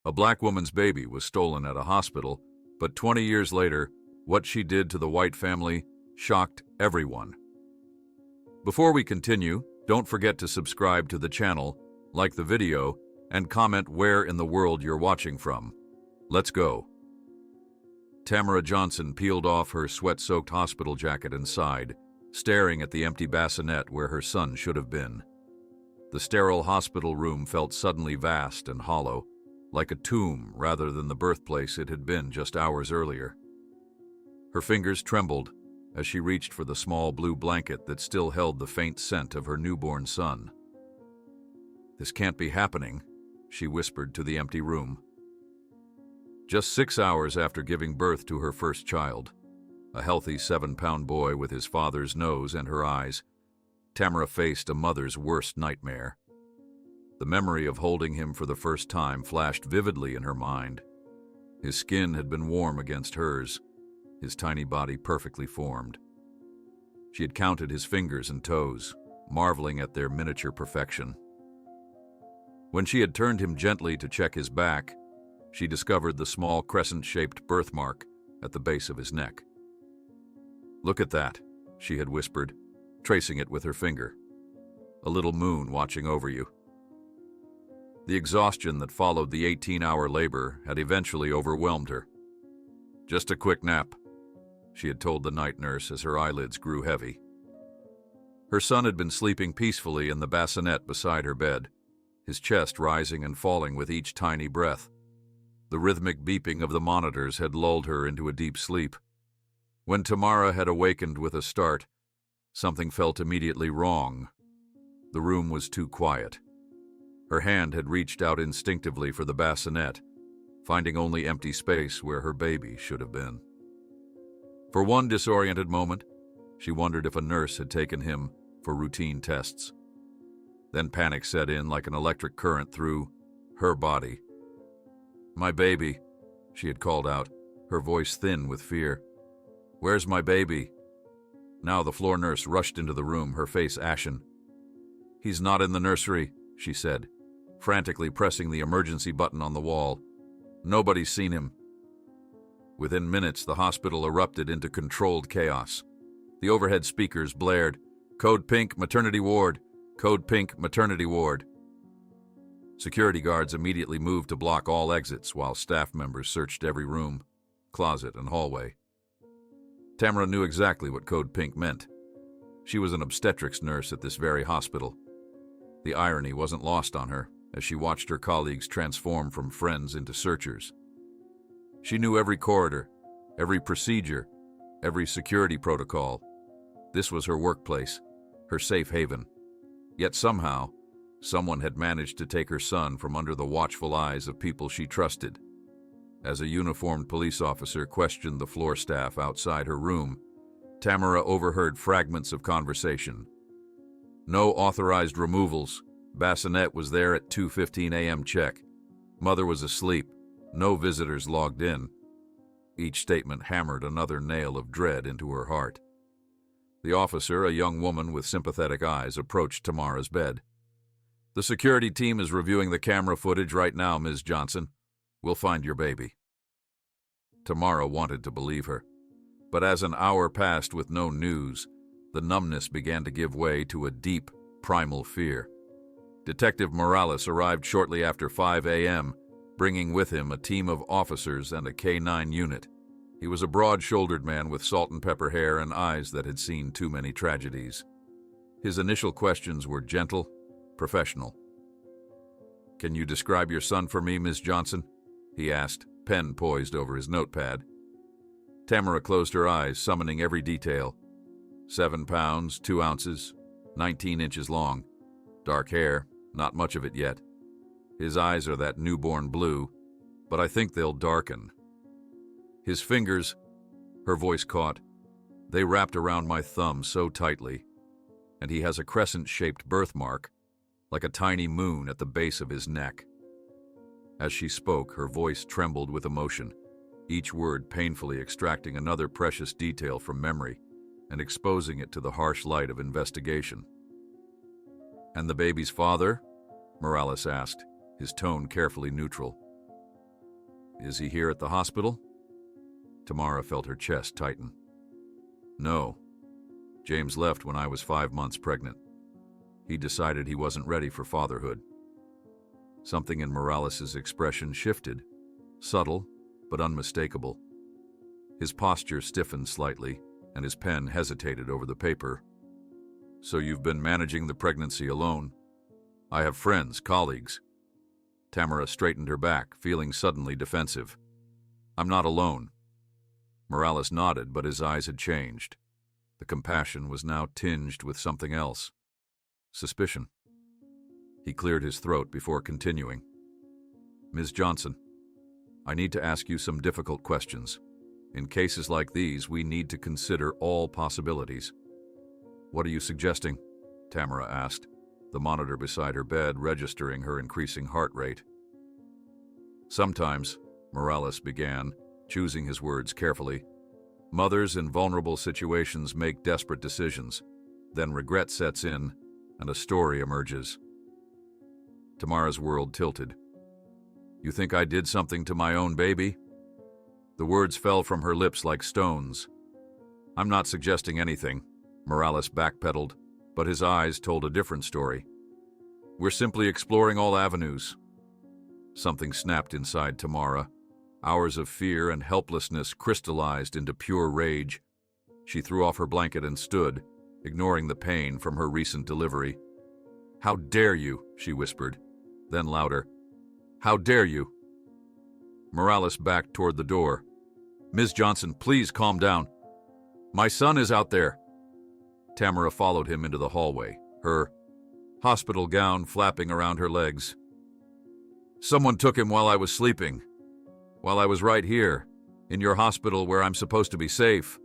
A black woman's baby was stolen at a hospital, but 20 years later, what she did to the white family shocked everyone. Before we continue, don't forget to subscribe to the channel, like the video, and comment where in the world you're watching from. Let's go. Tamara Johnson peeled off her sweat-soaked hospital jacket and sighed, staring at the empty bassinet where her son should have been. The sterile hospital room felt suddenly vast and hollow, like a tomb rather than the birthplace it had been just hours earlier. Her fingers trembled as she reached for the small blue blanket that still held the faint scent of her newborn son. "This can't be happening," she whispered to the empty room. Just 6 hours after giving birth to her first child, a healthy 7-pound boy with his father's nose and her eyes, Tamara faced a mother's worst nightmare. The memory of holding him for the first time flashed vividly in her mind. His skin had been warm against hers, his tiny body perfectly formed. She had counted his fingers and toes, marveling at their miniature perfection. When she had turned him gently to check his back, she discovered the small crescent-shaped birthmark at the base of his neck. "Look at that," she had whispered, tracing it with her finger. "A little moon watching over you." The exhaustion that followed the 18-hour labor had eventually overwhelmed her. "Just a quick nap," she had told the night nurse as her eyelids grew heavy. Her son had been sleeping peacefully in the bassinet beside her bed, his chest rising and falling with each tiny breath. The rhythmic beeping of the monitors had lulled her into a deep sleep. When Tamara had awakened with a start, something felt immediately wrong. The room was too quiet. Her hand had reached out instinctively for the bassinet, finding only empty space where her baby should have been. For one disoriented moment, she wondered if a nurse had taken him for routine tests. Then panic set in like an electric current through her body. "My baby," she had called out, her voice thin with fear. "Where's my baby?" Now the floor nurse rushed into the room, her face ashen. "He's not in the nursery," she said, frantically pressing the emergency button on the wall. "Nobody's seen him." Within minutes, the hospital erupted into controlled chaos. The overhead speakers blared, "Code Pink, maternity ward! Code Pink, maternity ward!" Security guards immediately moved to block all exits while staff members searched every room, closet, and hallway. Tamara knew exactly what Code Pink meant. She was an obstetrics nurse at this very hospital. The irony wasn't lost on her as she watched her colleagues transform from friends into searchers. She knew every corridor, every procedure, every security protocol. This was her workplace, her safe haven. Yet somehow, someone had managed to take her son from under the watchful eyes of people she trusted. As a uniformed police officer questioned the floor staff outside her room, Tamara overheard fragments of conversation. "No authorized removals. Bassinet was there at 2:15 a.m. check. Mother was asleep. No visitors logged in." Each statement hammered another nail of dread into her heart. The officer, a young woman with sympathetic eyes, approached Tamara's bed. "The security team is reviewing the camera footage right now, Ms. Johnson. We'll find your baby." Tamara wanted to believe her, but as an hour passed with no news, the numbness began to give way to a deep, primal fear. Detective Morales arrived shortly after 5 a.m., bringing with him a team of officers and a K-9 unit. He was a broad-shouldered man with salt and pepper hair and eyes that had seen too many tragedies. His initial questions were gentle, professional. "Can you describe your son for me, Ms. Johnson?" he asked, pen poised over his notepad. Tamara closed her eyes, summoning every detail. 7 pounds, 2 ounces, 19 inches long. Dark hair, not much of it yet. His eyes are that newborn blue, but I think they'll darken. His fingers, her voice caught, they wrapped around my thumb so tightly, and he has a crescent-shaped birthmark, like a tiny moon at the base of his neck. As she spoke, her voice trembled with emotion, each word painfully extracting another precious detail from memory and exposing it to the harsh light of investigation. "And the baby's father?" Morales asked, his tone carefully neutral. Is he here at the hospital? Tamara felt her chest tighten. No. James left when I was 5 months pregnant. He decided he wasn't ready for fatherhood. Something in Morales' expression shifted, subtle but unmistakable. His posture stiffened slightly, and his pen hesitated over the paper. So you've been managing the pregnancy alone? I have friends, colleagues. Tamara straightened her back, feeling suddenly defensive. I'm not alone. Morales nodded, but his eyes had changed. The compassion was now tinged with something else. Suspicion. He cleared his throat before continuing. Ms. Johnson, I need to ask you some difficult questions. In cases like these, we need to consider all possibilities. What are you suggesting? Tamara asked, the monitor beside her bed registering her increasing heart rate. Sometimes, Morales began, choosing his words carefully, mothers in vulnerable situations make desperate decisions. Then regret sets in, and a story emerges. Tamara's world tilted. You think I did something to my own baby? The words fell from her lips like stones. I'm not suggesting anything, Morales backpedaled, but his eyes told a different story. We're simply exploring all avenues. Something snapped inside Tamara. Hours of fear and helplessness crystallized into pure rage. She threw off her blanket and stood, ignoring the pain from her recent delivery. How dare you, she whispered, then louder. How dare you? Morales backed toward the door. Ms. Johnson, please calm down. My son is out there. Tamara followed him into the hallway, her hospital gown flapping around her legs. Someone took him while I was sleeping. While I was right here, in your hospital where I'm supposed to be safe.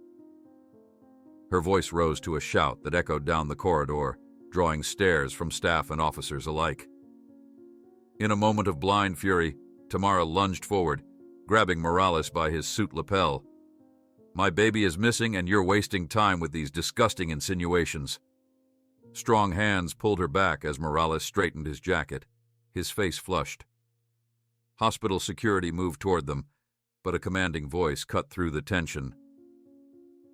Her voice rose to a shout that echoed down the corridor, drawing stares from staff and officers alike. In a moment of blind fury, Tamara lunged forward, grabbing Morales by his suit lapel. My baby is missing and you're wasting time with these disgusting insinuations. Strong hands pulled her back as Morales straightened his jacket, his face flushed. Hospital security moved toward them, but a commanding voice cut through the tension.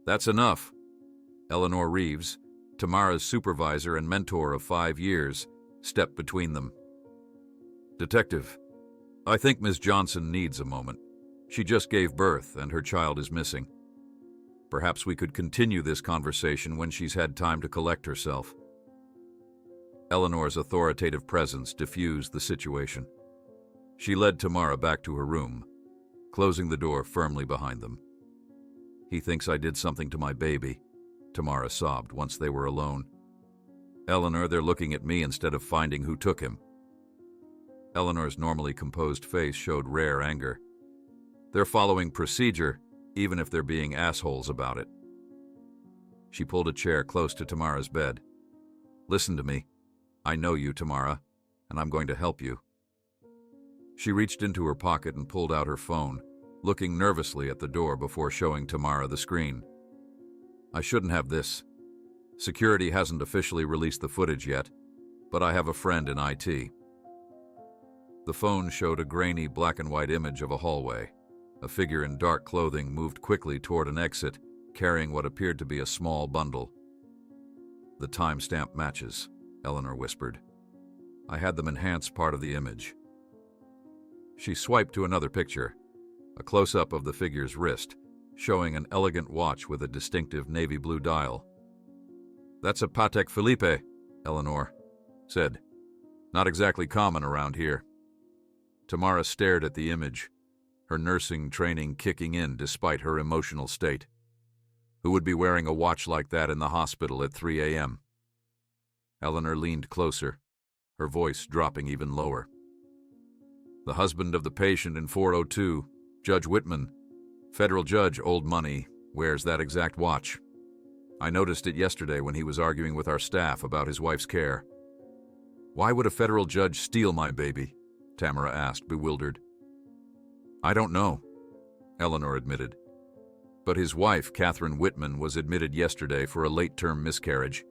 That's enough. Eleanor Reeves, Tamara's supervisor and mentor of 5 years, stepped between them. Detective, I think Ms. Johnson needs a moment. She just gave birth and her child is missing. Perhaps we could continue this conversation when she's had time to collect herself. Eleanor's authoritative presence diffused the situation. She led Tamara back to her room, closing the door firmly behind them. He thinks I did something to my baby, Tamara sobbed once they were alone. Eleanor, they're looking at me instead of finding who took him. Eleanor's normally composed face showed rare anger. They're following procedure, even if they're being assholes about it. She pulled a chair close to Tamara's bed. Listen to me. I know you, Tamara, and I'm going to help you. She reached into her pocket and pulled out her phone, looking nervously at the door before showing Tamara the screen. I shouldn't have this. Security hasn't officially released the footage yet, but I have a friend in IT. The phone showed a grainy black and white image of a hallway. A figure in dark clothing moved quickly toward an exit, carrying what appeared to be a small bundle. The timestamp matches, Eleanor whispered. I had them enhance part of the image. She swiped to another picture, a close-up of the figure's wrist, showing an elegant watch with a distinctive navy blue dial. That's a Patek Philippe, Eleanor said. Not exactly common around here. Tamara stared at the image, her nursing training kicking in despite her emotional state. Who would be wearing a watch like that in the hospital at 3 a.m.? Eleanor leaned closer, her voice dropping even lower. The husband of the patient in 402, Judge Whitman, federal judge, old money, wears that exact watch. I noticed it yesterday when he was arguing with our staff about his wife's care. Why would a federal judge steal my baby? Tamara asked, bewildered. I don't know, Eleanor admitted. But his wife, Catherine Whitman, was admitted yesterday for a late-term miscarriage.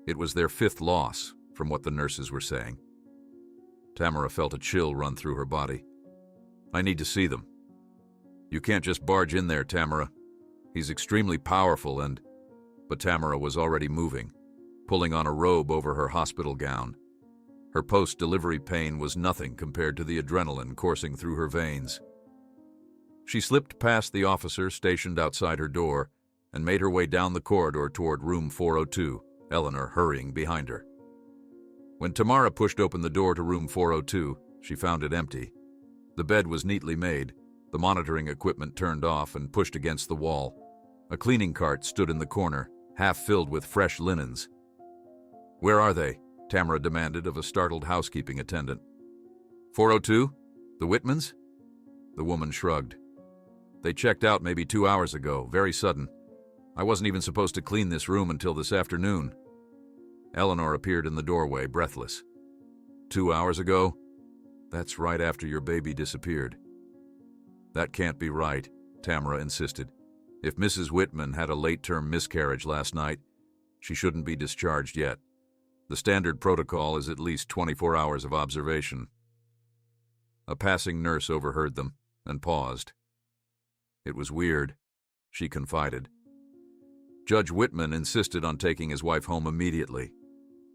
It was their 5th loss, from what the nurses were saying. Tamara felt a chill run through her body. I need to see them, "You can't just barge in there, Tamara. He's extremely powerful and—" But Tamara was already moving, pulling on a robe over her hospital gown. Her post-delivery pain was nothing compared to the adrenaline coursing through her veins. She slipped past the officer stationed outside her door and made her way down the corridor toward room 402, Eleanor hurrying behind her. When Tamara pushed open the door to room 402, she found it empty. The bed was neatly made, the monitoring equipment turned off and pushed against the wall. A cleaning cart stood in the corner, half filled with fresh linens. "Where are they?" Tamara demanded of a startled housekeeping attendant. 402? The Whitmans? The woman shrugged. "They checked out maybe 2 hours ago, very sudden. I wasn't even supposed to clean this room until this afternoon." Eleanor appeared in the doorway, breathless. 2 hours ago? That's right after your baby disappeared." "That can't be right," Tamara insisted. "If Mrs. Whitman had a late-term miscarriage last night, she shouldn't be discharged yet. The standard protocol is at least 24 hours of observation." A passing nurse overheard them and paused. "It was weird," she confided. "Judge Whitman insisted on taking his wife home immediately.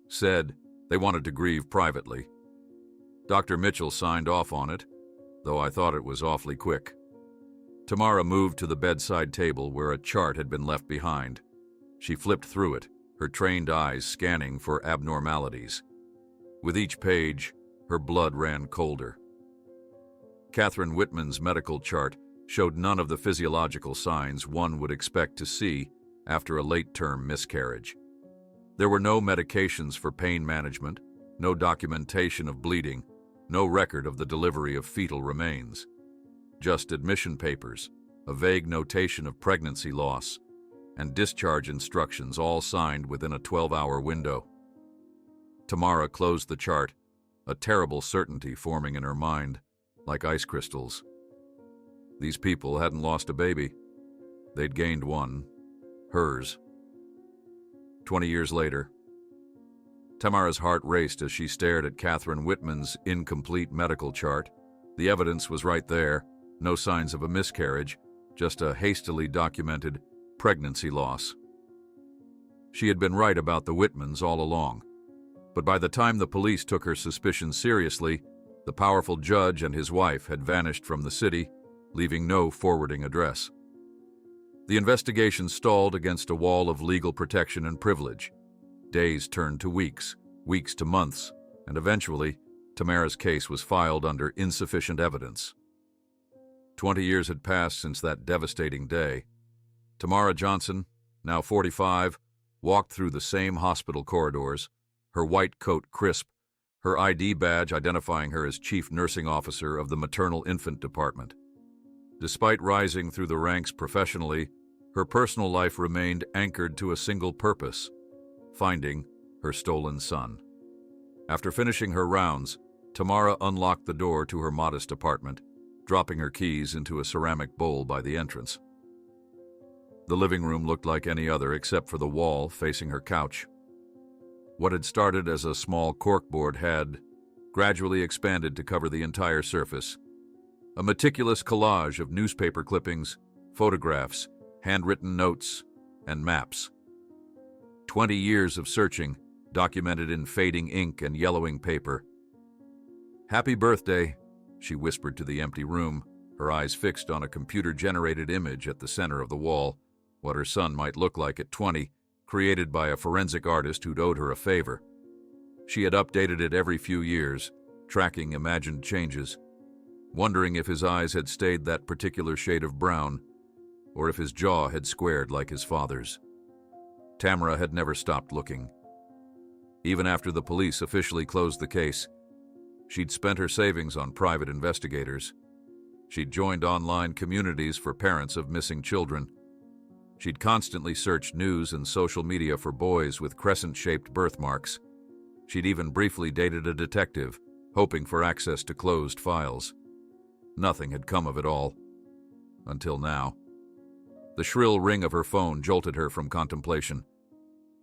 Said they wanted to grieve privately. Dr. Mitchell signed off on it, though I thought it was awfully quick." Tamara moved to the bedside table where a chart had been left behind. She flipped through it, her trained eyes scanning for abnormalities. With each page, her blood ran colder. Catherine Whitman's medical chart showed none of the physiological signs one would expect to see after a late-term miscarriage. There were no medications for pain management, no documentation of bleeding, no record of the delivery of fetal remains. Just admission papers, a vague notation of pregnancy loss, and discharge instructions, all signed within a 12-hour window. Tamara closed the chart, a terrible certainty forming in her mind, like ice crystals. These people hadn't lost a baby. They'd gained one. Hers. 20 years later. Tamara's heart raced as she stared at Catherine Whitman's incomplete medical chart. The evidence was right there. No signs of a miscarriage, just a hastily documented pregnancy loss. She had been right about the Whitmans all along. But by the time the police took her suspicions seriously, the powerful judge and his wife had vanished from the city, leaving no forwarding address. The investigation stalled against a wall of legal protection and privilege. Days turned to weeks, weeks to months, and eventually, Tamara's case was filed under insufficient evidence. 20 years had passed since that devastating day. Tamara Johnson, now 45, walked through the same hospital corridors, her white coat crisp, her ID badge identifying her as Chief Nursing Officer of the Maternal Infant Department. Despite rising through the ranks professionally, her personal life remained anchored to a single purpose: finding her stolen son. After finishing her rounds, Tamara unlocked the door to her modest apartment, dropping her keys into a ceramic bowl by the entrance. The living room looked like any other except for the wall facing her couch. What had started as a small corkboard had gradually expanded to cover the entire surface. A meticulous collage of newspaper clippings, photographs, handwritten notes, and maps. 20 years of searching, documented in fading ink and yellowing paper. "Happy birthday," she whispered to the empty room, her eyes fixed on a computer-generated image at the center of the wall, what her son might look like at 20, created by a forensic artist who'd owed her a favor. She had updated it every few years, tracking imagined changes, wondering if his eyes had stayed that particular shade of brown, or if his jaw had squared like his father's. Tamara had never stopped looking. Even after the police officially closed the case, she'd spent her savings on private investigators. She'd joined online communities for parents of missing children. She'd constantly searched news and social media for boys with crescent-shaped birthmarks. She'd even briefly dated a detective, hoping for access to closed files. Nothing had come of it all. Until now. The shrill ring of her phone jolted her from contemplation.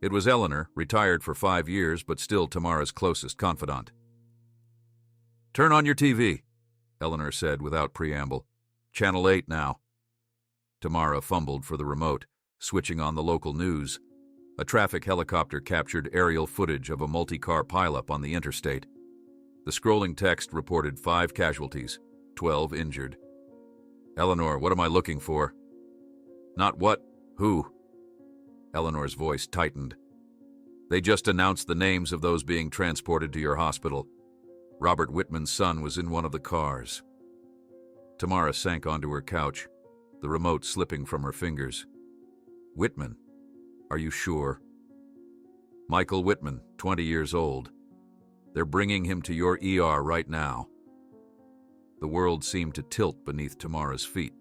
It was Eleanor, retired for 5 years, but still Tamara's closest confidant. "Turn on your TV," Eleanor said without preamble. "Channel 8 now." Tamara fumbled for the remote, switching on the local news. A traffic helicopter captured aerial footage of a multi-car pileup on the interstate. The scrolling text reported 5 casualties, 12 injured. Eleanor, what am I looking for? Not what, who? Eleanor's voice tightened. They just announced the names of those being transported to your hospital. Robert Whitman's son was in one of the cars. Tamara sank onto her couch, the remote slipping from her fingers. Whitman? Are you sure? Michael Whitman, 20 years old. They're bringing him to your ER right now. The world seemed to tilt beneath Tamara's feet.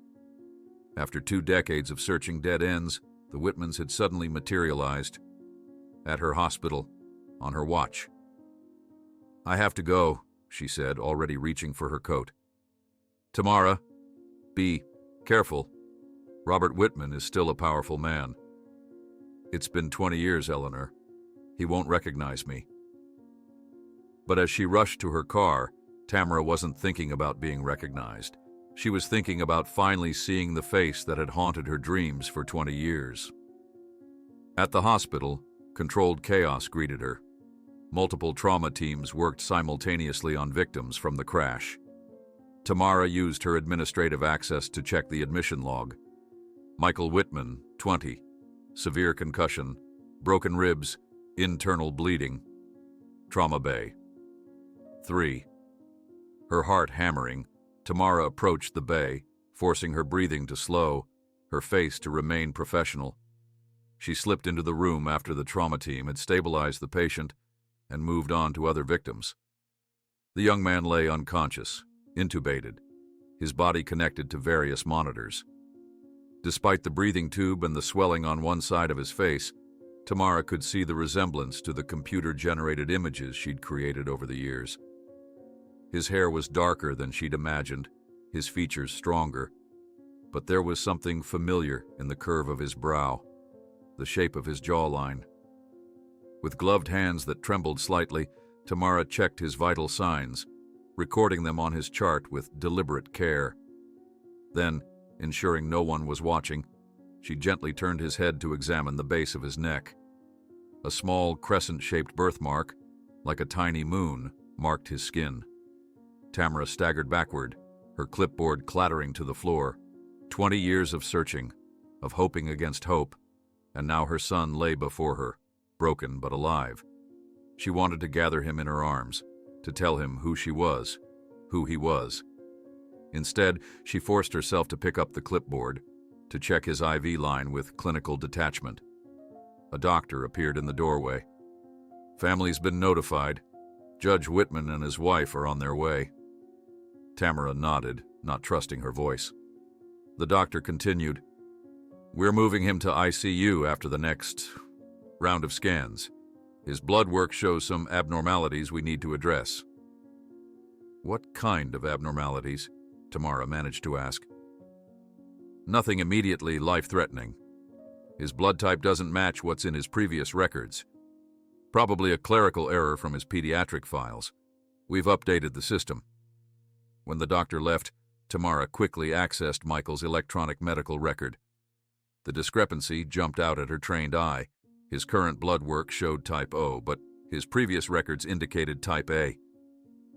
After 2 decades of searching dead ends, the Whitmans had suddenly materialized. At her hospital, on her watch. I have to go, she said, already reaching for her coat. Tamara, be careful. Robert Whitman is still a powerful man. It's been 20 years, Eleanor. He won't recognize me. But as she rushed to her car, Tamara wasn't thinking about being recognized. She was thinking about finally seeing the face that had haunted her dreams for 20 years. At the hospital, controlled chaos greeted her. Multiple trauma teams worked simultaneously on victims from the crash. Tamara used her administrative access to check the admission log. Michael Whitman, 20. Severe concussion, broken ribs, internal bleeding. Trauma bay. 3. Her heart hammering, Tamara approached the bay, forcing her breathing to slow, her face to remain professional. She slipped into the room after the trauma team had stabilized the patient and moved on to other victims. The young man lay unconscious, intubated, his body connected to various monitors. Despite the breathing tube and the swelling on one side of his face, Tamara could see the resemblance to the computer-generated images she'd created over the years. His hair was darker than she'd imagined, his features stronger, but there was something familiar in the curve of his brow, the shape of his jawline. With gloved hands that trembled slightly, Tamara checked his vital signs, recording them on his chart with deliberate care. Then, ensuring no one was watching, she gently turned his head to examine the base of his neck. A small crescent-shaped birthmark, like a tiny moon, marked his skin. Tamara staggered backward, her clipboard clattering to the floor. 20 years of searching, of hoping against hope, and now her son lay before her, broken but alive. She wanted to gather him in her arms, to tell him who she was, who he was. Instead, she forced herself to pick up the clipboard, to check his IV line with clinical detachment. A doctor appeared in the doorway. Family's been notified. Judge Whitman and his wife are on their way. Tamara nodded, not trusting her voice. The doctor continued, We're moving him to ICU after the next round of scans. His blood work shows some abnormalities we need to address. What kind of abnormalities? Tamara managed to ask. Nothing immediately life-threatening. His blood type doesn't match what's in his previous records. Probably a clerical error from his pediatric files. We've updated the system. When the doctor left, Tamara quickly accessed Michael's electronic medical record. The discrepancy jumped out at her trained eye. His current blood work showed type O, but his previous records indicated type A.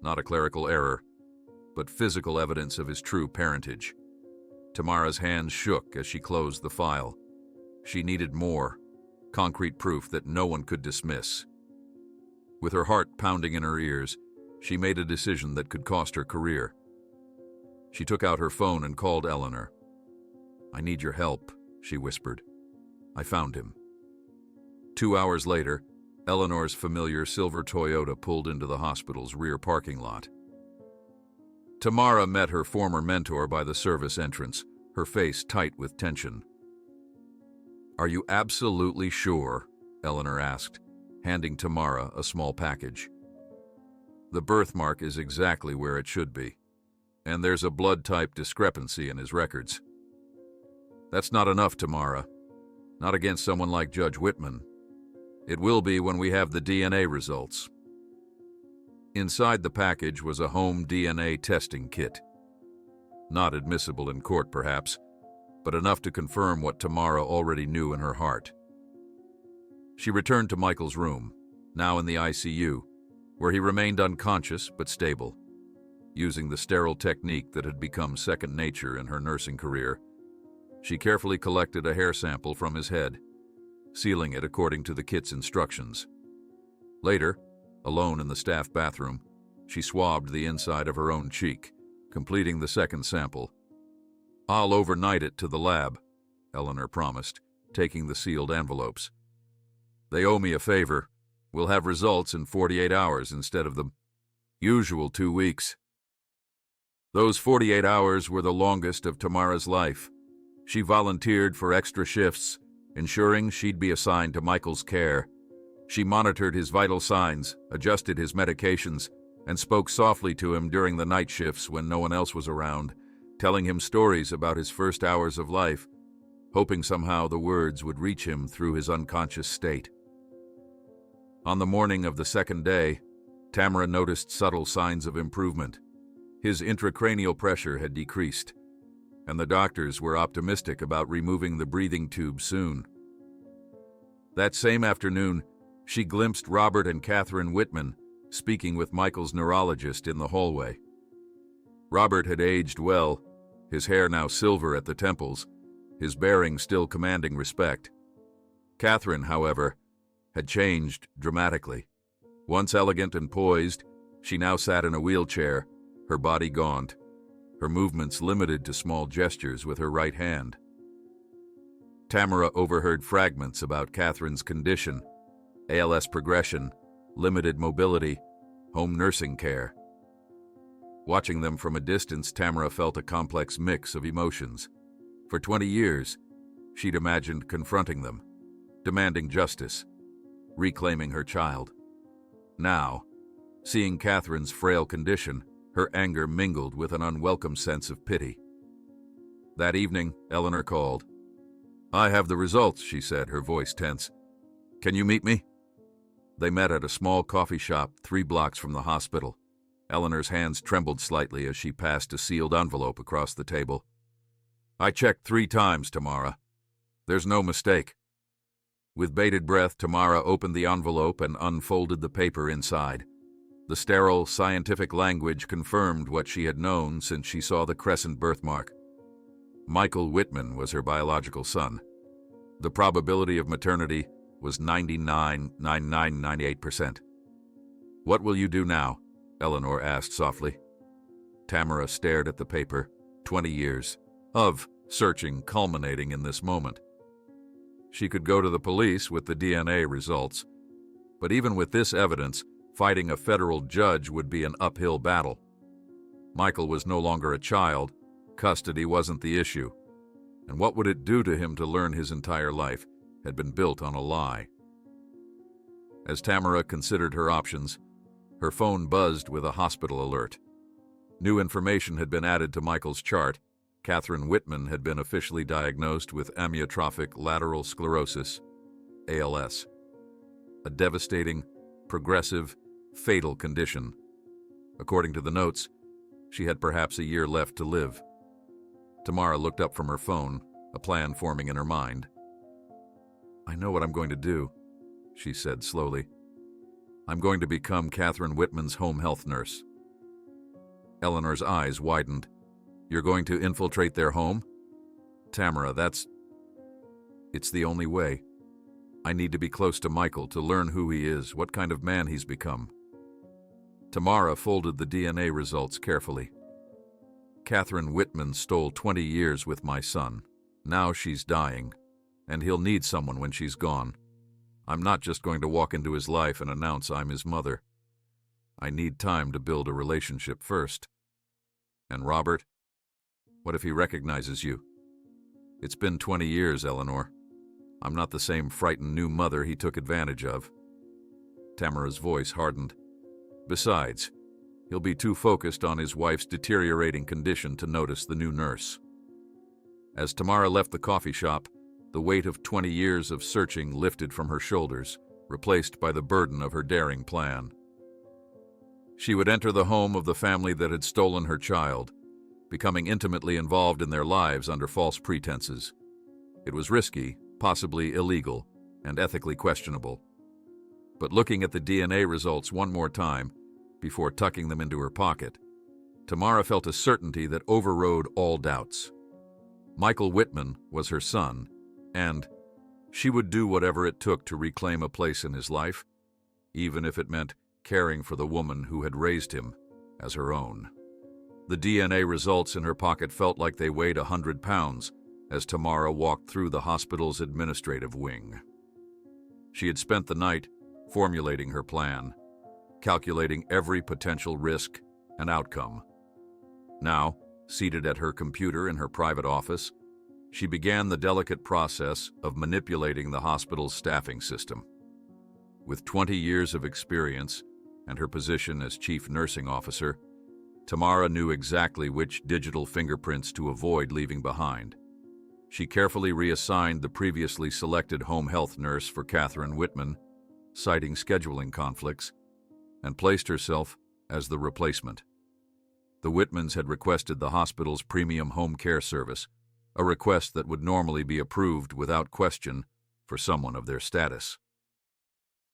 Not a clerical error, but physical evidence of his true parentage. Tamara's hands shook as she closed the file. She needed more, concrete proof that no one could dismiss. With her heart pounding in her ears, she made a decision that could cost her career. She took out her phone and called Eleanor. I need your help, she whispered. I found him. 2 hours later, Eleanor's familiar silver Toyota pulled into the hospital's rear parking lot. Tamara met her former mentor by the service entrance, her face tight with tension. Are you absolutely sure? Eleanor asked, handing Tamara a small package. The birthmark is exactly where it should be, and there's a blood type discrepancy in his records. That's not enough, Tamara. Not against someone like Judge Whitman. It will be when we have the DNA results. Inside the package was a home DNA testing kit. Not admissible in court, perhaps, but enough to confirm what Tamara already knew in her heart. She returned to Michael's room, now in the ICU, where he remained unconscious but stable. Using the sterile technique that had become second nature in her nursing career, she carefully collected a hair sample from his head, sealing it according to the kit's instructions. Later, alone in the staff bathroom, she swabbed the inside of her own cheek, completing the second sample. "I'll overnight it to the lab," Eleanor promised, taking the sealed envelopes. "They owe me a favor. We'll have results in 48 hours instead of the usual 2 weeks." Those 48 hours were the longest of Tamara's life. She volunteered for extra shifts, ensuring she'd be assigned to Michael's care. She monitored his vital signs, adjusted his medications, and spoke softly to him during the night shifts when no one else was around, telling him stories about his first hours of life, hoping somehow the words would reach him through his unconscious state. On the morning of the second day, Tamara noticed subtle signs of improvement. His intracranial pressure had decreased, and the doctors were optimistic about removing the breathing tube soon. That same afternoon, she glimpsed Robert and Catherine Whitman speaking with Michael's neurologist in the hallway. Robert had aged well, his hair now silver at the temples, his bearing still commanding respect. Catherine, however, had changed dramatically. Once elegant and poised, she now sat in a wheelchair, her body gaunt, her movements limited to small gestures with her right hand. Tamara overheard fragments about Catherine's condition: ALS progression, limited mobility, home nursing care. Watching them from a distance, Tamara felt a complex mix of emotions. For 20 years, she'd imagined confronting them, demanding justice, reclaiming her child. Now, seeing Catherine's frail condition, her anger mingled with an unwelcome sense of pity. That evening, Eleanor called. "I have the results," she said, her voice tense. "Can you meet me?" They met at a small coffee shop 3 blocks from the hospital. Eleanor's hands trembled slightly as she passed a sealed envelope across the table. "I checked 3 times, Tamara. There's no mistake." With bated breath, Tamara opened the envelope and unfolded the paper inside. The sterile, scientific language confirmed what she had known since she saw the crescent birthmark. Michael Whitman was her biological son. The probability of maternity was 99.9998%. "What will you do now?" Eleanor asked softly. Tamara stared at the paper. 20 years of searching culminating in this moment. She could go to the police with the DNA results, but even with this evidence, fighting a federal judge would be an uphill battle. Michael was no longer a child. Custody wasn't the issue. And what would it do to him to learn his entire life had been built on a lie? As Tamara considered her options, her phone buzzed with a hospital alert. New information had been added to Michael's chart. Catherine Whitman had been officially diagnosed with amyotrophic lateral sclerosis, ALS, a devastating, progressive, fatal condition. According to the notes, she had perhaps a year left to live. Tamara looked up from her phone, a plan forming in her mind. "I know what I'm going to do," she said slowly. "I'm going to become Catherine Whitman's home health nurse." Eleanor's eyes widened. "You're going to infiltrate their home?" "Tamara, it's the only way. I need to be close to Michael to learn who he is, what kind of man he's become." Tamara folded the DNA results carefully. "Catherine Whitman stole 20 years with my son. Now she's dying, and he'll need someone when she's gone. I'm not just going to walk into his life and announce I'm his mother. I need time to build a relationship first. And Robert? What if he recognizes you? It's been 20 years, Eleanor. I'm not the same frightened new mother he took advantage of." Tamara's voice hardened. "Besides, he'll be too focused on his wife's deteriorating condition to notice the new nurse." As Tamara left the coffee shop, the weight of 20 years of searching lifted from her shoulders, replaced by the burden of her daring plan. She would enter the home of the family that had stolen her child, becoming intimately involved in their lives under false pretenses. It was risky, possibly illegal, and ethically questionable. But looking at the DNA results one more time, before tucking them into her pocket, Tamara felt a certainty that overrode all doubts. Michael Whitman was her son, and she would do whatever it took to reclaim a place in his life, even if it meant caring for the woman who had raised him as her own. The DNA results in her pocket felt like they weighed 100 pounds as Tamara walked through the hospital's administrative wing. She had spent the night formulating her plan, calculating every potential risk and outcome. Now, seated at her computer in her private office, she began the delicate process of manipulating the hospital's staffing system. With 20 years of experience and her position as chief nursing officer, Tamara knew exactly which digital fingerprints to avoid leaving behind. She carefully reassigned the previously selected home health nurse for Catherine Whitman, citing scheduling conflicts, and placed herself as the replacement. The Whitmans had requested the hospital's premium home care service, a request that would normally be approved without question for someone of their status.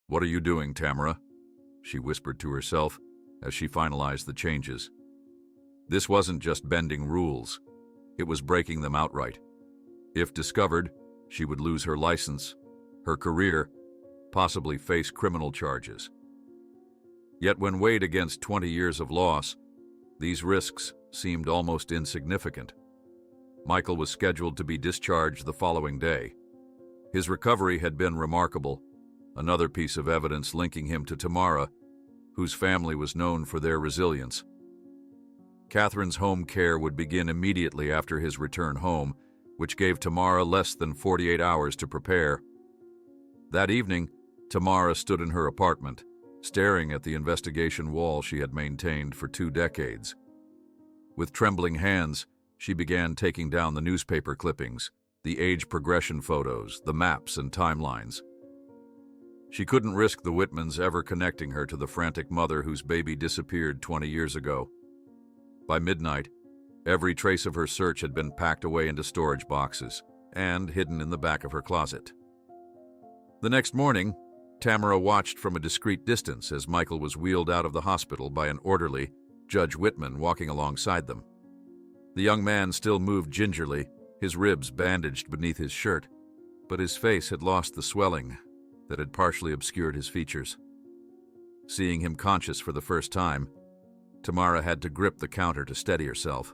"What are you doing, Tamara?" she whispered to herself as she finalized the changes. This wasn't just bending rules, it was breaking them outright. If discovered, she would lose her license, her career, possibly face criminal charges. Yet when weighed against 20 years of loss, these risks seemed almost insignificant. Michael was scheduled to be discharged the following day. His recovery had been remarkable, another piece of evidence linking him to Tamara, whose family was known for their resilience. Catherine's home care would begin immediately after his return home, which gave Tamara less than 48 hours to prepare. That evening, Tamara stood in her apartment, staring at the investigation wall she had maintained for 2 decades. With trembling hands, she began taking down the newspaper clippings, the age progression photos, the maps and timelines. She couldn't risk the Whitmans ever connecting her to the frantic mother whose baby disappeared 20 years ago. By midnight, every trace of her search had been packed away into storage boxes and hidden in the back of her closet. The next morning, Tamara watched from a discreet distance as Michael was wheeled out of the hospital by an orderly, Judge Whitman, walking alongside them. The young man still moved gingerly, his ribs bandaged beneath his shirt, but his face had lost the swelling that had partially obscured his features. Seeing him conscious for the first time, Tamara had to grip the counter to steady herself.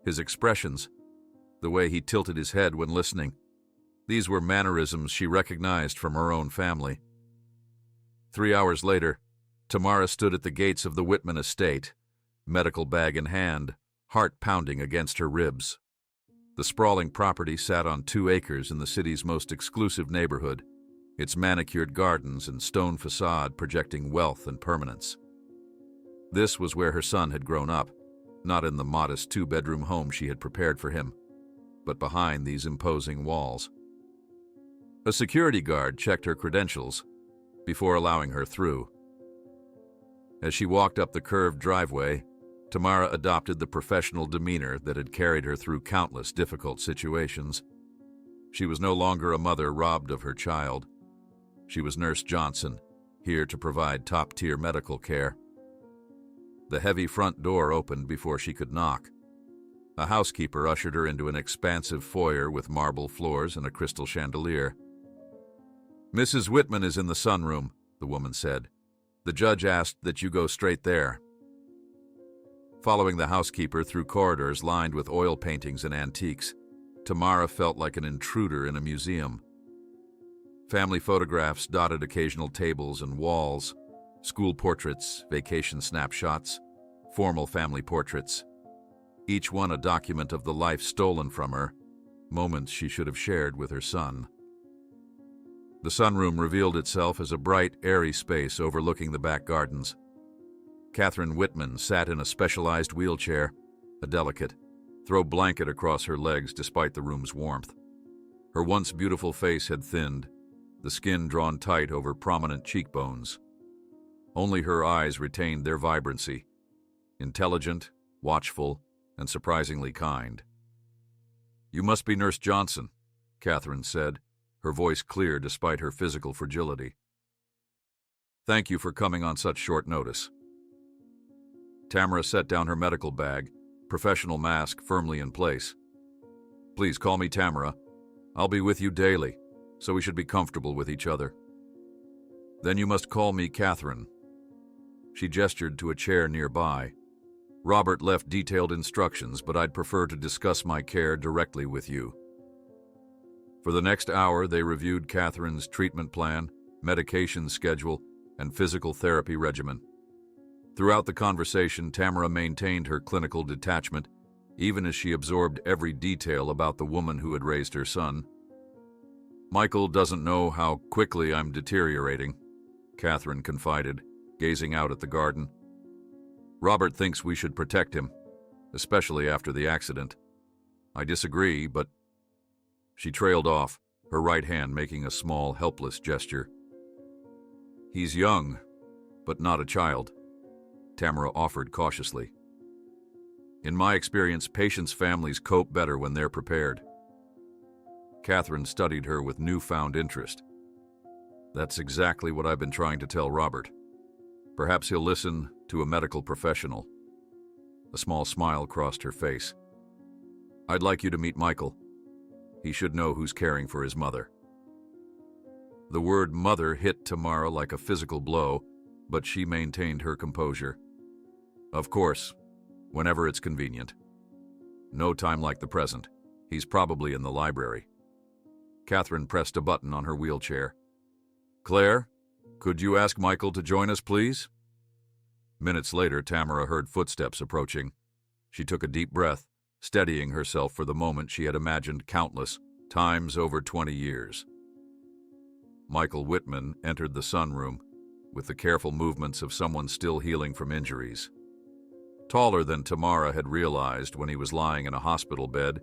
His expressions, the way he tilted his head when listening, these were mannerisms she recognized from her own family. 3 hours later, Tamara stood at the gates of the Whitman estate, medical bag in hand, heart pounding against her ribs. The sprawling property sat on 2 acres in the city's most exclusive neighborhood, its manicured gardens and stone facade projecting wealth and permanence. This was where her son had grown up, not in the modest 2-bedroom home she had prepared for him, but behind these imposing walls. A security guard checked her credentials before allowing her through. As she walked up the curved driveway, Tamara adopted the professional demeanor that had carried her through countless difficult situations. She was no longer a mother robbed of her child. She was Nurse Johnson, here to provide top-tier medical care. The heavy front door opened before she could knock. A housekeeper ushered her into an expansive foyer with marble floors and a crystal chandelier. "Mrs. Whitman is in the sunroom," the woman said. "The judge asked that you go straight there." Following the housekeeper through corridors lined with oil paintings and antiques, Tamara felt like an intruder in a museum. Family photographs dotted occasional tables and walls, school portraits, vacation snapshots, formal family portraits. Each one a document of the life stolen from her, moments she should have shared with her son. The sunroom revealed itself as a bright, airy space overlooking the back gardens. Catherine Whitman sat in a specialized wheelchair, a delicate, throw blanket across her legs despite the room's warmth. Her once beautiful face had thinned, the skin drawn tight over prominent cheekbones. Only her eyes retained their vibrancy, intelligent, watchful, and surprisingly kind. "You must be Nurse Johnson," Catherine said, her voice clear despite her physical fragility. "Thank you for coming on such short notice." Tamara set down her medical bag, professional mask firmly in place. "Please call me Tamara. I'll be with you daily, so we should be comfortable with each other." "Then you must call me Catherine." She gestured to a chair nearby. "Robert left detailed instructions, but I'd prefer to discuss my care directly with you." For the next hour, they reviewed Catherine's treatment plan, medication schedule, and physical therapy regimen. Throughout the conversation, Tamara maintained her clinical detachment, even as she absorbed every detail about the woman who had raised her son. "Michael doesn't know how quickly I'm deteriorating," Catherine confided, gazing out at the garden. "Robert thinks we should protect him, especially after the accident. I disagree, but—" She trailed off, her right hand making a small, helpless gesture. "He's young, but not a child," Tamara offered cautiously. "In my experience, patients' families cope better when they're prepared." Catherine studied her with newfound interest. "That's exactly what I've been trying to tell Robert. Perhaps he'll listen to a medical professional." A small smile crossed her face. "I'd like you to meet Michael. He should know who's caring for his mother." The word mother hit Tamara like a physical blow, but she maintained her composure. "Of course, whenever it's convenient. No time like the present. He's probably in the library." Catherine pressed a button on her wheelchair. "Claire, could you ask Michael to join us, please?" Minutes later, Tamara heard footsteps approaching. She took a deep breath, steadying herself for the moment she had imagined countless times over 20 years. Michael Whitman entered the sunroom with the careful movements of someone still healing from injuries. Taller than Tamara had realized when he was lying in a hospital bed,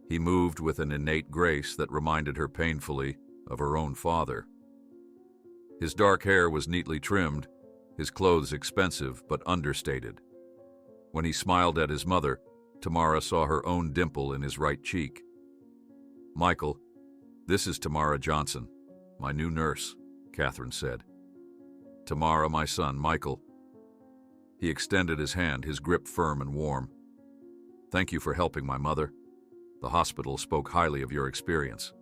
he moved with an innate grace that reminded her painfully of her own father. His dark hair was neatly trimmed, his clothes expensive but understated. When he smiled at his mother, Tamara saw her own dimple in his right cheek. "Michael, this is Tamara Johnson, my new nurse," Catherine said. "Tamara, my son, Michael." He extended his hand, his grip firm and warm. "Thank you for helping my mother. The hospital spoke highly of your experience."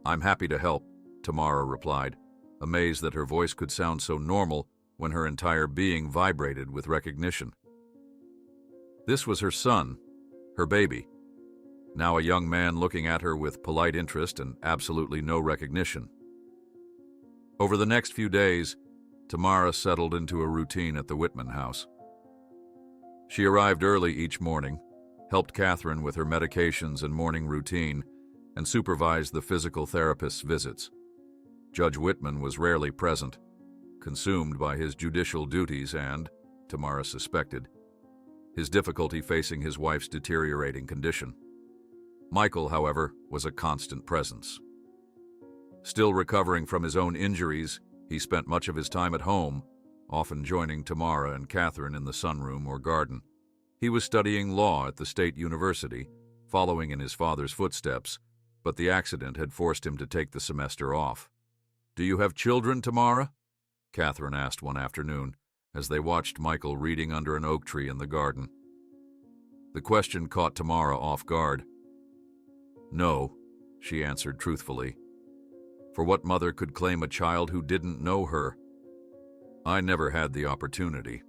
"I'm happy to help," Tamara replied, amazed that her voice could sound so normal when her entire being vibrated with recognition. This was her son, her baby, now a young man looking at her with polite interest and absolutely no recognition. Over the next few days, Tamara settled into a routine at the Whitman house. She arrived early each morning, helped Catherine with her medications and morning routine, and supervised the physical therapist's visits. Judge Whitman was rarely present, consumed by his judicial duties and, Tamara suspected, his difficulty facing his wife's deteriorating condition. Michael, however, was a constant presence. Still recovering from his own injuries, he spent much of his time at home, often joining Tamara and Catherine in the sunroom or garden. He was studying law at the State University, following in his father's footsteps, but the accident had forced him to take the semester off. "Do you have children, Tamara?" Catherine asked one afternoon, as they watched Michael reading under an oak tree in the garden. The question caught Tamara off guard. "No," she answered truthfully. For what mother could claim a child who didn't know her? "I never had the opportunity."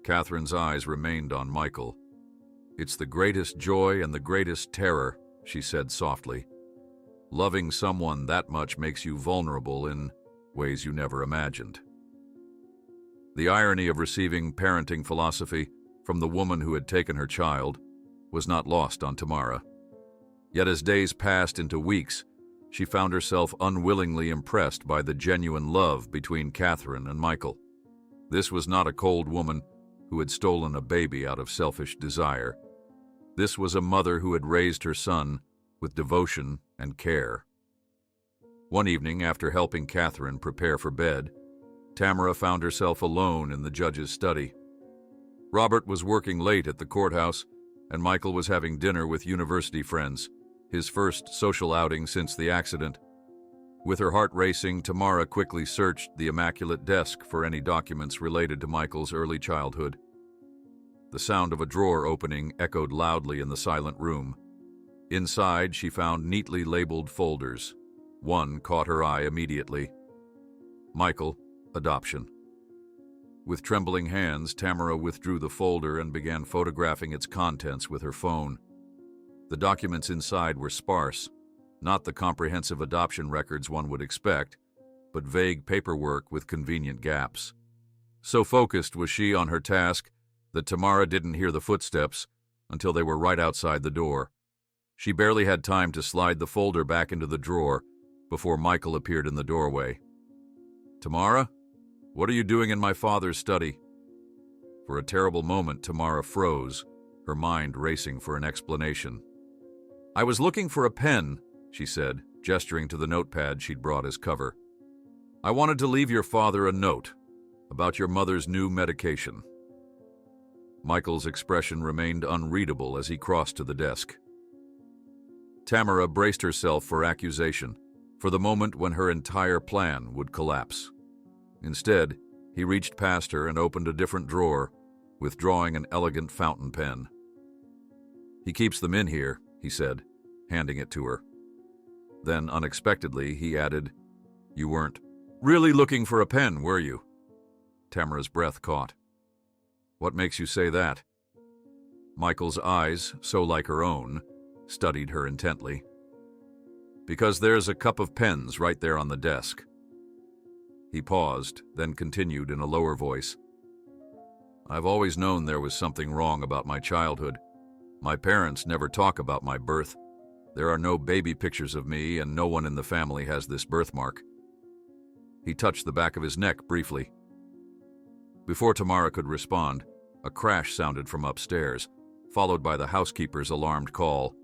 Catherine's eyes remained on Michael. "It's the greatest joy and the greatest terror," she said softly. "Loving someone that much makes you vulnerable in ways you never imagined." The irony of receiving parenting philosophy from the woman who had taken her child was not lost on Tamara. Yet as days passed into weeks, she found herself unwillingly impressed by the genuine love between Catherine and Michael. This was not a cold woman who had stolen a baby out of selfish desire. This was a mother who had raised her son with devotion and care. One evening, after helping Catherine prepare for bed, Tamara found herself alone in the judge's study. Robert was working late at the courthouse, and Michael was having dinner with university friends, his first social outing since the accident. With her heart racing, Tamara quickly searched the immaculate desk for any documents related to Michael's early childhood. The sound of a drawer opening echoed loudly in the silent room. Inside, she found neatly labeled folders. One caught her eye immediately. Michael, adoption. With trembling hands, Tamara withdrew the folder and began photographing its contents with her phone. The documents inside were sparse, not the comprehensive adoption records one would expect, but vague paperwork with convenient gaps. So focused was she on her task that Tamara didn't hear the footsteps until they were right outside the door. She barely had time to slide the folder back into the drawer before Michael appeared in the doorway. "Tamara, what are you doing in my father's study?" For a terrible moment, Tamara froze, her mind racing for an explanation. "I was looking for a pen," she said, gesturing to the notepad she'd brought as cover. "I wanted to leave your father a note about your mother's new medication." Michael's expression remained unreadable as he crossed to the desk. Tamara braced herself for accusation, for the moment when her entire plan would collapse. Instead, he reached past her and opened a different drawer, withdrawing an elegant fountain pen. "He keeps them in here," he said, handing it to her. Then, unexpectedly, he added, "You weren't really looking for a pen, were you?" Tamara's breath caught. "What makes you say that?" Michael's eyes, so like her own, studied her intently. "Because there's a cup of pens right there on the desk." He paused, then continued in a lower voice. "I've always known there was something wrong about my childhood. My parents never talk about my birth. There are no baby pictures of me, and no one in the family has this birthmark." He touched the back of his neck briefly. Before Tamara could respond, a crash sounded from upstairs, followed by the housekeeper's alarmed call.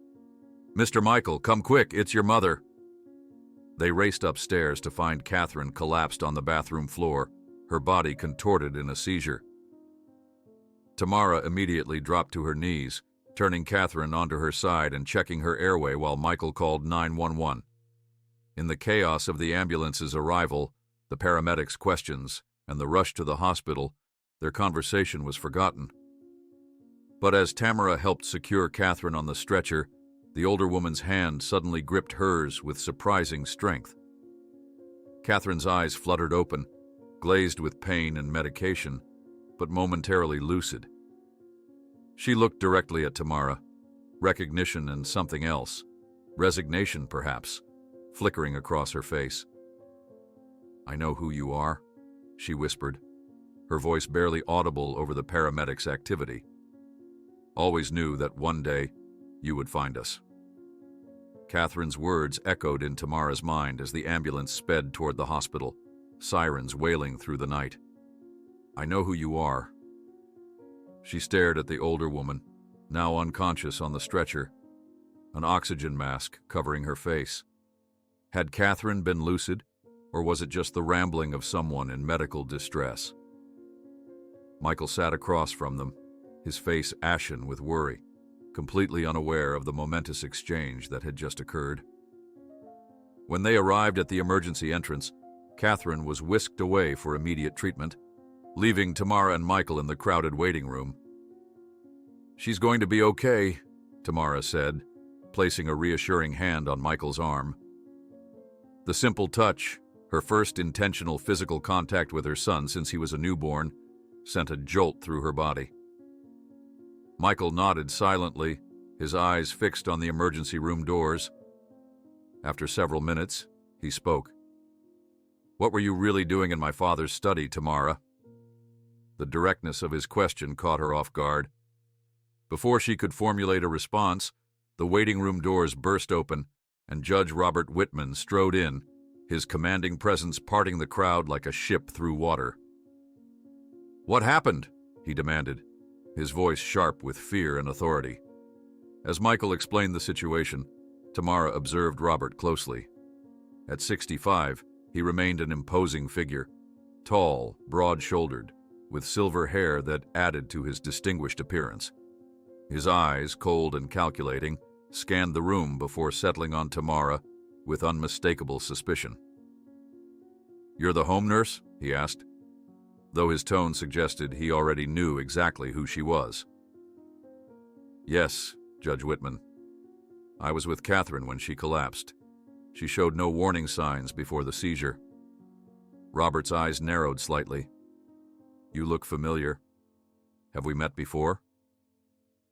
"Mr. Michael, come quick, it's your mother." They raced upstairs to find Catherine collapsed on the bathroom floor, her body contorted in a seizure. Tamara immediately dropped to her knees, turning Catherine onto her side and checking her airway while Michael called 911. In the chaos of the ambulance's arrival, the paramedics' questions, and the rush to the hospital, their conversation was forgotten. But as Tamara helped secure Catherine on the stretcher, the older woman's hand suddenly gripped hers with surprising strength. Catherine's eyes fluttered open, glazed with pain and medication, but momentarily lucid. She looked directly at Tamara, recognition and something else, resignation perhaps, flickering across her face. "I know who you are," she whispered, her voice barely audible over the paramedics' activity. "Always knew that one day you would find us." Catherine's words echoed in Tamara's mind as the ambulance sped toward the hospital, sirens wailing through the night. "I know who you are." She stared at the older woman, now unconscious on the stretcher, an oxygen mask covering her face. Had Catherine been lucid, or was it just the rambling of someone in medical distress? Michael sat across from them, his face ashen with worry, completely unaware of the momentous exchange that had just occurred. When they arrived at the emergency entrance, Catherine was whisked away for immediate treatment, leaving Tamara and Michael in the crowded waiting room. "She's going to be okay," Tamara said, placing a reassuring hand on Michael's arm. The simple touch, her first intentional physical contact with her son since he was a newborn, sent a jolt through her body. Michael nodded silently, his eyes fixed on the emergency room doors. After several minutes, he spoke. "What were you really doing in my father's study, Tamara?" The directness of his question caught her off guard. Before she could formulate a response, the waiting room doors burst open, and Judge Robert Whitman strode in, his commanding presence parting the crowd like a ship through water. "What happened?" he demanded, his voice sharp with fear and authority. As Michael explained the situation, Tamara observed Robert closely. At 65, he remained an imposing figure, tall, broad-shouldered, with silver hair that added to his distinguished appearance. His eyes, cold and calculating, scanned the room before settling on Tamara with unmistakable suspicion. "You're the home nurse?" he asked, though his tone suggested he already knew exactly who she was. "Yes, Judge Whitman. I was with Catherine when she collapsed. She showed no warning signs before the seizure." Robert's eyes narrowed slightly. "You look familiar. Have we met before?"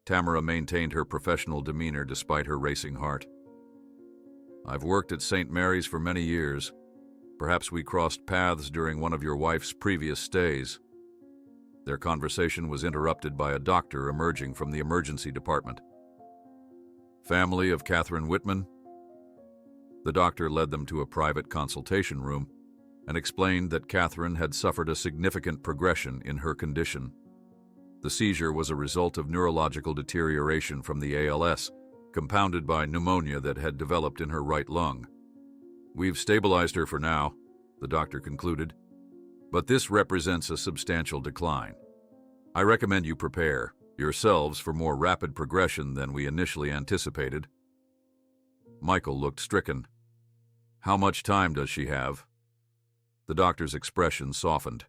Tamara maintained her professional demeanor despite her racing heart. "I've worked at St. Mary's for many years. Perhaps we crossed paths during one of your wife's previous stays." Their conversation was interrupted by a doctor emerging from the emergency department. "Family of Catherine Whitman?" The doctor led them to a private consultation room and explained that Catherine had suffered a significant progression in her condition. The seizure was a result of neurological deterioration from the ALS, compounded by pneumonia that had developed in her right lung. "We've stabilized her for now," the doctor concluded, "but this represents a substantial decline. I recommend you prepare yourselves for more rapid progression than we initially anticipated." Michael looked stricken. "How much time does she have?" The doctor's expression softened.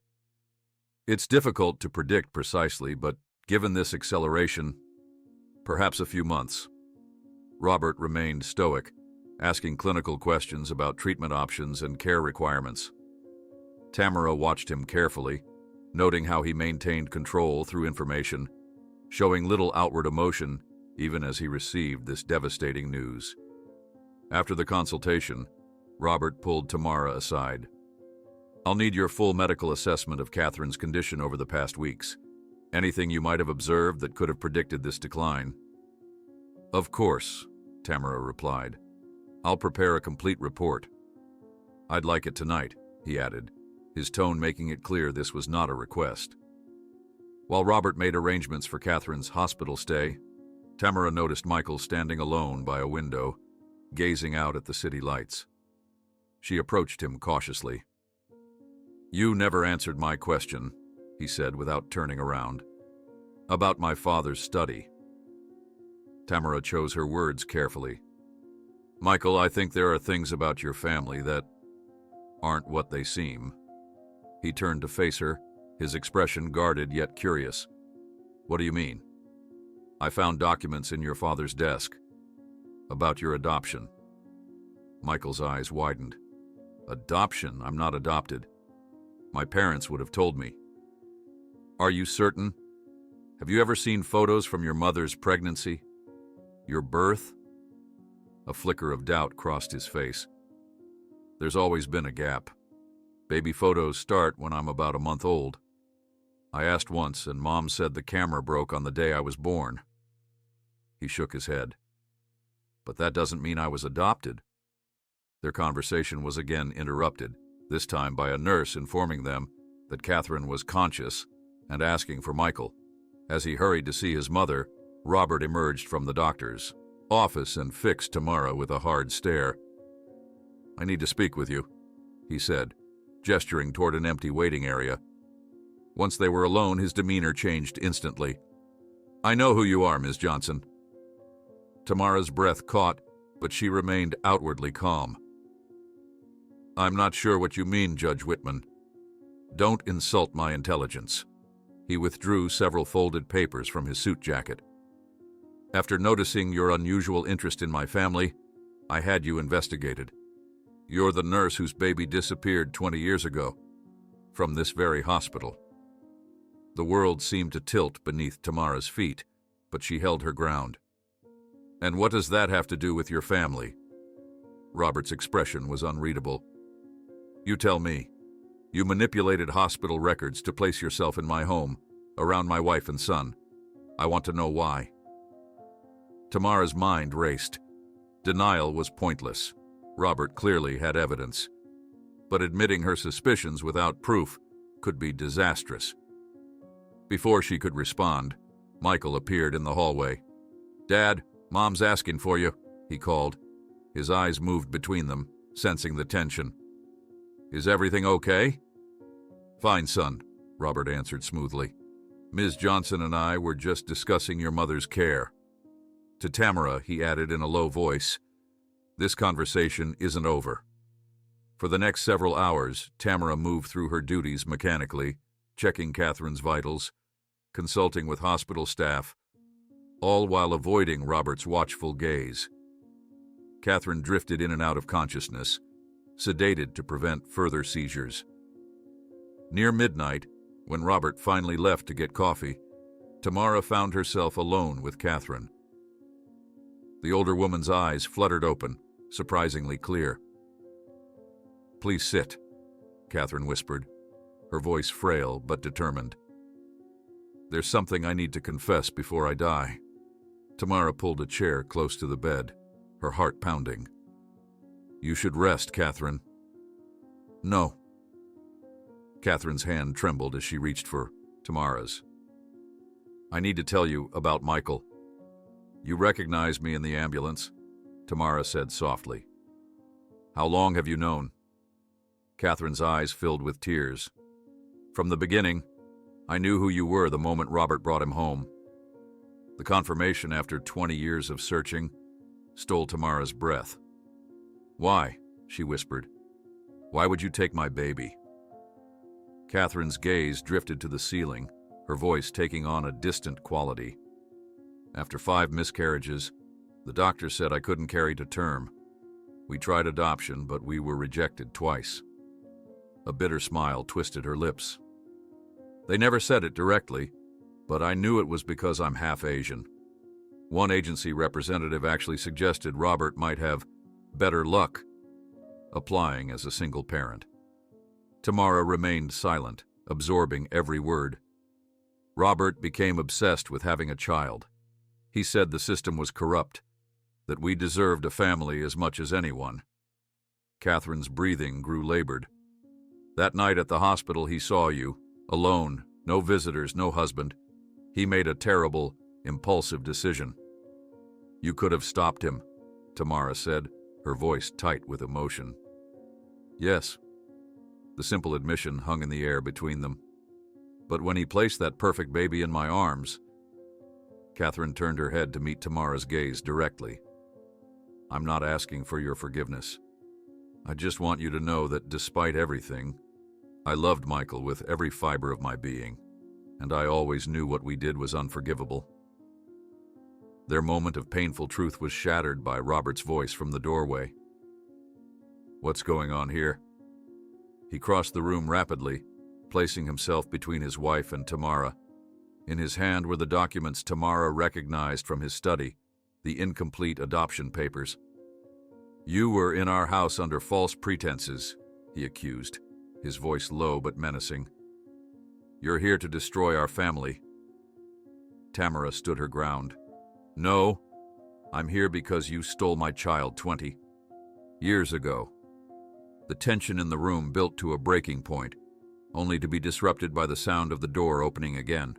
"It's difficult to predict precisely, but given this acceleration, perhaps a few months." Robert remained stoic, asking clinical questions about treatment options and care requirements. Tamara watched him carefully, noting how he maintained control through information, showing little outward emotion even as he received this devastating news. After the consultation, Robert pulled Tamara aside. "I'll need your full medical assessment of Catherine's condition over the past weeks. Anything you might have observed that could have predicted this decline?" "Of course," Tamara replied. "I'll prepare a complete report." "I'd like it tonight," he added, his tone making it clear this was not a request. While Robert made arrangements for Catherine's hospital stay, Tamara noticed Michael standing alone by a window, gazing out at the city lights. She approached him cautiously. "You never answered my question," he said without turning around. "About my father's study." Tamara chose her words carefully. "Michael, I think there are things about your family that aren't what they seem." He turned to face her, his expression guarded yet curious. "What do you mean?" "I found documents in your father's desk about your adoption." Michael's eyes widened. "Adoption? I'm not adopted. My parents would have told me." "Are you certain? Have you ever seen photos from your mother's pregnancy? Your birth?" A flicker of doubt crossed his face. "There's always been a gap. Baby photos start when I'm about a month old. I asked once, and Mom said the camera broke on the day I was born." He shook his head. "But that doesn't mean I was adopted." Their conversation was again interrupted, this time by a nurse informing them that Catherine was conscious and asking for Michael. As he hurried to see his mother, Robert emerged from the doctor's office and fixed Tamara with a hard stare. "I need to speak with you," he said, gesturing toward an empty waiting area. Once they were alone, his demeanor changed instantly. "I know who you are, Ms. Johnson." Tamara's breath caught, but she remained outwardly calm. "I'm not sure what you mean, Judge Whitman. Don't insult my intelligence." He withdrew several folded papers from his suit jacket. "After noticing your unusual interest in my family, I had you investigated. You're the nurse whose baby disappeared 20 years ago, from this very hospital." The world seemed to tilt beneath Tamara's feet, but she held her ground. "And what does that have to do with your family?" Robert's expression was unreadable. "You tell me. You manipulated hospital records to place yourself in my home, around my wife and son. I want to know why." Tamara's mind raced. Denial was pointless. Robert clearly had evidence. But admitting her suspicions without proof could be disastrous. Before she could respond, Michael appeared in the hallway. "Dad, Mom's asking for you," he called. His eyes moved between them, sensing the tension. "Is everything okay?" "Fine, son," Robert answered smoothly. Ms. Johnson and I were just discussing your mother's care. To Tamara, he added in a low voice, "This conversation isn't over." For the next several hours, Tamara moved through her duties mechanically, checking Catherine's vitals, consulting with hospital staff, all while avoiding Robert's watchful gaze. Catherine drifted in and out of consciousness, sedated to prevent further seizures. Near midnight, when Robert finally left to get coffee, Tamara found herself alone with Catherine. The older woman's eyes fluttered open, surprisingly clear. "Please sit," Catherine whispered, her voice frail but determined. "There's something I need to confess before I die." Tamara pulled a chair close to the bed, her heart pounding. "You should rest, Catherine." "No." Catherine's hand trembled as she reached for Tamara's. "I need to tell you about Michael." "You recognized me in the ambulance," Tamara said softly. "How long have you known?" Catherine's eyes filled with tears. "From the beginning, I knew who you were the moment Robert brought him home." The confirmation after 20 years of searching stole Tamara's breath. "Why?" she whispered. "Why would you take my baby?" Catherine's gaze drifted to the ceiling, her voice taking on a distant quality. "After 5 miscarriages, the doctor said I couldn't carry to term. We tried adoption, but we were rejected twice." A bitter smile twisted her lips. "They never said it directly, but I knew it was because I'm half Asian. One agency representative actually suggested Robert might have better luck applying as a single parent." Tamara remained silent, absorbing every word. "Robert became obsessed with having a child. He said the system was corrupt, that we deserved a family as much as anyone." Catherine's breathing grew labored. "That night at the hospital he saw you, alone, no visitors, no husband. He made a terrible, impulsive decision." "You could have stopped him," Tamara said, her voice tight with emotion. "Yes." The simple admission hung in the air between them. "But when he placed that perfect baby in my arms..." Catherine turned her head to meet Tamara's gaze directly. "I'm not asking for your forgiveness. I just want you to know that despite everything, I loved Michael with every fiber of my being, and I always knew what we did was unforgivable." Their moment of painful truth was shattered by Robert's voice from the doorway. "What's going on here?" He crossed the room rapidly, placing himself between his wife and Tamara. In his hand were the documents Tamara recognized from his study, the incomplete adoption papers. "You were in our house under false pretenses," he accused, his voice low but menacing. "You're here to destroy our family." Tamara stood her ground. "No, I'm here because you stole my child 20 years ago." The tension in the room built to a breaking point, only to be disrupted by the sound of the door opening again.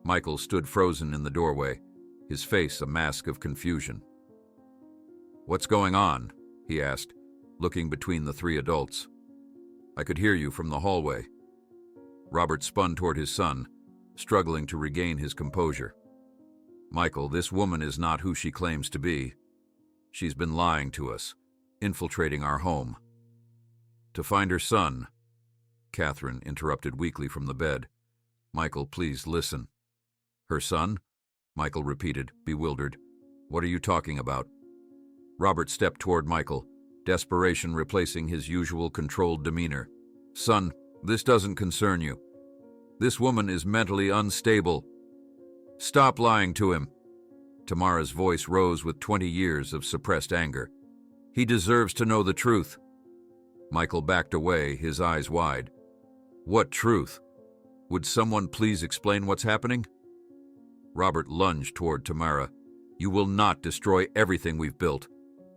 Michael stood frozen in the doorway, his face a mask of confusion. "What's going on?" he asked, looking between the 3 adults. "I could hear you from the hallway." Robert spun toward his son, struggling to regain his composure. "Michael, this woman is not who she claims to be. She's been lying to us, infiltrating our home." "To find her son," Catherine interrupted weakly from the bed. "Michael, please listen." "Her son?" Michael repeated, bewildered. "What are you talking about?" Robert stepped toward Michael, desperation replacing his usual controlled demeanor. "Son, this doesn't concern you. This woman is mentally unstable. Stop lying to him." Tamara's voice rose with 20 years of suppressed anger. "He deserves to know the truth." Michael backed away, his eyes wide. "What truth? Would someone please explain what's happening?" Robert lunged toward Tamara. "You will not destroy everything we've built."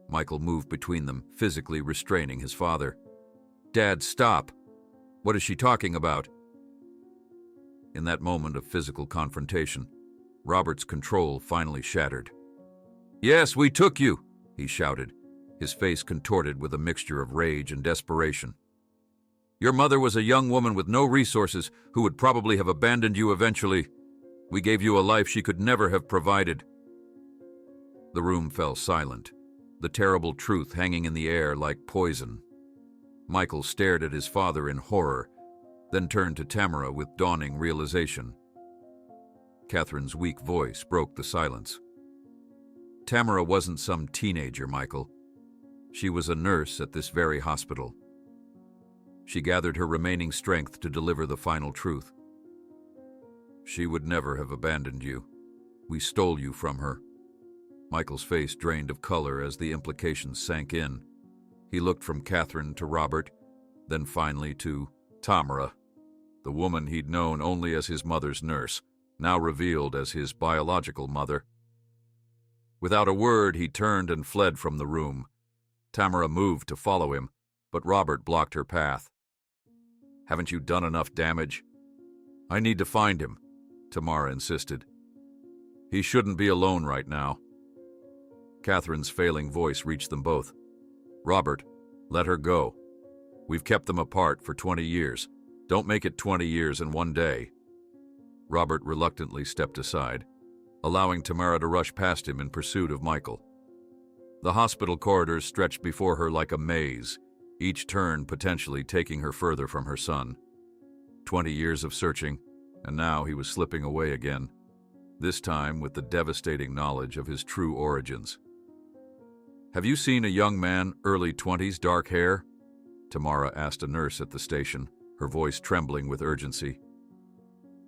Michael moved between them, physically restraining his father. "Dad, stop! What is she talking about?" In that moment of physical confrontation, Robert's control finally shattered. "Yes, we took you," he shouted, his face contorted with a mixture of rage and desperation. Your mother was a young woman with no resources who would probably have abandoned you eventually. We gave you a life she could never have provided." The room fell silent, the terrible truth hanging in the air like poison. Michael stared at his father in horror, then turned to Tamara with dawning realization. Catherine's weak voice broke the silence. Tamara wasn't some teenager, Michael. She was a nurse at this very hospital. She gathered her remaining strength to deliver the final truth. She would never have abandoned you. We stole you from her. Michael's face drained of color as the implications sank in. He looked from Catherine to Robert, then finally to Tamara, the woman he'd known only as his mother's nurse, now revealed as his biological mother. Without a word, he turned and fled from the room. Tamara moved to follow him, but Robert blocked her path. "Haven't you done enough damage?" "I need to find him," Tamara insisted. "He shouldn't be alone right now." Catherine's failing voice reached them both. "Robert, let her go. We've kept them apart for 20 years. Don't make it 20 years in one day." Robert reluctantly stepped aside, allowing Tamara to rush past him in pursuit of Michael. The hospital corridors stretched before her like a maze, each turn potentially taking her further from her son. 20 years of searching, and now he was slipping away again, this time with the devastating knowledge of his true origins. "Have you seen a young man, early 20s, dark hair?" Tamara asked a nurse at the station, her voice trembling with urgency.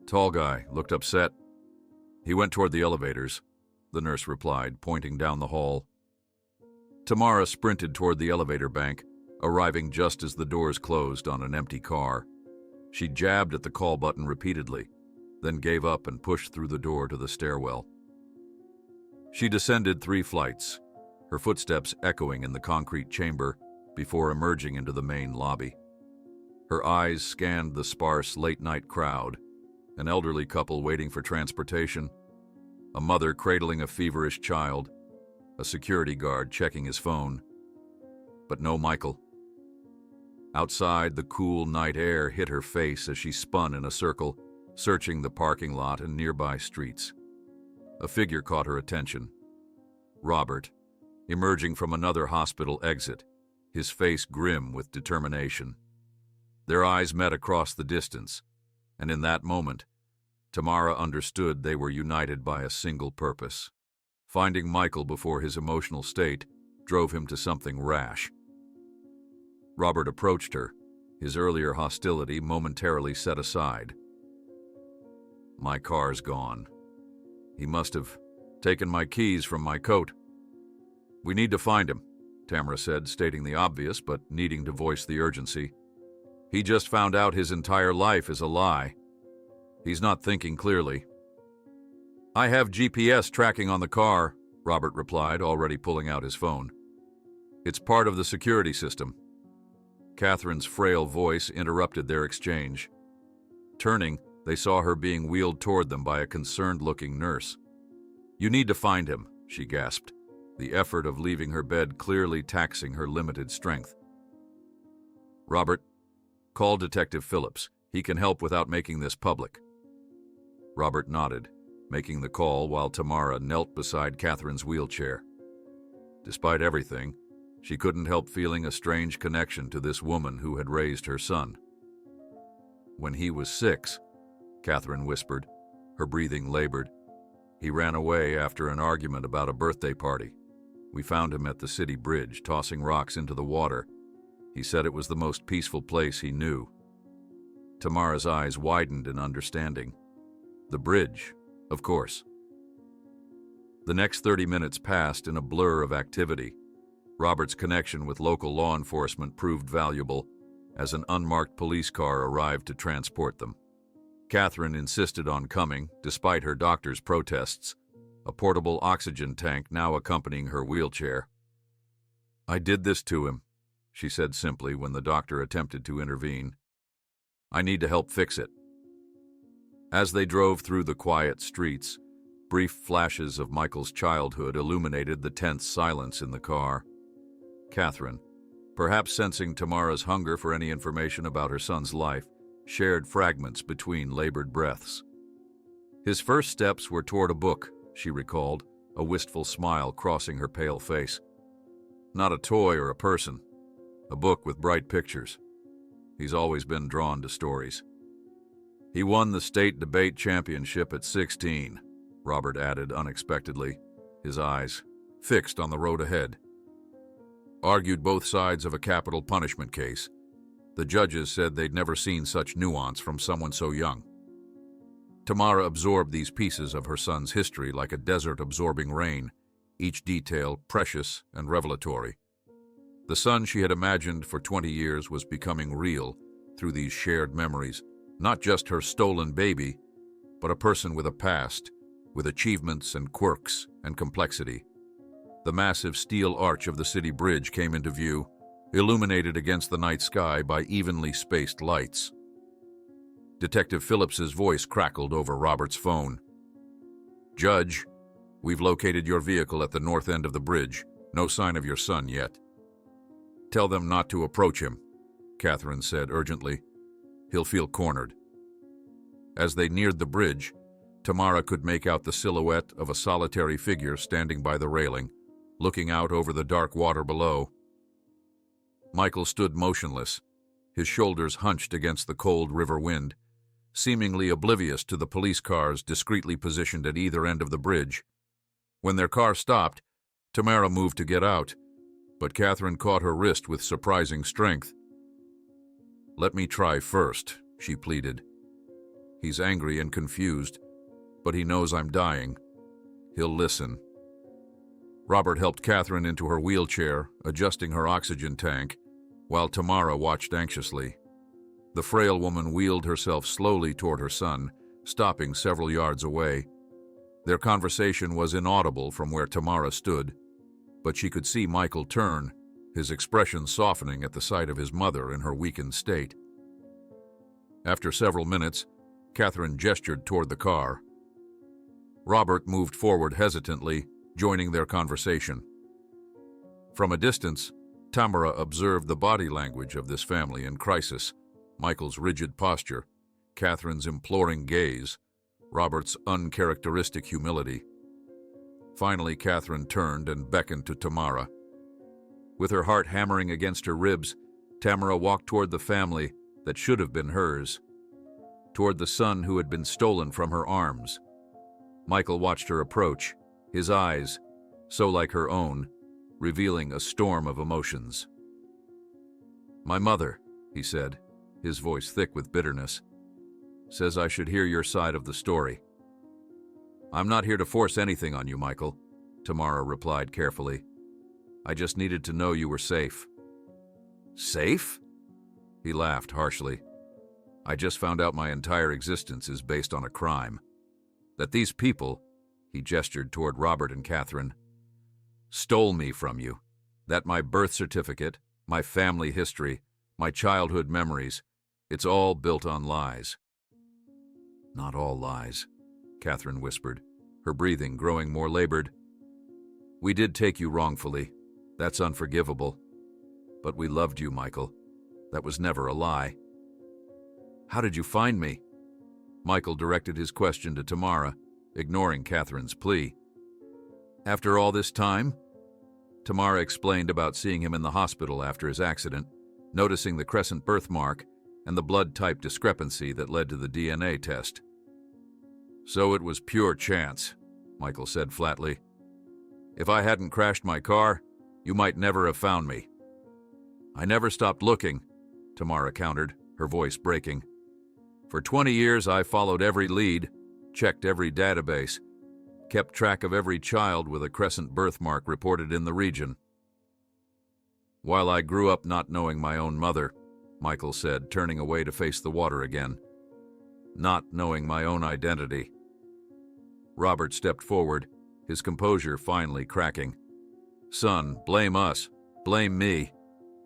"Tall guy, looked upset." "He went toward the elevators," the nurse replied, pointing down the hall. Tamara sprinted toward the elevator bank, arriving just as the doors closed on an empty car. She jabbed at the call button repeatedly, then gave up and pushed through the door to the stairwell. She descended 3 flights, her footsteps echoing in the concrete chamber before emerging into the main lobby. Her eyes scanned the sparse late-night crowd, an elderly couple waiting for transportation, a mother cradling a feverish child, a security guard checking his phone. But no Michael. Outside, the cool night air hit her face as she spun in a circle, searching the parking lot and nearby streets. A figure caught her attention. Robert, emerging from another hospital exit, his face grim with determination. Their eyes met across the distance, and in that moment, Tamara understood they were united by a single purpose. Finding Michael before his emotional state drove him to something rash. Robert approached her, his earlier hostility momentarily set aside. "My car's gone. He must have taken my keys from my coat." "We need to find him," Tamara said, stating the obvious but needing to voice the urgency. "He just found out his entire life is a lie. He's not thinking clearly." "I have GPS tracking on the car," Robert replied, already pulling out his phone. "It's part of the security system." Catherine's frail voice interrupted their exchange. Turning, they saw her being wheeled toward them by a concerned-looking nurse. "You need to find him," she gasped, the effort of leaving her bed clearly taxing her limited strength. "Robert, call Detective Phillips. He can help without making this public." Robert nodded, making the call while Tamara knelt beside Catherine's wheelchair. Despite everything, she couldn't help feeling a strange connection to this woman who had raised her son. "When he was 6, Catherine whispered, her breathing labored. "He ran away after an argument about a birthday party. We found him at the city bridge, tossing rocks into the water. He said it was the most peaceful place he knew." Tamara's eyes widened in understanding. The bridge, of course. The next 30 minutes passed in a blur of activity. Robert's connection with local law enforcement proved valuable as an unmarked police car arrived to transport them. Catherine insisted on coming, despite her doctor's protests, a portable oxygen tank now accompanying her wheelchair. "I did this to him," she said simply when the doctor attempted to intervene. "I need to help fix it." As they drove through the quiet streets, brief flashes of Michael's childhood illuminated the tense silence in the car. Catherine, perhaps sensing Tamara's hunger for any information about her son's life, shared fragments between labored breaths. His first steps were toward a book, she recalled, a wistful smile crossing her pale face. Not a toy or a person, a book with bright pictures. He's always been drawn to stories. He won the state debate championship at 16, Robert added unexpectedly, his eyes fixed on the road ahead. Argued both sides of a capital punishment case. The judges said they'd never seen such nuance from someone so young. Tamara absorbed these pieces of her son's history like a desert absorbing rain, each detail precious and revelatory. The son she had imagined for 20 years was becoming real through these shared memories, not just her stolen baby, but a person with a past, with achievements and quirks and complexity. The massive steel arch of the city bridge came into view, illuminated against the night sky by evenly spaced lights. Detective Phillips's voice crackled over Robert's phone. "Judge, we've located your vehicle at the north end of the bridge. No sign of your son yet." "Tell them not to approach him," Catherine said urgently. "He'll feel cornered." As they neared the bridge, Tamara could make out the silhouette of a solitary figure standing by the railing, looking out over the dark water below. Michael stood motionless, his shoulders hunched against the cold river wind, seemingly oblivious to the police cars discreetly positioned at either end of the bridge. When their car stopped, Tamara moved to get out, but Catherine caught her wrist with surprising strength. "Let me try first," she pleaded. "He's angry and confused, but he knows I'm dying. He'll listen." Robert helped Catherine into her wheelchair, adjusting her oxygen tank, while Tamara watched anxiously. The frail woman wheeled herself slowly toward her son, stopping several yards away. Their conversation was inaudible from where Tamara stood, but she could see Michael turn, his expression softening at the sight of his mother in her weakened state. After several minutes, Catherine gestured toward the car. Robert moved forward hesitantly, joining their conversation. From a distance, Tamara observed the body language of this family in crisis, Michael's rigid posture, Catherine's imploring gaze, Robert's uncharacteristic humility. Finally, Catherine turned and beckoned to Tamara. With her heart hammering against her ribs, Tamara walked toward the family that should have been hers, toward the son who had been stolen from her arms. Michael watched her approach, his eyes, so like her own, revealing a storm of emotions. "My mother," he said, his voice thick with bitterness, "says I should hear your side of the story." "I'm not here to force anything on you, Michael," Tamara replied carefully. "I just needed to know you were safe." "Safe?" He laughed harshly. "I just found out my entire existence is based on a crime. That these people," he gestured toward Robert and Catherine, "stole me from you. That my birth certificate, my family history, my childhood memories, it's all built on lies." "Not all lies," Catherine whispered, her breathing growing more labored. "We did take you wrongfully. That's unforgivable. But we loved you, Michael. That was never a lie." "How did you find me?" Michael directed his question to Tamara, ignoring Catherine's plea. "After all this time?" Tamara explained about seeing him in the hospital after his accident, noticing the crescent birthmark and the blood type discrepancy that led to the DNA test. "So it was pure chance," Michael said flatly. "If I hadn't crashed my car, you might never have found me." "I never stopped looking," Tamara countered, her voice breaking. "For 20 years I followed every lead, checked every database, kept track of every child with a crescent birthmark reported in the region." "While I grew up not knowing my own mother," Michael said, turning away to face the water again. "Not knowing my own identity." Robert stepped forward, his composure finally cracking. "Son, blame us. Blame me.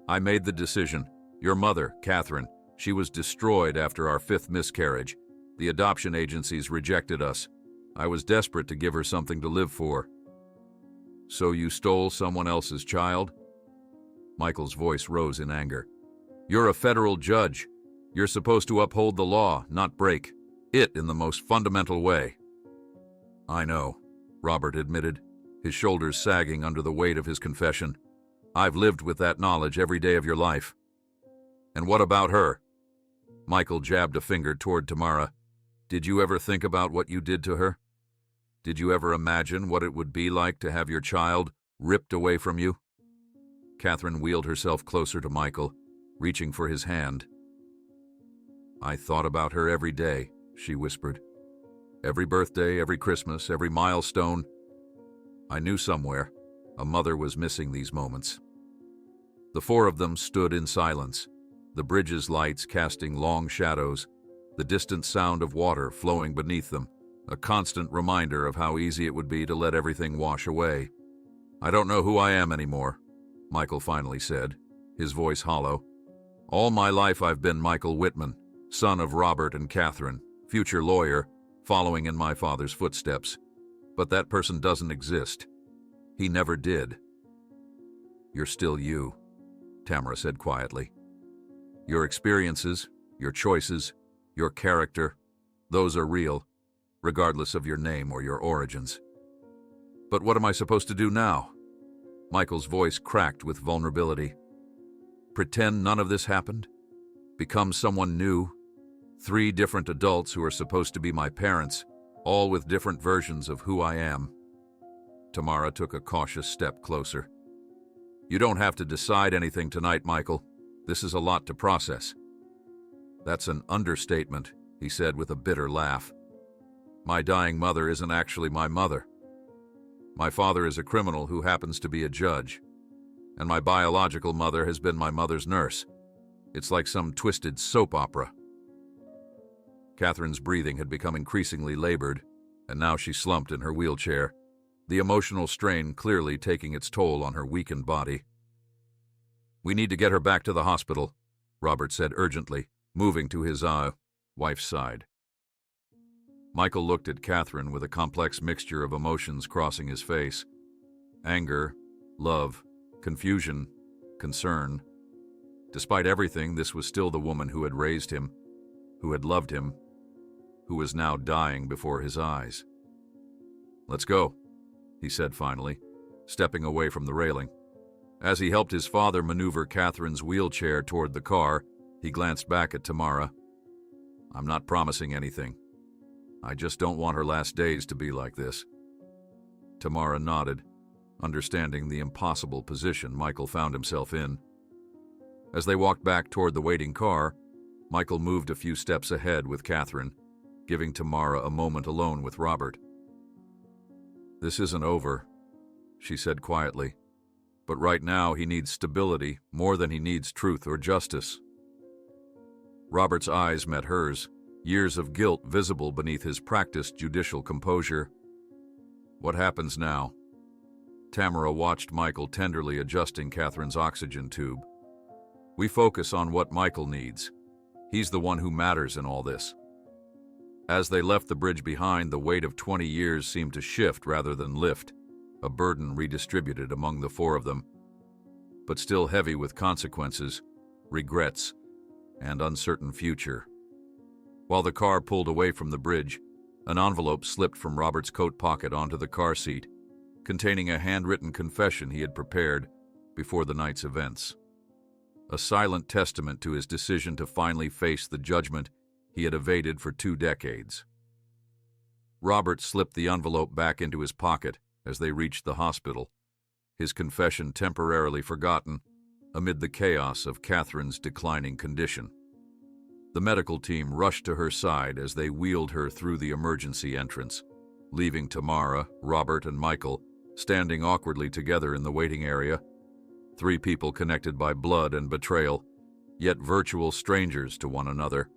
I made the decision. Your mother, Catherine, she was destroyed after our 5th miscarriage. The adoption agencies rejected us. I was desperate to give her something to live for." "So you stole someone else's child?" Michael's voice rose in anger. "You're a federal judge. You're supposed to uphold the law, not break it in the most fundamental way." "I know," Robert admitted, his shoulders sagging under the weight of his confession. "I've lived with that knowledge every day of your life." "And what about her?" Michael jabbed a finger toward Tamara. "Did you ever think about what you did to her? Did you ever imagine what it would be like to have your child ripped away from you?" Catherine wheeled herself closer to Michael, reaching for his hand. "I thought about her every day," she whispered. "Every birthday, every Christmas, every milestone. I knew somewhere a mother was missing these moments." The four of them stood in silence, the bridge's lights casting long shadows, the distant sound of water flowing beneath them, a constant reminder of how easy it would be to let everything wash away. "I don't know who I am anymore," Michael finally said, his voice hollow. "All my life I've been Michael Whitman, son of Robert and Catherine, future lawyer, following in my father's footsteps. But that person doesn't exist. He never did." "You're still you," Tamara said quietly. "Your experiences, your choices, your character, those are real, regardless of your name or your origins." "But what am I supposed to do now?" Michael's voice cracked with vulnerability. "Pretend none of this happened? Become someone new? 3 different adults who are supposed to be my parents, all with different versions of who I am." Tamara took a cautious step closer. "You don't have to decide anything tonight, Michael. This is a lot to process." "That's an understatement," he said with a bitter laugh. "My dying mother isn't actually my mother. My father is a criminal who happens to be a judge, and my biological mother has been my mother's nurse. It's like some twisted soap opera." Catherine's breathing had become increasingly labored, and now she slumped in her wheelchair, the emotional strain clearly taking its toll on her weakened body. "We need to get her back to the hospital," Robert said urgently, moving to his wife's side. Michael looked at Catherine with a complex mixture of emotions crossing his face. Anger, love, confusion, concern. Despite everything, this was still the woman who had raised him, who had loved him, who was now dying before his eyes. "Let's go," he said finally, stepping away from the railing. As he helped his father maneuver Catherine's wheelchair toward the car, he glanced back at Tamara. "I'm not promising anything. I just don't want her last days to be like this." Tamara nodded, understanding the impossible position Michael found himself in. As they walked back toward the waiting car, Michael moved a few steps ahead with Catherine, giving Tamara a moment alone with Robert. "This isn't over," she said quietly, "but right now he needs stability more than he needs truth or justice." Robert's eyes met hers, years of guilt visible beneath his practiced judicial composure. "What happens now?" Tamara watched Michael tenderly adjusting Catherine's oxygen tube. "We focus on what Michael needs. He's the one who matters in all this." As they left the bridge behind, the weight of 20 years seemed to shift rather than lift, a burden redistributed among the four of them, but still heavy with consequences, regrets, and uncertain future. While the car pulled away from the bridge, an envelope slipped from Robert's coat pocket onto the car seat, containing a handwritten confession he had prepared before the night's events. A silent testament to his decision to finally face the judgment he had evaded for 2 decades. Robert slipped the envelope back into his pocket as they reached the hospital, his confession temporarily forgotten amid the chaos of Catherine's declining condition. The medical team rushed to her side as they wheeled her through the emergency entrance, leaving Tamara, Robert, and Michael standing awkwardly together in the waiting area, 3 people connected by blood and betrayal, yet virtual strangers to one another.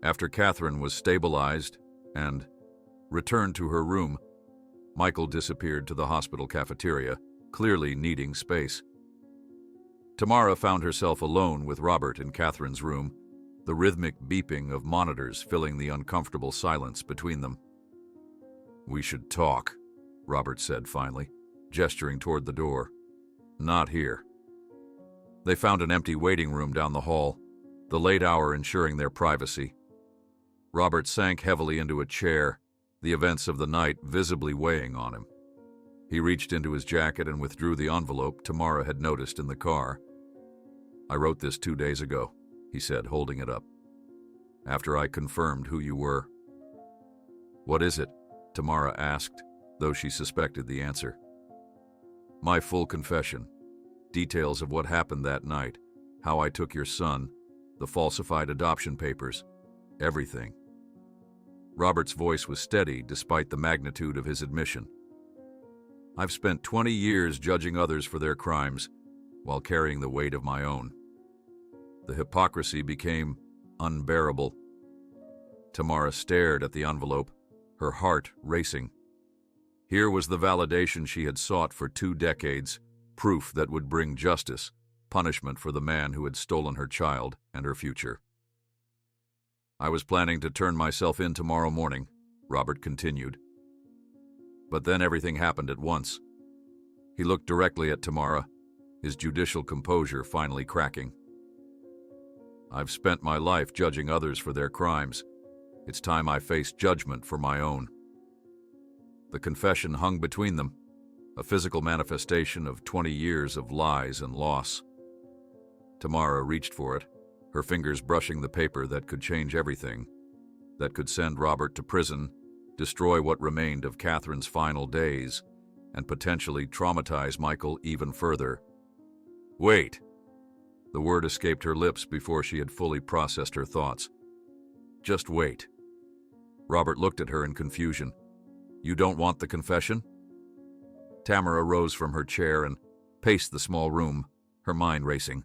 After Catherine was stabilized and returned to her room, Michael disappeared to the hospital cafeteria, clearly needing space. Tamara found herself alone with Robert in Catherine's room, the rhythmic beeping of monitors filling the uncomfortable silence between them. "We should talk," Robert said finally, gesturing toward the door. "Not here," They found an empty waiting room down the hall, the late hour ensuring their privacy. Robert sank heavily into a chair, the events of the night visibly weighing on him. He reached into his jacket and withdrew the envelope Tamara had noticed in the car. "I wrote this 2 days ago," he said, holding it up, "after I confirmed who you were." "What is it?" Tamara asked, though she suspected the answer. "My full confession. Details of what happened that night, how I took your son, the falsified adoption papers, everything." Robert's voice was steady despite the magnitude of his admission. "I've spent 20 years judging others for their crimes while carrying the weight of my own. The hypocrisy became unbearable." Tamara stared at the envelope, her heart racing. Here was the validation she had sought for 2 decades, proof that would bring justice, punishment for the man who had stolen her child and her future. "I was planning to turn myself in tomorrow morning," Robert continued. But then everything happened at once. He looked directly at Tamara, his judicial composure finally cracking. "I've spent my life judging others for their crimes. It's time I faced judgment for my own." The confession hung between them, a physical manifestation of 20 years of lies and loss. Tamara reached for it, her fingers brushing the paper that could change everything, that could send Robert to prison, destroy what remained of Catherine's final days, and potentially traumatize Michael even further. "Wait!" The word escaped her lips before she had fully processed her thoughts. "Just wait." Robert looked at her in confusion. "You don't want the confession?" Tamara rose from her chair and paced the small room, her mind racing.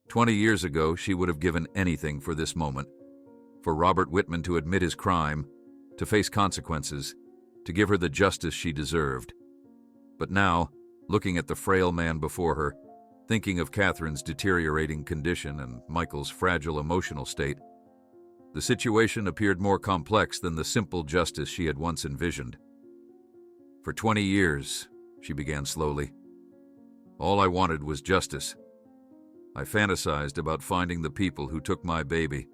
20 years ago, she would have given anything for this moment, for Robert Whitman to admit his crime, to face consequences, to give her the justice she deserved. But now, looking at the frail man before her, thinking of Catherine's deteriorating condition and Michael's fragile emotional state, the situation appeared more complex than the simple justice she had once envisioned. "For 20 years, she began slowly, all I wanted was justice. I fantasized about finding the people who took my baby,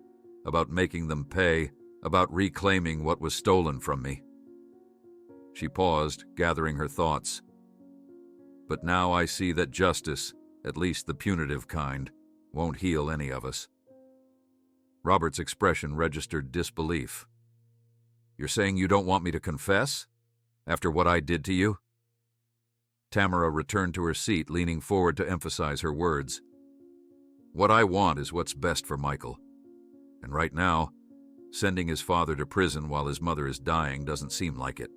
about making them pay, about reclaiming what was stolen from me." She paused, gathering her thoughts. "But now I see that justice, at least the punitive kind, won't heal any of us." Robert's expression registered disbelief. "You're saying you don't want me to confess? After what I did to you?" Tamara returned to her seat, leaning forward to emphasize her words. "What I want is what's best for Michael. And right now, sending his father to prison while his mother is dying doesn't seem like it."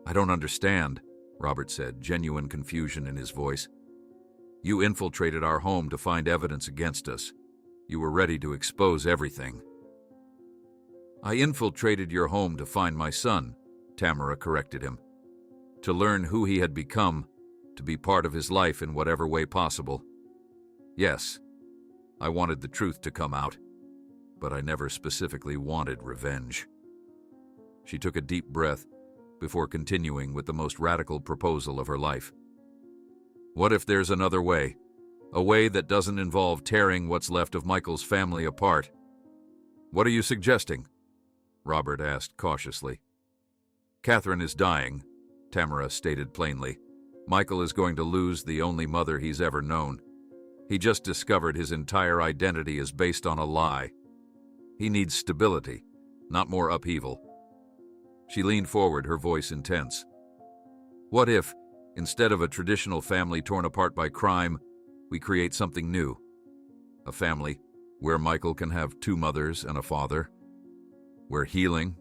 "I don't understand," Robert said, genuine confusion in his voice. "You infiltrated our home to find evidence against us. You were ready to expose everything." "I infiltrated your home to find my son," Tamara corrected him. "To learn who he had become, to be part of his life in whatever way possible. Yes, I wanted the truth to come out, but I never specifically wanted revenge." She took a deep breath before continuing with the most radical proposal of her life. "What if there's another way? A way that doesn't involve tearing what's left of Michael's family apart?" "What are you suggesting?" Robert asked cautiously. "Catherine is dying," Tamara stated plainly. "Michael is going to lose the only mother he's ever known. He just discovered his entire identity is based on a lie. He needs stability, not more upheaval." She leaned forward, her voice intense. "What if, instead of a traditional family torn apart by crime, we create something new? A family where Michael can have 2 mothers and a father, where healing,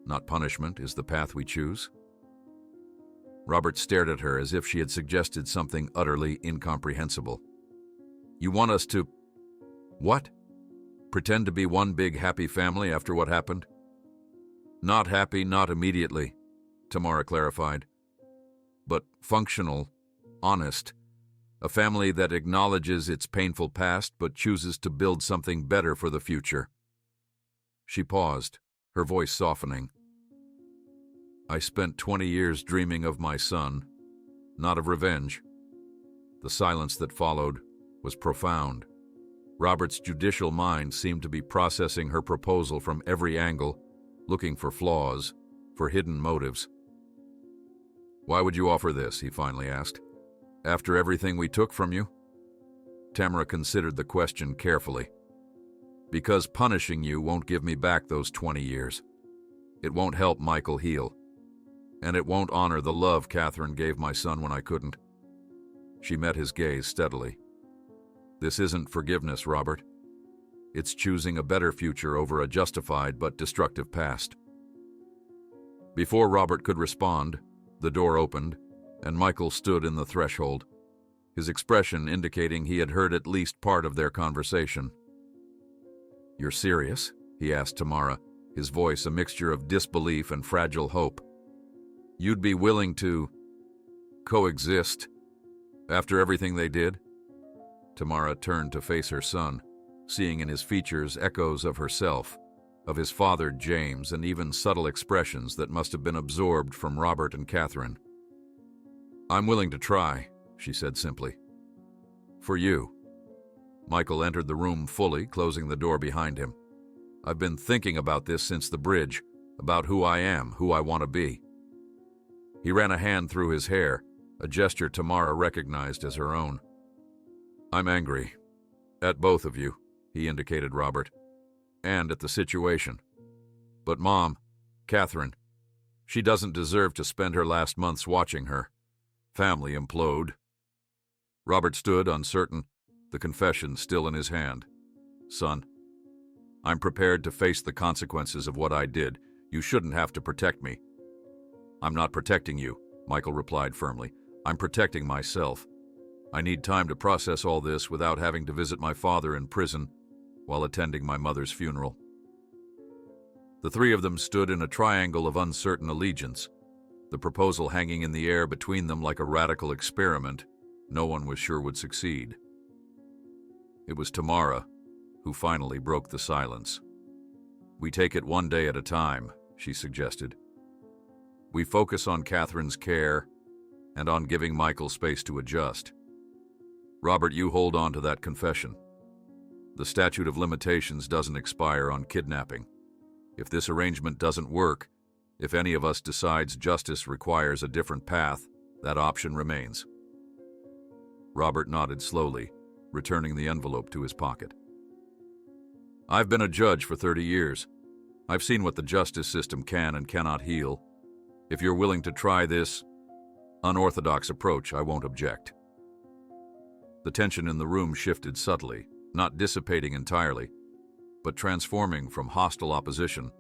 not punishment, is the path we choose?" Robert stared at her as if she had suggested something utterly incomprehensible. "You want us to... what? Pretend to be one big happy family after what happened?" "Not happy, not immediately," Tamara clarified. "But functional, honest. A family that acknowledges its painful past but chooses to build something better for the future." She paused, her voice softening. "I spent 20 years dreaming of my son, not of revenge. The silence that followed was profound. Robert's judicial mind seemed to be processing her proposal from every angle, looking for flaws, for hidden motives. "Why would you offer this?" he finally asked. "After everything we took from you?" Tamara considered the question carefully. "Because punishing you won't give me back those 20 years. It won't help Michael heal. And it won't honor the love Catherine gave my son when I couldn't." She met his gaze steadily. "This isn't forgiveness, Robert. It's choosing a better future over a justified but destructive past." Before Robert could respond, the door opened, and Michael stood in the threshold, his expression indicating he had heard at least part of their conversation. "You're serious?" he asked Tamara, his voice a mixture of disbelief and fragile hope. "You'd be willing to coexist after everything they did?" Tamara turned to face her son, seeing in his features echoes of herself, of his father James, and even subtle expressions that must have been absorbed from Robert and Catherine. "I'm willing to try," she said simply. "For you." Michael entered the room fully, closing the door behind him. "I've been thinking about this since the bridge, about who I am, who I want to be." He ran a hand through his hair, a gesture Tamara recognized as her own. "I'm angry. At both of you," he indicated Robert, "and at the situation. But Mom, Catherine, she doesn't deserve to spend her last months watching her family implode." Robert stood uncertain, the confession still in his hand. "Son, I'm prepared to face the consequences of what I did. You shouldn't have to protect me." "I'm not protecting you," Michael replied firmly. "I'm protecting myself. I need time to process all this without having to visit my father in prison while attending my mother's funeral." The three of them stood in a triangle of uncertain allegiance, the proposal hanging in the air between them like a radical experiment no one was sure would succeed. It was Tamara who finally broke the silence. "We take it one day at a time," she suggested. "We focus on Catherine's care and on giving Michael space to adjust. Robert, you hold on to that confession. The statute of limitations doesn't expire on kidnapping. If this arrangement doesn't work, if any of us decides justice requires a different path, that option remains." Robert nodded slowly, returning the envelope to his pocket. "I've been a judge for 30 years. I've seen what the justice system can and cannot heal. If you're willing to try this unorthodox approach, I won't object." The tension in the room shifted subtly, not dissipating entirely, but transforming from hostile opposition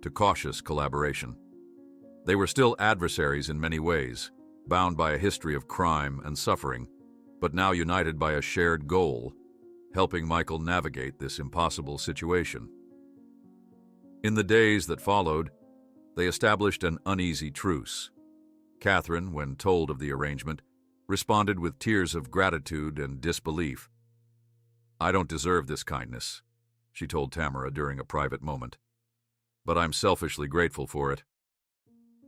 to cautious collaboration. They were still adversaries in many ways, bound by a history of crime and suffering, but now united by a shared goal, helping Michael navigate this impossible situation. In the days that followed, they established an uneasy truce. Catherine, when told of the arrangement, responded with tears of gratitude and disbelief. "I don't deserve this kindness," she told Tamara during a private moment, "but I'm selfishly grateful for it."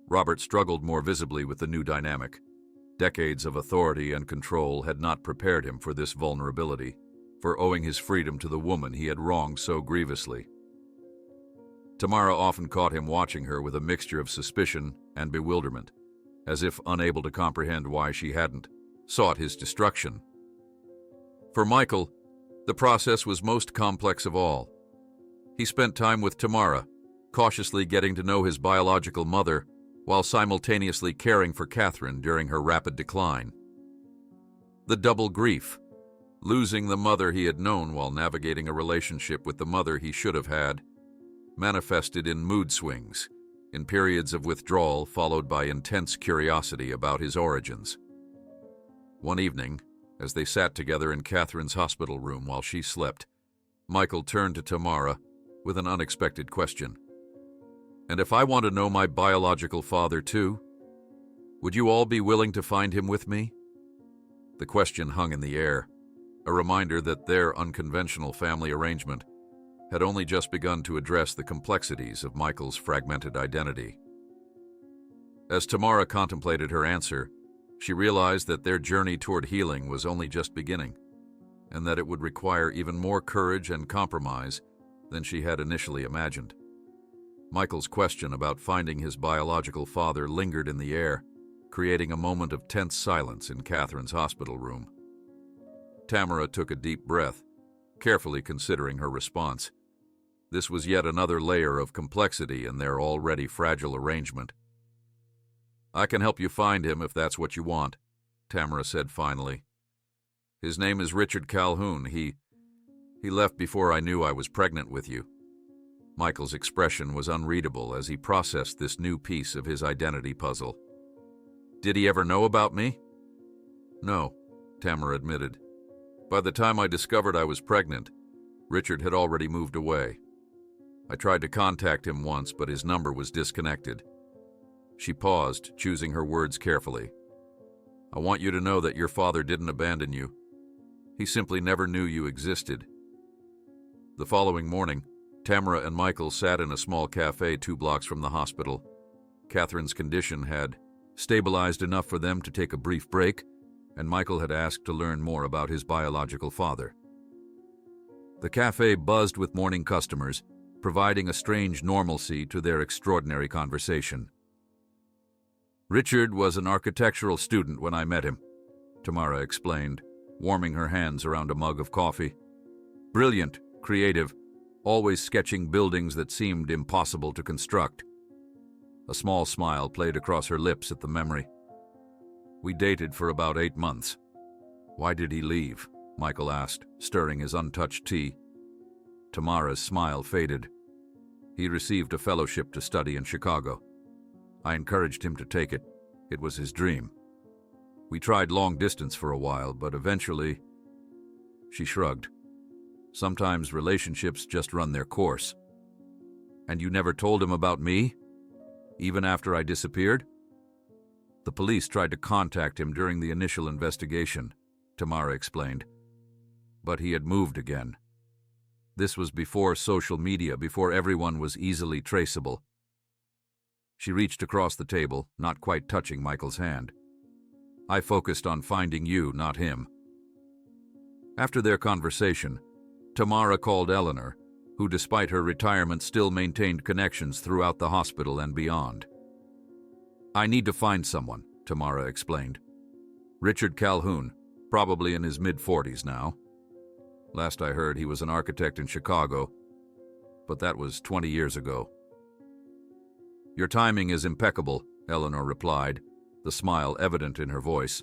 Robert struggled more visibly with the new dynamic. Decades of authority and control had not prepared him for this vulnerability, for owing his freedom to the woman he had wronged so grievously. Tamara often caught him watching her with a mixture of suspicion and bewilderment, as if unable to comprehend why she hadn't sought his destruction. For Michael, the process was most complex of all. He spent time with Tamara, cautiously getting to know his biological mother while simultaneously caring for Catherine during her rapid decline. The double grief, losing the mother he had known while navigating a relationship with the mother he should have had, manifested in mood swings, in periods of withdrawal followed by intense curiosity about his origins. One evening, as they sat together in Catherine's hospital room while she slept, Michael turned to Tamara with an unexpected question. "And if I want to know my biological father too, would you all be willing to find him with me?" The question hung in the air, a reminder that their unconventional family arrangement had only just begun to address the complexities of Michael's fragmented identity. As Tamara contemplated her answer, She realized that their journey toward healing was only just beginning, and that it would require even more courage and compromise than she had initially imagined. Michael's question about finding his biological father lingered in the air, creating a moment of tense silence in Catherine's hospital room. Tamara took a deep breath, carefully considering her response. This was yet another layer of complexity in their already fragile arrangement. "I can help you find him if that's what you want," Tamara said finally. "His name is Richard Calhoun. He left before I knew I was pregnant with you." Michael's expression was unreadable as he processed this new piece of his identity puzzle. "Did he ever know about me?" "No," Tamara admitted. "By the time I discovered I was pregnant, Richard had already moved away. I tried to contact him once, but his number was disconnected." She paused, choosing her words carefully. "I want you to know that your father didn't abandon you. He simply never knew you existed." The following morning, Tamara and Michael sat in a small cafe 2 blocks from the hospital. Catherine's condition had stabilized enough for them to take a brief break, and Michael had asked to learn more about his biological father. The cafe buzzed with morning customers, providing a strange normalcy to their extraordinary conversation. "Richard was an architectural student when I met him," Tamara explained, warming her hands around a mug of coffee. "Brilliant, creative, always sketching buildings that seemed impossible to construct." A small smile played across her lips at the memory. "We dated for about 8 months. Why did he leave?" Michael asked, stirring his untouched tea. Tamara's smile faded. "He received a fellowship to study in Chicago. I encouraged him to take it. It was his dream. We tried long distance for a while, but eventually..." She shrugged. "Sometimes relationships just run their course." "And you never told him about me? Even after I disappeared?" "The police tried to contact him during the initial investigation," Tamara explained. "But he had moved again. This was before social media, before everyone was easily traceable." She reached across the table, not quite touching Michael's hand. "I focused on finding you, not him." After their conversation, Tamara called Eleanor, who despite her retirement still maintained connections throughout the hospital and beyond. "I need to find someone," Tamara explained. "Richard Calhoun, probably in his mid-40s now. Last I heard, he was an architect in Chicago, but that was 20 years ago." "Your timing is impeccable," Eleanor replied, the smile evident in her voice.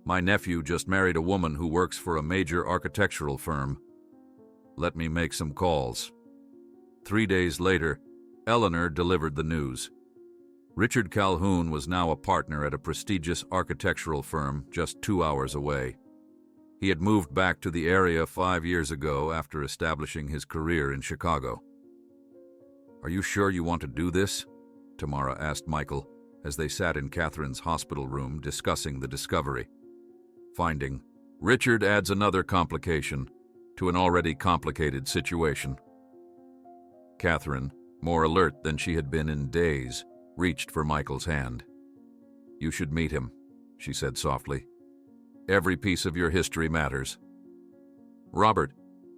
"My nephew just married a woman who works for a major architectural firm. Let me make some calls." 3 days later, Eleanor delivered the news. Richard Calhoun was now a partner at a prestigious architectural firm just 2 hours away. He had moved back to the area 5 years ago after establishing his career in Chicago. "Are you sure you want to do this?" Tamara asked Michael as they sat in Catherine's hospital room discussing the discovery. Finding Richard adds another complication to an already complicated situation. Catherine, more alert than she had been in days, reached for Michael's hand. "You should meet him," she said softly. "Every piece of your history matters." Robert,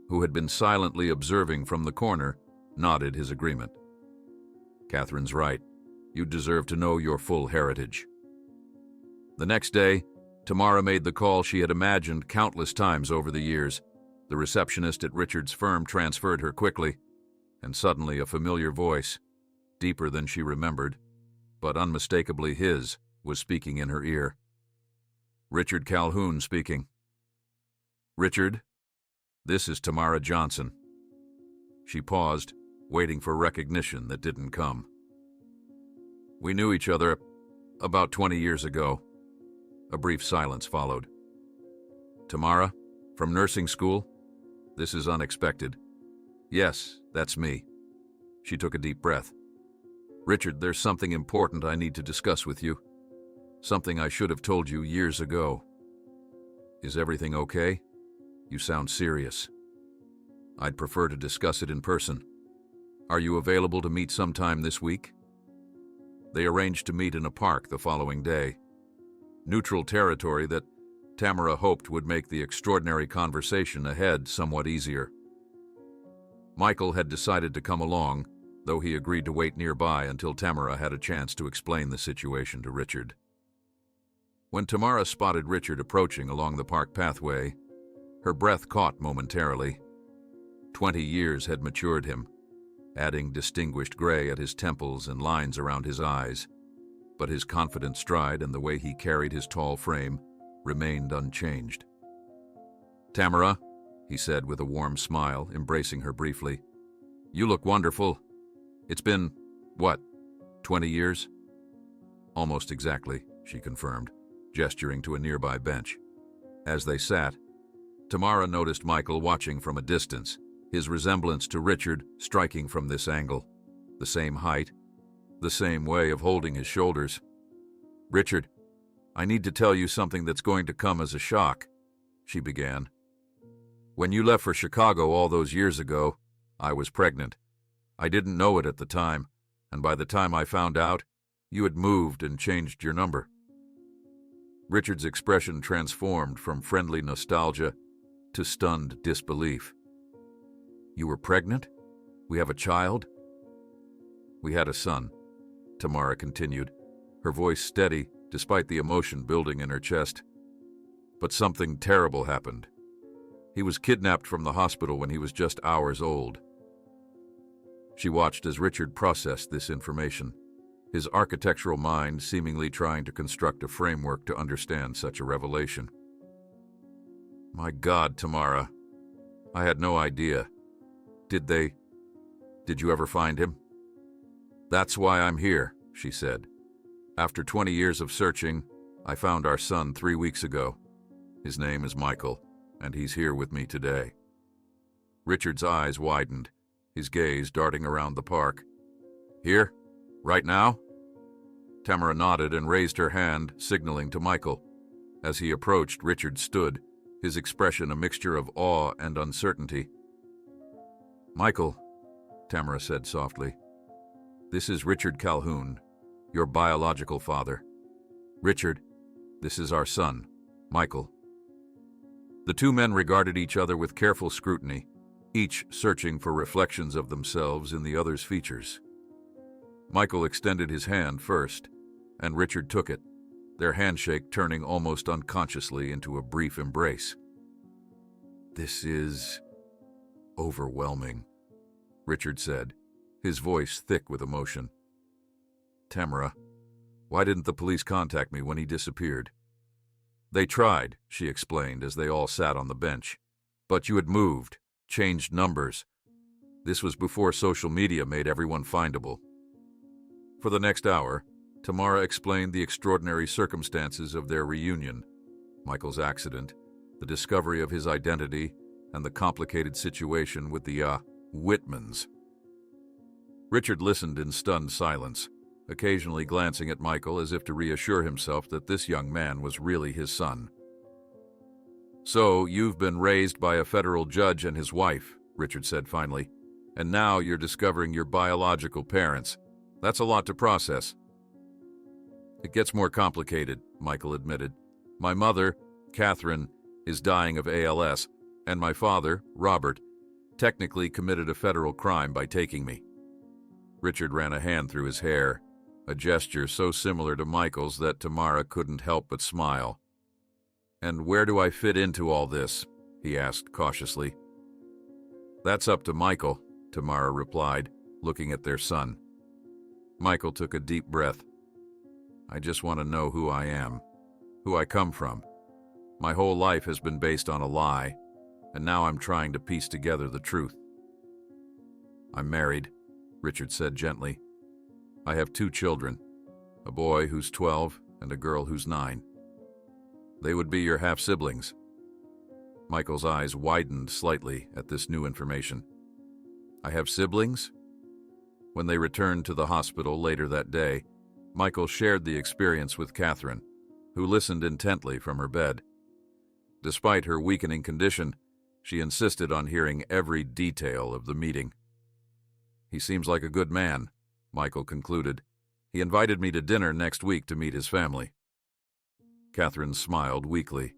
who had been silently observing from the corner, nodded his agreement. "Catherine's right. You deserve to know your full heritage." The next day, Tamara made the call she had imagined countless times over the years. The receptionist at Richard's firm transferred her quickly, and suddenly a familiar voice, deeper than she remembered, but unmistakably his, was speaking in her ear. "Richard Calhoun speaking." "Richard, this is Tamara Johnson." She paused, waiting for recognition that didn't come. "We knew each other about 20 years ago." A brief silence followed. "Tamara, from nursing school? This is unexpected." "Yes, that's me." She took a deep breath. "Richard, there's something important I need to discuss with you. Something I should have told you years ago." "Is everything okay? You sound serious." "I'd prefer to discuss it in person. Are you available to meet sometime this week?" They arranged to meet in a park the following day. neutral territory that Tamara hoped would make the extraordinary conversation ahead somewhat easier. Michael had decided to come along, though he agreed to wait nearby until Tamara had a chance to explain the situation to Richard. When Tamara spotted Richard approaching along the park pathway, her breath caught momentarily. 20 years had matured him, adding distinguished gray at his temples and lines around his eyes, but his confident stride and the way he carried his tall frame remained unchanged. "Tamara," he said with a warm smile, embracing her briefly, "you look wonderful. It's been, what, 20 years?" "Almost exactly," she confirmed, gesturing to a nearby bench. As they sat, Tamara noticed Michael watching from a distance, his resemblance to Richard striking from this angle. The same height, the same way of holding his shoulders. "Richard, I need to tell you something that's going to come as a shock," she began. "When you left for Chicago all those years ago, I was pregnant. I didn't know it at the time, and by the time I found out, you had moved and changed your number." Richard's expression transformed from friendly nostalgia to stunned disbelief. "You were pregnant? We have a child?" "We had a son," Tamara continued, her voice steady despite the emotion building in her chest. "But something terrible happened. He was kidnapped from the hospital when he was just hours old." She watched as Richard processed this information, his architectural mind seemingly trying to construct a framework to understand such a revelation. "My God, Tamara, I had no idea. Did you ever find him?" "That's why I'm here," she said. "After 20 years of searching, I found our son 3 weeks ago. His name is Michael, and he's here with me today." Richard's eyes widened, his gaze darting around the park. "Here? Right now?" Tamara nodded and raised her hand, signaling to Michael. As he approached, Richard stood, his expression a mixture of awe and uncertainty. "Michael," Tamara said softly, "this is Richard Calhoun, your biological father. Richard, this is our son, Michael." The two men regarded each other with careful scrutiny, each searching for reflections of themselves in the other's features. Michael extended his hand first, and Richard took it, their handshake turning almost unconsciously into a brief embrace. "This is overwhelming," Richard said, his voice thick with emotion. "Tamara, why didn't the police contact me when he disappeared?" "They tried," she explained as they all sat on the bench. "But you had moved, changed numbers. This was before social media made everyone findable." For the next hour, Tamara explained the extraordinary circumstances of their reunion, Michael's accident, the discovery of his identity, and the complicated situation with the Whitmans. Richard listened in stunned silence, occasionally glancing at Michael as if to reassure himself that this young man was really his son. "So, you've been raised by a federal judge and his wife," Richard said finally, "and now you're discovering your biological parents. That's a lot to process." "It gets more complicated," Michael admitted. "My mother, Catherine, is dying of ALS, and my father, Robert, technically committed a federal crime by taking me." Richard ran a hand through his hair, a gesture so similar to Michael's that Tamara couldn't help but smile. "And where do I fit into all this?" he asked cautiously. "That's up to Michael," Tamara replied, looking at their son. Michael took a deep breath. "I just want to know who I am, who I come from. My whole life has been based on a lie, and now I'm trying to piece together the truth." "I'm married," Richard said gently. "I have 2 children, a boy who's 12 and a girl who's 9. They would be your half-siblings." Michael's eyes widened slightly at this new information. "I have siblings?" When they returned to the hospital later that day, Michael shared the experience with Catherine, who listened intently from her bed. Despite her weakening condition, she insisted on hearing every detail of the meeting. "He seems like a good man," Michael concluded. "He invited me to dinner next week to meet his family." Catherine smiled weakly.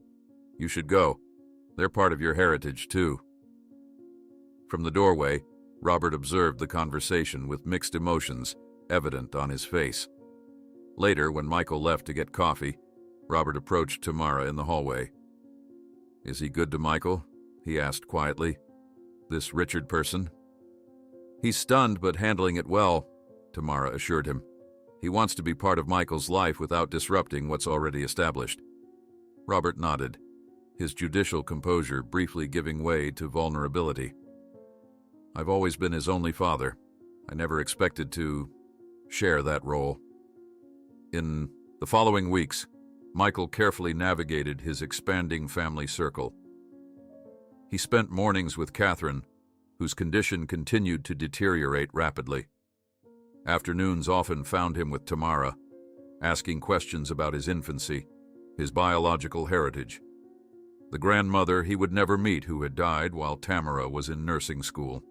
"You should go. They're part of your heritage, too." From the doorway, Robert observed the conversation with mixed emotions evident on his face. Later, when Michael left to get coffee, Robert approached Tamara in the hallway. "Is he good to Michael?" he asked quietly. "This Richard person?" "He's stunned, but handling it well," Tamara assured him. "He wants to be part of Michael's life without disrupting what's already established." Robert nodded, his judicial composure briefly giving way to vulnerability. "I've always been his only father. I never expected to share that role." In the following weeks, Michael carefully navigated his expanding family circle. He spent mornings with Catherine, whose condition continued to deteriorate rapidly. Afternoons often found him with Tamara, asking questions about his infancy, his biological heritage. The grandmother he would never meet who had died while Tamara was in nursing school.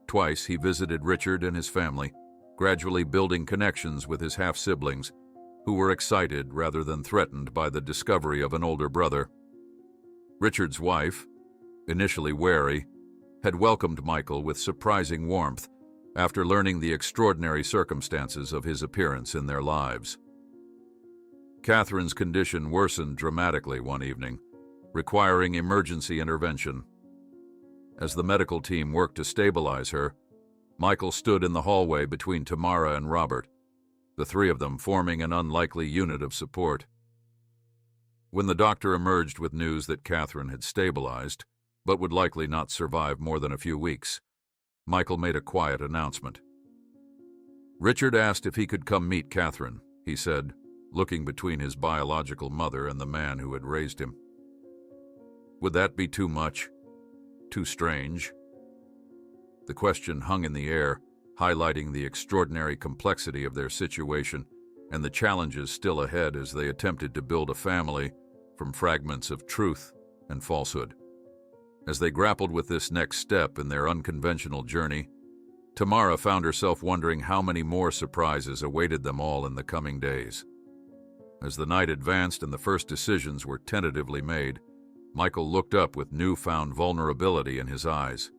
Twice he visited Richard and his family, gradually building connections with his half-siblings, who were excited rather than threatened by the discovery of an older brother. Richard's wife, initially wary, had welcomed Michael with surprising warmth after learning the extraordinary circumstances of his appearance in their lives. Catherine's condition worsened dramatically one evening, requiring emergency intervention. As the medical team worked to stabilize her, Michael stood in the hallway between Tamara and Robert, the three of them forming an unlikely unit of support. When the doctor emerged with news that Catherine had stabilized, but would likely not survive more than a few weeks, Michael made a quiet announcement. Richard asked if he could come meet Catherine, he said, looking between his biological mother and the man who had raised him. Would that be too much? Too strange? The question hung in the air, highlighting the extraordinary complexity of their situation and the challenges still ahead as they attempted to build a family from fragments of truth and falsehood. As they grappled with this next step in their unconventional journey, Tamara found herself wondering how many more surprises awaited them all in the coming days. As the night advanced and the first decisions were tentatively made, Michael looked up with newfound vulnerability in his eyes.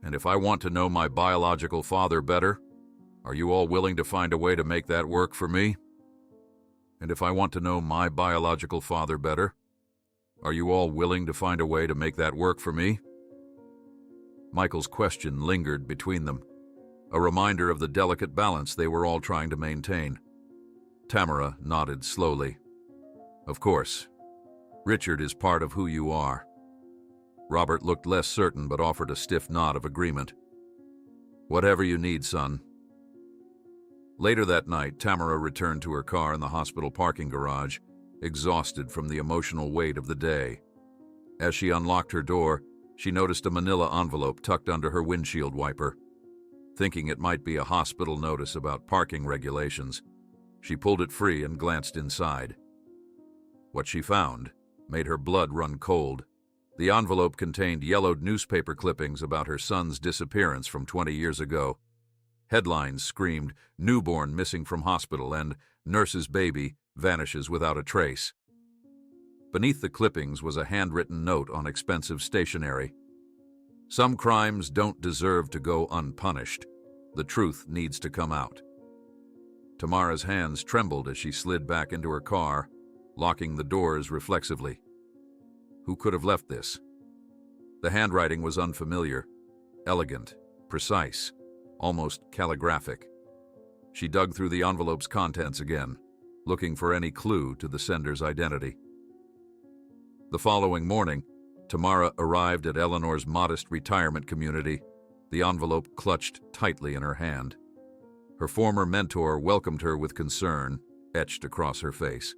"And if I want to know my biological father better, are you all willing to find a way to make that work for me? And if I want to know my biological father better, are you all willing to find a way to make that work for me?" Michael's question lingered between them, a reminder of the delicate balance they were all trying to maintain. Tamara nodded slowly. "Of course. Richard is part of who you are." Robert looked less certain but offered a stiff nod of agreement. "Whatever you need, son." Later that night, Tamara returned to her car in the hospital parking garage, exhausted from the emotional weight of the day. As she unlocked her door, she noticed a manila envelope tucked under her windshield wiper. Thinking it might be a hospital notice about parking regulations, she pulled it free and glanced inside. What she found made her blood run cold. The envelope contained yellowed newspaper clippings about her son's disappearance from 20 years ago. Headlines screamed, "Newborn missing from hospital," and "Nurse's baby vanishes without a trace." Beneath the clippings was a handwritten note on expensive stationery. "Some crimes don't deserve to go unpunished. The truth needs to come out." Tamara's hands trembled as she slid back into her car, locking the doors reflexively. Who could have left this? The handwriting was unfamiliar, elegant, precise, almost calligraphic. She dug through the envelope's contents again, looking for any clue to the sender's identity. The following morning, Tamara arrived at Eleanor's modest retirement community, the envelope clutched tightly in her hand. Her former mentor welcomed her with concern, etched across her face.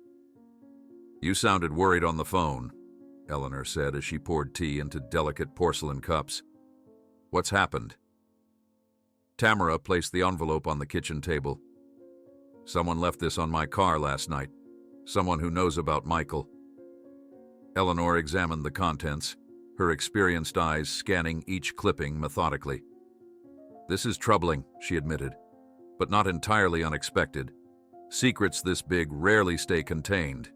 "You sounded worried on the phone," Eleanor said as she poured tea into delicate porcelain cups. "What's happened?" Tamara placed the envelope on the kitchen table. "Someone left this on my car last night. Someone who knows about Michael." Eleanor examined the contents, her experienced eyes scanning each clipping methodically. "This is troubling," she admitted, "but not entirely unexpected. Secrets this big rarely stay contained.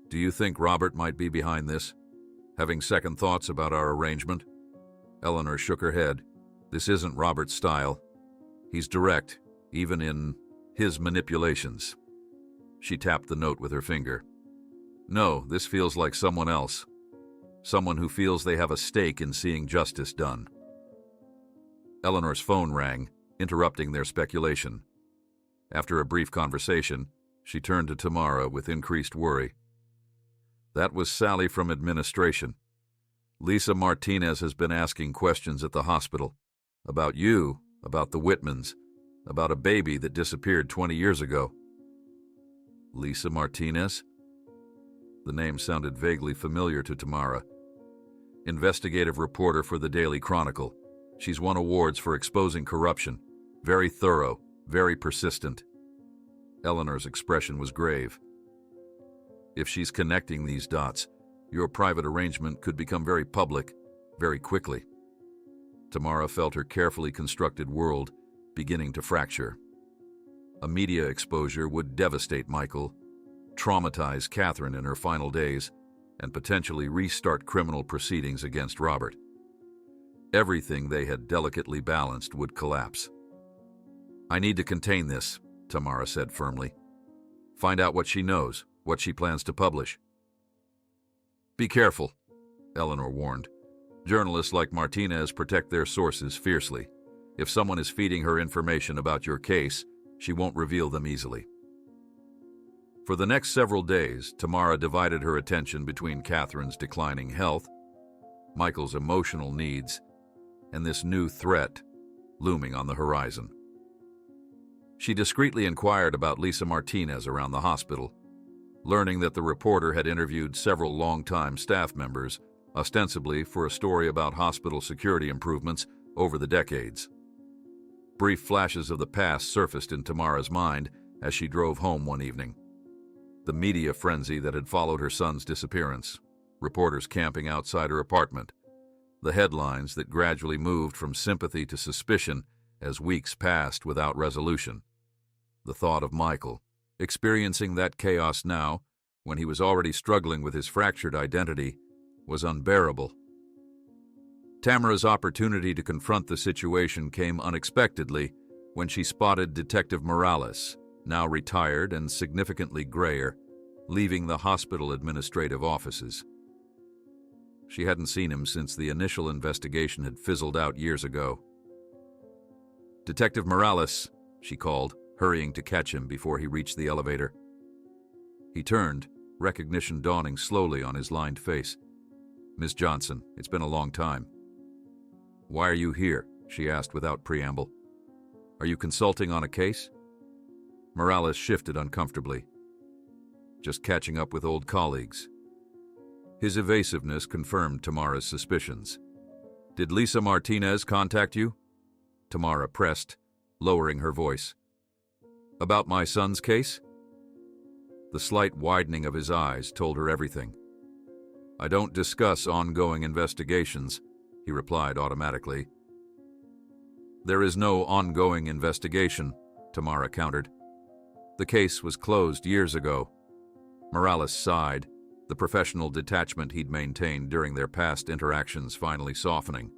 Do you think Robert might be behind this? Having second thoughts about our arrangement? Eleanor shook her head. This isn't Robert's style. He's direct, even in his manipulations. She tapped the note with her finger. No, this feels like someone else. Someone who feels they have a stake in seeing justice done. Eleanor's phone rang, interrupting their speculation. After a brief conversation, she turned to Tamara with increased worry. That was Sally from administration. Lisa Martinez has been asking questions at the hospital. About you, about the Whitmans, about a baby that disappeared 20 years ago. Lisa Martinez? The name sounded vaguely familiar to Tamara. Investigative reporter for the Daily Chronicle. She's won awards for exposing corruption. Very thorough, very persistent. Eleanor's expression was grave. If she's connecting these dots, your private arrangement could become very public, very quickly. Tamara felt her carefully constructed world beginning to fracture. A media exposure would devastate Michael, traumatize Catherine in her final days, and potentially restart criminal proceedings against Robert. Everything they had delicately balanced would collapse. I need to contain this, Tamara said firmly. Find out what she knows, what she plans to publish. Be careful, Eleanor warned. Journalists like Martinez protect their sources fiercely. If someone is feeding her information about your case, she won't reveal them easily. For the next several days, Tamara divided her attention between Catherine's declining health, Michael's emotional needs, and this new threat looming on the horizon. She discreetly inquired about Lisa Martinez around the hospital, learning that the reporter had interviewed several longtime staff members, ostensibly for a story about hospital security improvements over the decades. Brief flashes of the past surfaced in Tamara's mind as she drove home one evening. The media frenzy that had followed her son's disappearance, reporters camping outside her apartment, the headlines that gradually moved from sympathy to suspicion as weeks passed without resolution. The thought of Michael, experiencing that chaos now, when he was already struggling with his fractured identity, was unbearable. Tamara's opportunity to confront the situation came unexpectedly when she spotted Detective Morales, now retired and significantly grayer, leaving the hospital administrative offices. She hadn't seen him since the initial investigation had fizzled out years ago. Detective Morales, she called, hurrying to catch him before he reached the elevator. He turned, recognition dawning slowly on his lined face. Miss Johnson, it's been a long time. Why are you here? She asked without preamble. Are you consulting on a case? Morales shifted uncomfortably. Just catching up with old colleagues. His evasiveness confirmed Tamara's suspicions. Did Lisa Martinez contact you? Tamara pressed, lowering her voice. About my son's case? The slight widening of his eyes told her everything. I don't discuss ongoing investigations, he replied automatically. There is no ongoing investigation, Tamara countered. The case was closed years ago. Morales sighed, the professional detachment he'd maintained during their past interactions finally softening.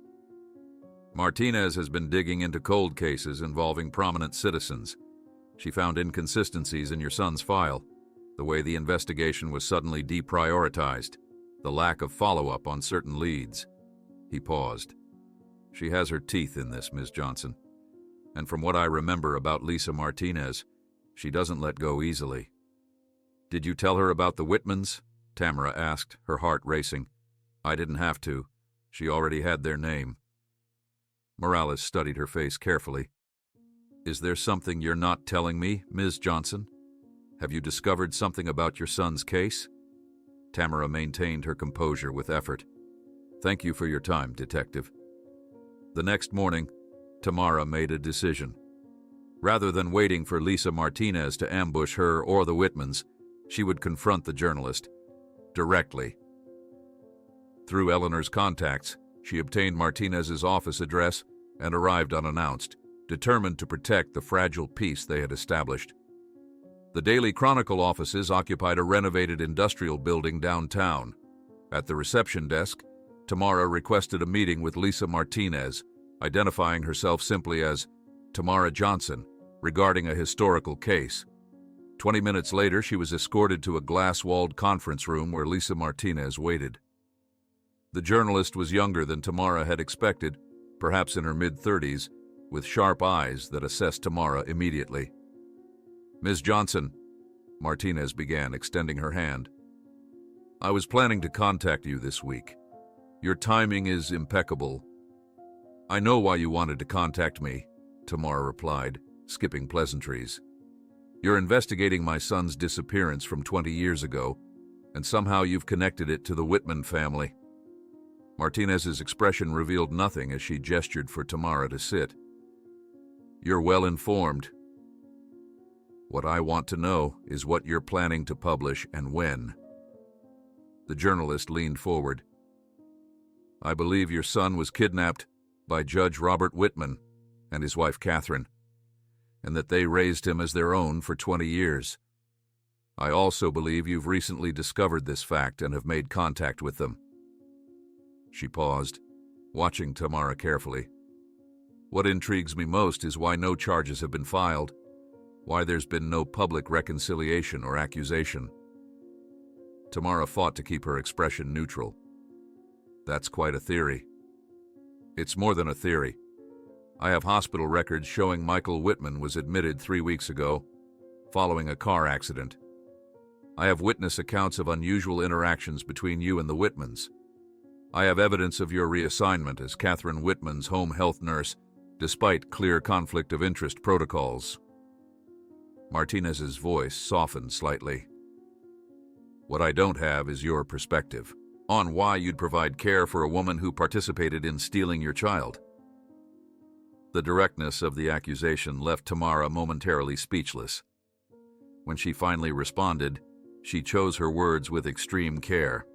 Martinez has been digging into cold cases involving prominent citizens. She found inconsistencies in your son's file, the way the investigation was suddenly deprioritized, the lack of follow-up on certain leads. He paused. She has her teeth in this, Ms. Johnson. And from what I remember about Lisa Martinez, she doesn't let go easily. Did you tell her about the Whitmans? Tamara asked, her heart racing. I didn't have to. She already had their name. Morales studied her face carefully. Is there something you're not telling me, Ms. Johnson? Have you discovered something about your son's case? Tamara maintained her composure with effort. Thank you for your time, Detective. The next morning, Tamara made a decision. Rather than waiting for Lisa Martinez to ambush her or the Whitmans, she would confront the journalist directly. Through Eleanor's contacts, she obtained Martinez's office address and arrived unannounced, determined to protect the fragile peace they had established. The Daily Chronicle offices occupied a renovated industrial building downtown. At the reception desk, Tamara requested a meeting with Lisa Martinez, identifying herself simply as Tamara Johnson, regarding a historical case. 20 minutes later, she was escorted to a glass-walled conference room where Lisa Martinez waited. The journalist was younger than Tamara had expected, perhaps in her mid-30s, with sharp eyes that assessed Tamara immediately. "Ms. Johnson," Martinez began, extending her hand. "I was planning to contact you this week. Your timing is impeccable." "I know why you wanted to contact me," Tamara replied, skipping pleasantries. "You're investigating my son's disappearance from 20 years ago, and somehow you've connected it to the Whitman family." Martinez's expression revealed nothing as she gestured for Tamara to sit. "You're well informed. What I want to know is what you're planning to publish and when." The journalist leaned forward. "I believe your son was kidnapped by Judge Robert Whitman and his wife Catherine, and that they raised him as their own for 20 years. I also believe you've recently discovered this fact and have made contact with them." She paused, watching Tamara carefully. "What intrigues me most is why no charges have been filed, why there's been no public reconciliation or accusation." Tamara fought to keep her expression neutral. "That's quite a theory." "It's more than a theory. I have hospital records showing Michael Whitman was admitted 3 weeks ago, following a car accident. I have witness accounts of unusual interactions between you and the Whitmans. I have evidence of your reassignment as Catherine Whitman's home health nurse, despite clear conflict of interest protocols." Martinez's voice softened slightly. "What I don't have is your perspective on why you'd provide care for a woman who participated in stealing your child." The directness of the accusation left Tamara momentarily speechless. When she finally responded, she chose her words with extreme care.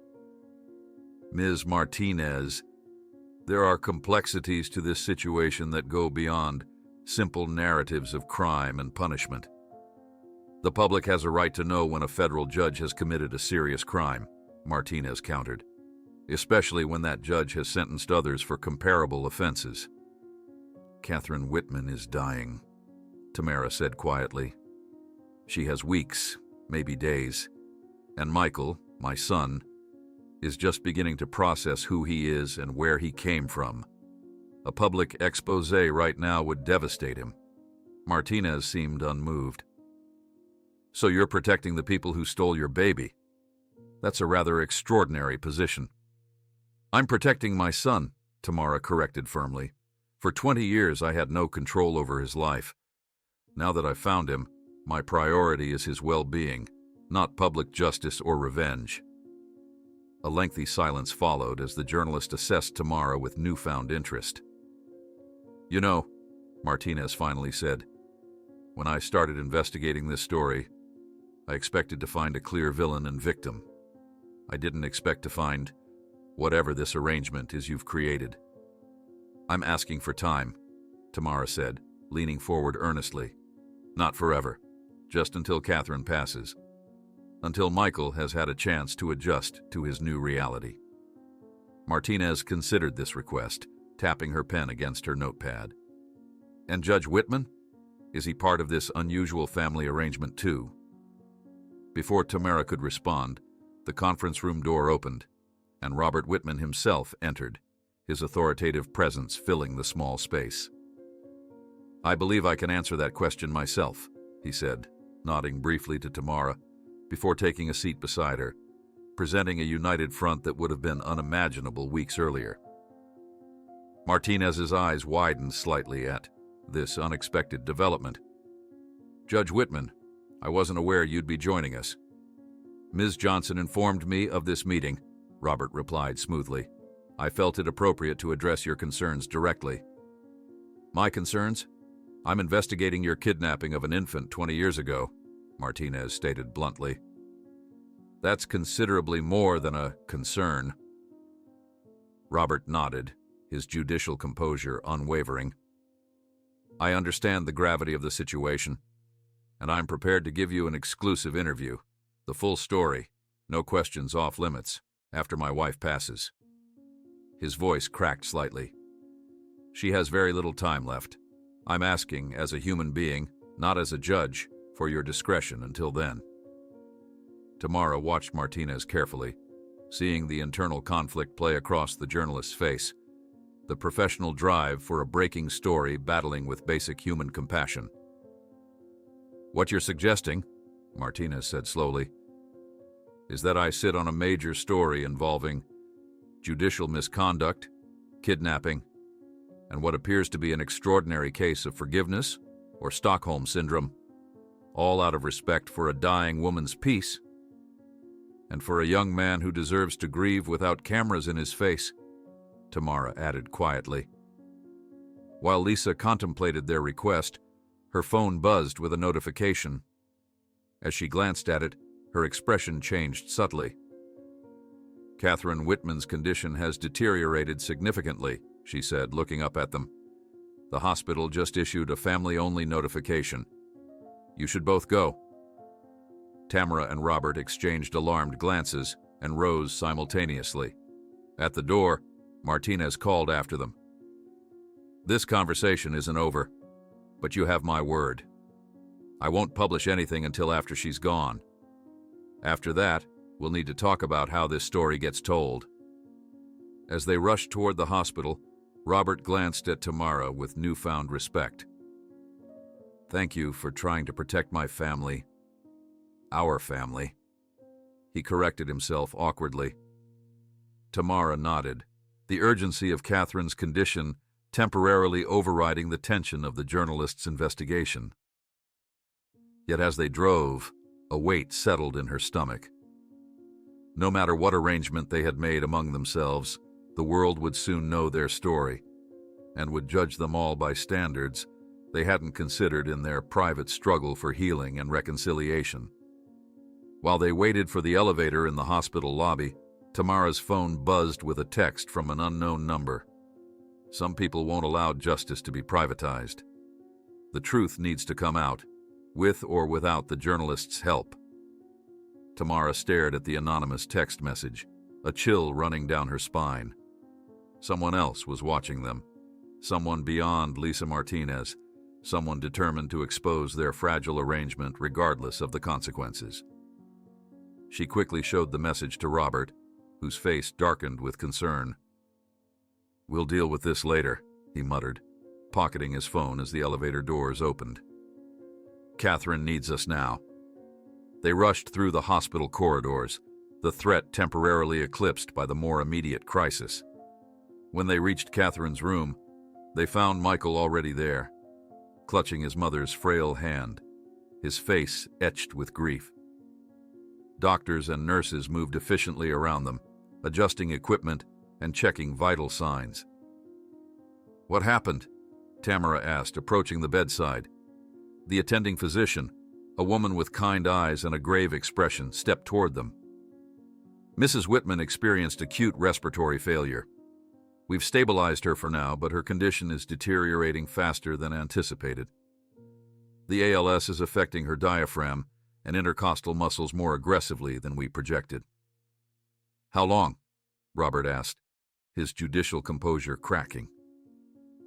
"Ms. Martinez, there are complexities to this situation that go beyond simple narratives of crime and punishment. The public has a right to know when a federal judge has committed a serious crime," Martinez countered, "especially when that judge has sentenced others for comparable offenses." "Catherine Whitman is dying," Tamara said quietly. "She has weeks, maybe days, and Michael, my son, is just beginning to process who he is and where he came from. A public expose right now would devastate him." Martinez seemed unmoved. "So you're protecting the people who stole your baby? That's a rather extraordinary position." "I'm protecting my son," Tamara corrected firmly. "For 20 years I had no control over his life. Now that I've found him, my priority is his well-being, not public justice or revenge." A lengthy silence followed as the journalist assessed Tamara with newfound interest. "You know," Martinez finally said, "when I started investigating this story, I expected to find a clear villain and victim. I didn't expect to find whatever this arrangement is you've created." "I'm asking for time," Tamara said, leaning forward earnestly. "Not forever, just until Catherine passes. Until Michael has had a chance to adjust to his new reality." Martinez considered this request, tapping her pen against her notepad. "And Judge Whitman? Is he part of this unusual family arrangement too?" Before Tamara could respond, the conference room door opened, and Robert Whitman himself entered, his authoritative presence filling the small space. "I believe I can answer that question myself," he said, nodding briefly to Tamara, before taking a seat beside her, presenting a united front that would have been unimaginable weeks earlier. Martinez's eyes widened slightly at this unexpected development. "Judge Whitman, I wasn't aware you'd be joining us." "Ms. Johnson informed me of this meeting," Robert replied smoothly. "I felt it appropriate to address your concerns directly." "My concerns? I'm investigating your kidnapping of an infant 20 years ago," Martinez stated bluntly. "That's considerably more than a concern." Robert nodded, his judicial composure unwavering. "I understand the gravity of the situation. and I'm prepared to give you an exclusive interview. The full story, no questions off limits, after my wife passes." His voice cracked slightly. "She has very little time left. I'm asking as a human being, not as a judge, for your discretion until then." Tamara watched Martinez carefully, seeing the internal conflict play across the journalist's face, the professional drive for a breaking story battling with basic human compassion. "What you're suggesting," Martinez said slowly, "is that I sit on a major story involving judicial misconduct, kidnapping, and what appears to be an extraordinary case of forgiveness or Stockholm Syndrome, all out of respect for a dying woman's peace, and for a young man who deserves to grieve without cameras in his face," Tamara added quietly. While Lisa contemplated their request, her phone buzzed with a notification. As she glanced at it, her expression changed subtly. "Catherine Whitman's condition has deteriorated significantly," she said, looking up at them. "The hospital just issued a family-only notification. You should both go." Tamara and Robert exchanged alarmed glances and rose simultaneously. At the door, Martinez called after them. "This conversation isn't over, but you have my word. I won't publish anything until after she's gone. After that, we'll need to talk about how this story gets told." As they rushed toward the hospital, Robert glanced at Tamara with newfound respect. "Thank you for trying to protect my family. Our family." He corrected himself awkwardly. Tamara nodded, the urgency of Catherine's condition temporarily overriding the tension of the journalist's investigation. Yet as they drove, a weight settled in her stomach. No matter what arrangement they had made among themselves, the world would soon know their story, and would judge them all by standards they hadn't considered in their private struggle for healing and reconciliation. While they waited for the elevator in the hospital lobby, Tamara's phone buzzed with a text from an unknown number. Some people won't allow justice to be privatized. The truth needs to come out, with or without the journalist's help. Tamara stared at the anonymous text message, a chill running down her spine. Someone else was watching them. Someone beyond Lisa Martinez. Someone determined to expose their fragile arrangement regardless of the consequences. She quickly showed the message to Robert, whose face darkened with concern. "We'll deal with this later," he muttered, pocketing his phone as the elevator doors opened. "Catherine needs us now." They rushed through the hospital corridors, the threat temporarily eclipsed by the more immediate crisis. When they reached Catherine's room, they found Michael already there, clutching his mother's frail hand, his face etched with grief. Doctors and nurses moved efficiently around them, adjusting equipment and checking vital signs. "What happened?" Tamara asked, approaching the bedside. The attending physician, a woman with kind eyes and a grave expression, stepped toward them. "Mrs. Whitman experienced acute respiratory failure. We've stabilized her for now, but her condition is deteriorating faster than anticipated. The ALS is affecting her diaphragm and intercostal muscles more aggressively than we projected." "How long?" Robert asked, his judicial composure cracking.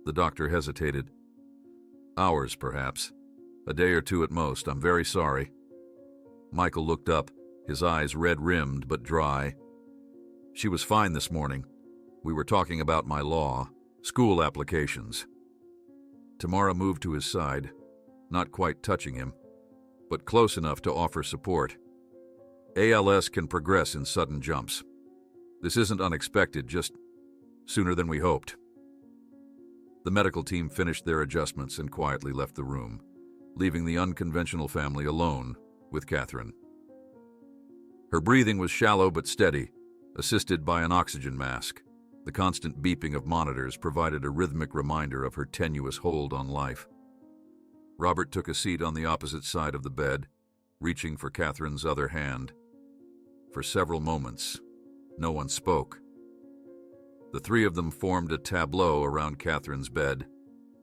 The doctor hesitated. "Hours, perhaps. A day or two at most. I'm very sorry." Michael looked up, his eyes red-rimmed but dry. "She was fine this morning. We were talking about my law, school applications." Tamara moved to his side, not quite touching him, but close enough to offer support. "ALS can progress in sudden jumps. This isn't unexpected, just sooner than we hoped." The medical team finished their adjustments and quietly left the room, leaving the unconventional family alone with Catherine. Her breathing was shallow but steady, assisted by an oxygen mask. The constant beeping of monitors provided a rhythmic reminder of her tenuous hold on life. Robert took a seat on the opposite side of the bed, reaching for Catherine's other hand. For several moments, no one spoke. The three of them formed a tableau around Catherine's bed,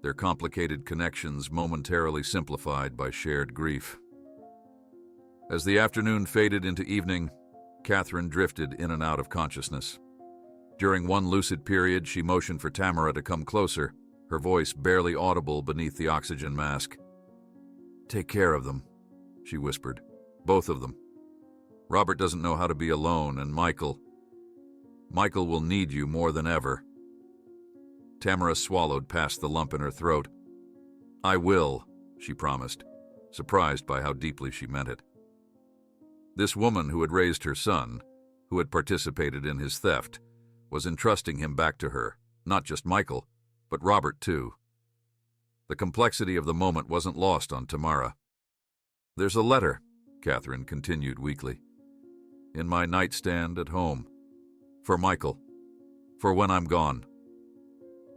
their complicated connections momentarily simplified by shared grief. As the afternoon faded into evening, Catherine drifted in and out of consciousness. During one lucid period, she motioned for Tamara to come closer, her voice barely audible beneath the oxygen mask. "Take care of them," she whispered. "Both of them. Robert doesn't know how to be alone, and Michael will need you more than ever." Tamara swallowed past the lump in her throat. "I will," she promised, surprised by how deeply she meant it. This woman who had raised her son, who had participated in his theft, was entrusting him back to her, not just Michael, but Robert too. The complexity of the moment wasn't lost on Tamara. "There's a letter," Catherine continued weakly, "in my nightstand at home. For Michael. For when I'm gone."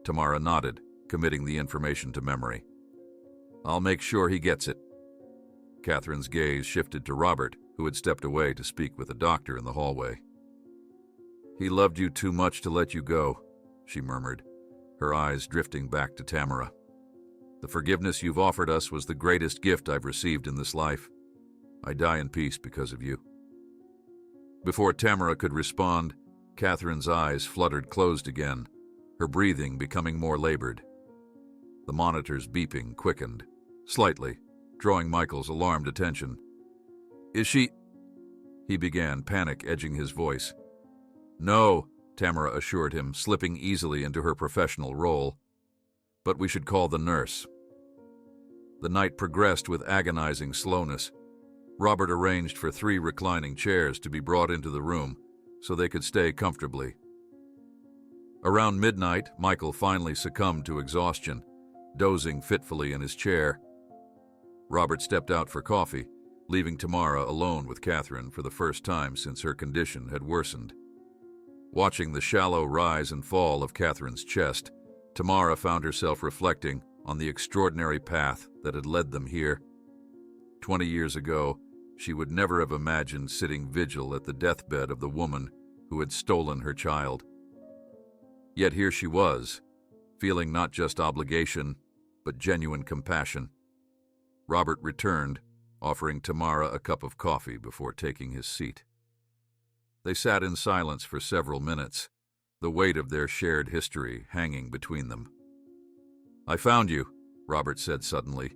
Tamara nodded, committing the information to memory. "I'll make sure he gets it." Catherine's gaze shifted to Robert, who had stepped away to speak with a doctor in the hallway. "He loved you too much to let you go," she murmured, her eyes drifting back to Tamara. "The forgiveness you've offered us was the greatest gift I've received in this life. I die in peace because of you." Before Tamara could respond, Catherine's eyes fluttered closed again, her breathing becoming more labored. The monitor's beeping quickened, slightly, drawing Michael's alarmed attention. "Is she—" he began, panic edging his voice. "No," Tamara assured him, slipping easily into her professional role. "But we should call the nurse." The night progressed with agonizing slowness. Robert arranged for 3 reclining chairs to be brought into the room so they could stay comfortably. Around midnight, Michael finally succumbed to exhaustion, dozing fitfully in his chair. Robert stepped out for coffee, leaving Tamara alone with Catherine for the first time since her condition had worsened. Watching the shallow rise and fall of Catherine's chest, Tamara found herself reflecting on the extraordinary path that had led them here. 20 years ago, she would never have imagined sitting vigil at the deathbed of the woman who had stolen her child. Yet here she was, feeling not just obligation, but genuine compassion. Robert returned, offering Tamara a cup of coffee before taking his seat. They sat in silence for several minutes, the weight of their shared history hanging between them. "I found you," Robert said suddenly,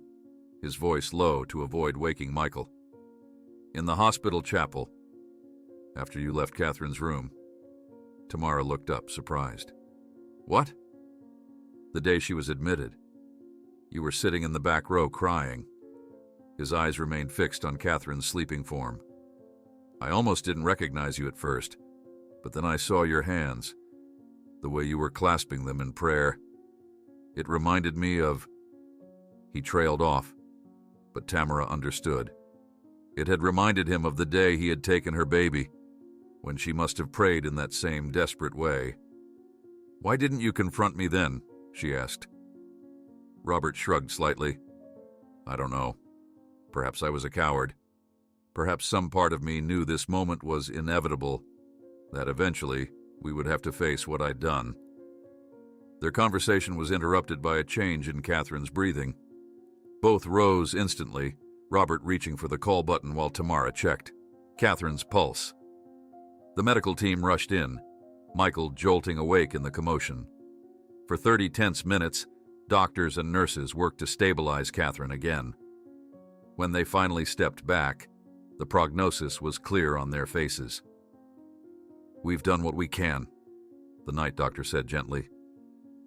his voice low to avoid waking Michael. "In the hospital chapel, after you left Catherine's room." Tamara looked up, surprised. "What?" "The day she was admitted. You were sitting in the back row crying." His eyes remained fixed on Catherine's sleeping form. "I almost didn't recognize you at first, but then I saw your hands, the way you were clasping them in prayer. It reminded me of—" He trailed off, but Tamara understood. It had reminded him of the day he had taken her baby, when she must have prayed in that same desperate way. "Why didn't you confront me then?" she asked. Robert shrugged slightly. "I don't know. Perhaps I was a coward. Perhaps some part of me knew this moment was inevitable, that eventually we would have to face what I'd done." Their conversation was interrupted by a change in Catherine's breathing. Both rose instantly, Robert reaching for the call button while Tamara checked Catherine's pulse. The medical team rushed in, Michael jolting awake in the commotion. For 30 tense minutes, doctors and nurses worked to stabilize Catherine again. When they finally stepped back, the prognosis was clear on their faces. "We've done what we can," the night doctor said gently,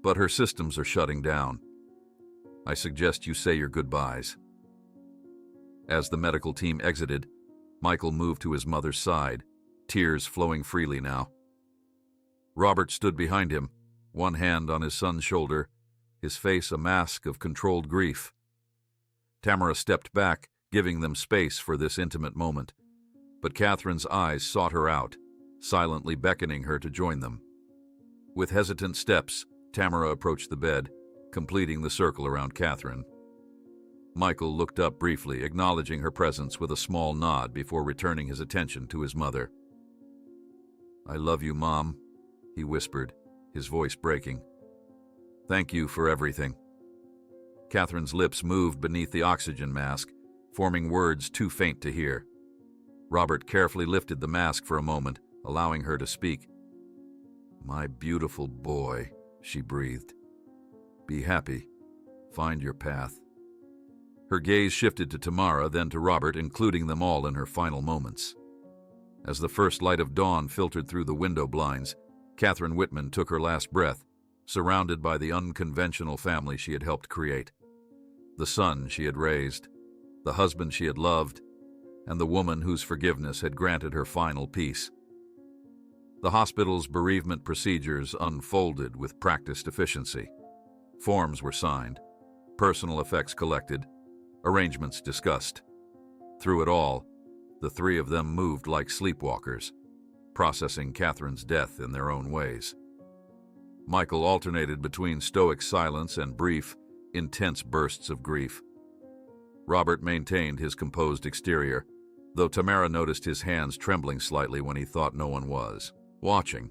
"but her systems are shutting down. I suggest you say your goodbyes." As the medical team exited, Michael moved to his mother's side, tears flowing freely now. Robert stood behind him, one hand on his son's shoulder, his face a mask of controlled grief. Tamara stepped back, giving them space for this intimate moment, but Catherine's eyes sought her out, silently beckoning her to join them. With hesitant steps, Tamara approached the bed, completing the circle around Catherine. Michael looked up briefly, acknowledging her presence with a small nod before returning his attention to his mother. "I love you, Mom," he whispered, his voice breaking. "Thank you for everything." Catherine's lips moved beneath the oxygen mask, forming words too faint to hear. Robert carefully lifted the mask for a moment, allowing her to speak. "My beautiful boy," she breathed. "Be happy. Find your path." Her gaze shifted to Tamara, then to Robert, including them all in her final moments. As the first light of dawn filtered through the window blinds, Catherine Whitman took her last breath, surrounded by the unconventional family she had helped create. The son she had raised, the husband she had loved, and the woman whose forgiveness had granted her final peace. The hospital's bereavement procedures unfolded with practiced efficiency. Forms were signed, personal effects collected, arrangements discussed. Through it all, the three of them moved like sleepwalkers, processing Catherine's death in their own ways. Michael alternated between stoic silence and brief, intense bursts of grief. Robert maintained his composed exterior, though Tamara noticed his hands trembling slightly when he thought no one was watching.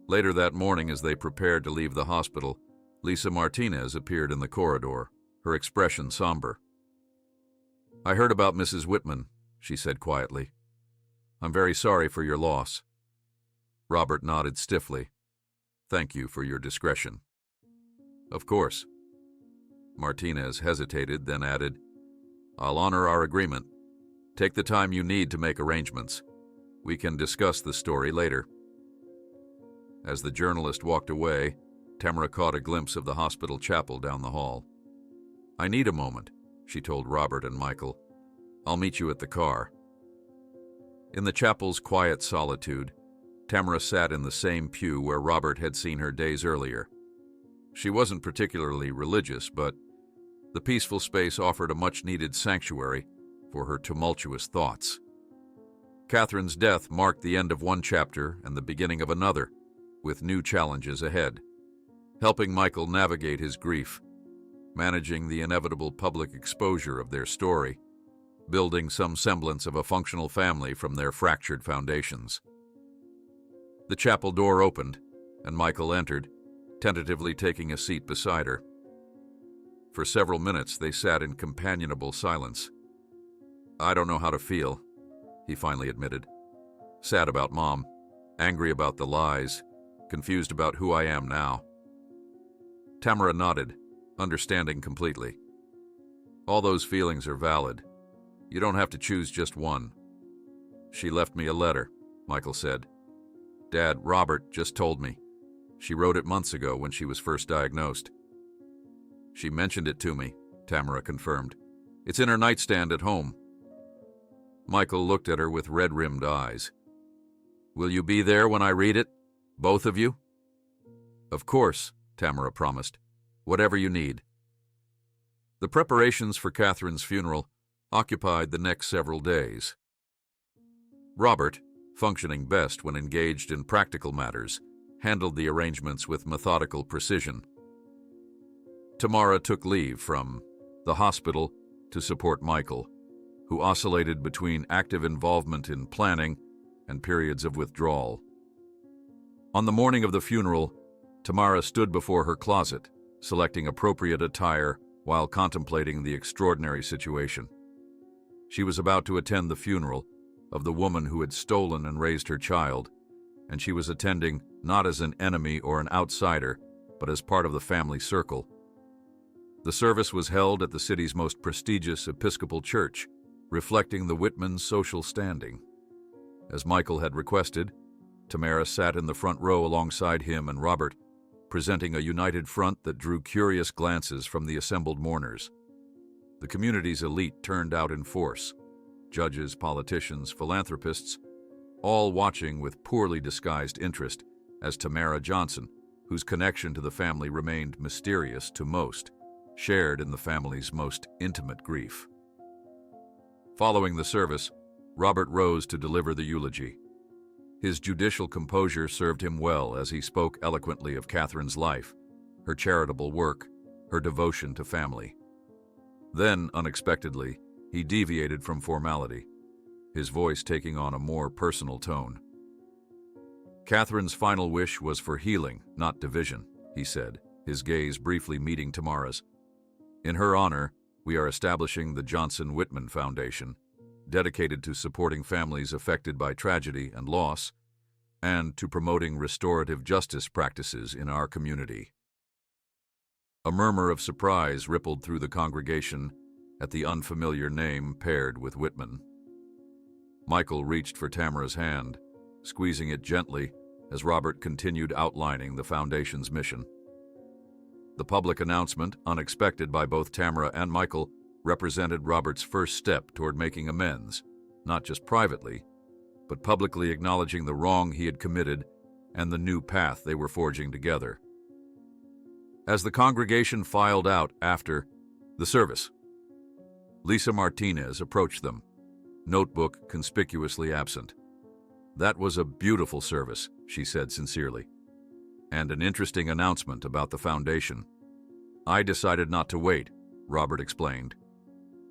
Later that morning, as they prepared to leave the hospital, Lisa Martinez appeared in the corridor, her expression somber. "I heard about Mrs. Whitman," she said quietly. "I'm very sorry for your loss." Robert nodded stiffly. "Thank you for your discretion." "Of course." Martinez hesitated, then added, "I'll honor our agreement. Take the time you need to make arrangements. We can discuss the story later." As the journalist walked away, Tamara caught a glimpse of the hospital chapel down the hall. "I need a moment," she told Robert and Michael. "I'll meet you at the car." In the chapel's quiet solitude, Tamara sat in the same pew where Robert had seen her days earlier. She wasn't particularly religious, but the peaceful space offered a much-needed sanctuary for her tumultuous thoughts. Catherine's death marked the end of one chapter and the beginning of another, with new challenges ahead. Helping Michael navigate his grief, managing the inevitable public exposure of their story, building some semblance of a functional family from their fractured foundations. The chapel door opened, and Michael entered, tentatively taking a seat beside her. For several minutes they sat in companionable silence. "I don't know how to feel," he finally admitted. "Sad about Mom, angry about the lies, confused about who I am now." Tamara nodded, understanding completely. "All those feelings are valid. You don't have to choose just one." "She left me a letter," Michael said. "Dad, Robert just told me. She wrote it months ago when she was first diagnosed." "She mentioned it to me," Tamara confirmed. "It's in her nightstand at home." Michael looked at her with red-rimmed eyes. "Will you be there when I read it? Both of you?" "Of course," Tamara promised. "Whatever you need." The preparations for Catherine's funeral occupied the next several days. Robert, functioning best when engaged in practical matters, handled the arrangements with methodical precision. Tamara took leave from the hospital to support Michael, who oscillated between active involvement in planning and periods of withdrawal. On the morning of the funeral, Tamara stood before her closet, selecting appropriate attire while contemplating the extraordinary situation. She was about to attend the funeral of the woman who had stolen and raised her child, and she was attending not as an enemy or an outsider, but as part of the family circle. The service was held at the city's most prestigious Episcopal church, reflecting the Whitmans' social standing. As Michael had requested, Tamara sat in the front row alongside him and Robert, presenting a united front that drew curious glances from the assembled mourners. The community's elite turned out in force: judges, politicians, philanthropists, all watching with poorly disguised interest as Tamara Johnson, whose connection to the family remained mysterious to most, shared in the family's most intimate grief. Following the service, Robert rose to deliver the eulogy. His judicial composure served him well as he spoke eloquently of Catherine's life, her charitable work, her devotion to family. Then, unexpectedly, he deviated from formality, his voice taking on a more personal tone. "Catherine's final wish was for healing, not division," he said, his gaze briefly meeting Tamara's. In her honor, we are establishing the Johnson Whitman Foundation, dedicated to supporting families affected by tragedy and loss, and to promoting restorative justice practices in our community. A murmur of surprise rippled through the congregation at the unfamiliar name paired with Whitman. Michael reached for Tamara's hand, squeezing it gently as Robert continued outlining the Foundation's mission. The public announcement, unexpected by both Tamara and Michael, represented Robert's first step toward making amends, not just privately, but publicly acknowledging the wrong he had committed and the new path they were forging together. As the congregation filed out after the service, Lisa Martinez approached them, notebook conspicuously absent. "That was a beautiful service," she said sincerely, "and an interesting announcement about the foundation." "I decided not to wait," Robert explained.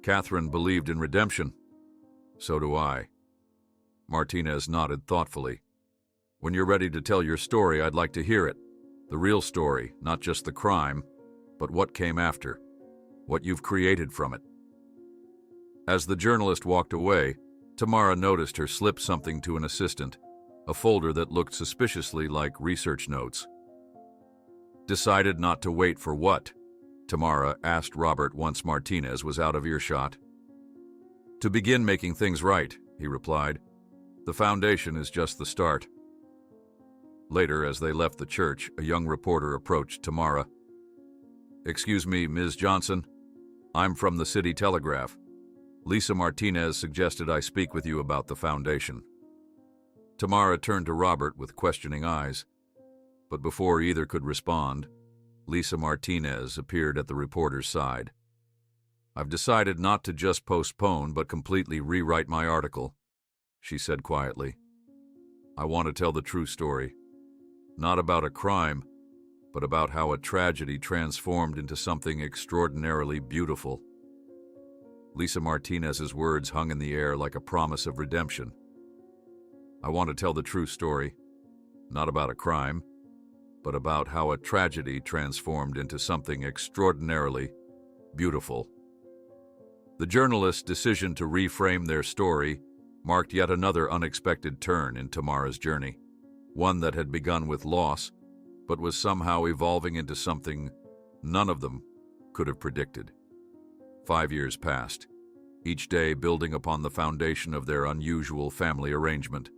"Catherine believed in redemption." "So do I." Martinez nodded thoughtfully. "When you're ready to tell your story, I'd like to hear it. The real story, not just the crime, but what came after, what you've created from it." As the journalist walked away, Tamara noticed her slip something to an assistant, a folder that looked suspiciously like research notes. "Decided not to wait for what?" Tamara asked Robert once Martinez was out of earshot. "To begin making things right," he replied. "The foundation is just the start." Later, as they left the church, a young reporter approached Tamara. "Excuse me, Ms. Johnson. I'm from the City Telegraph. Lisa Martinez suggested I speak with you about the foundation." Tamara turned to Robert with questioning eyes, but before either could respond, Lisa Martinez appeared at the reporter's side. "I've decided not to just postpone but completely rewrite my article," she said quietly. "I want to tell the true story. Not about a crime, but about how a tragedy transformed into something extraordinarily beautiful." Lisa Martinez's words hung in the air like a promise of redemption. "I want to tell the true story, not about a crime, but about how a tragedy transformed into something extraordinarily beautiful." The journalist's decision to reframe their story marked yet another unexpected turn in Tamara's journey, one that had begun with loss, but was somehow evolving into something none of them could have predicted. 5 years passed, each day building upon the foundation of their unusual family arrangement.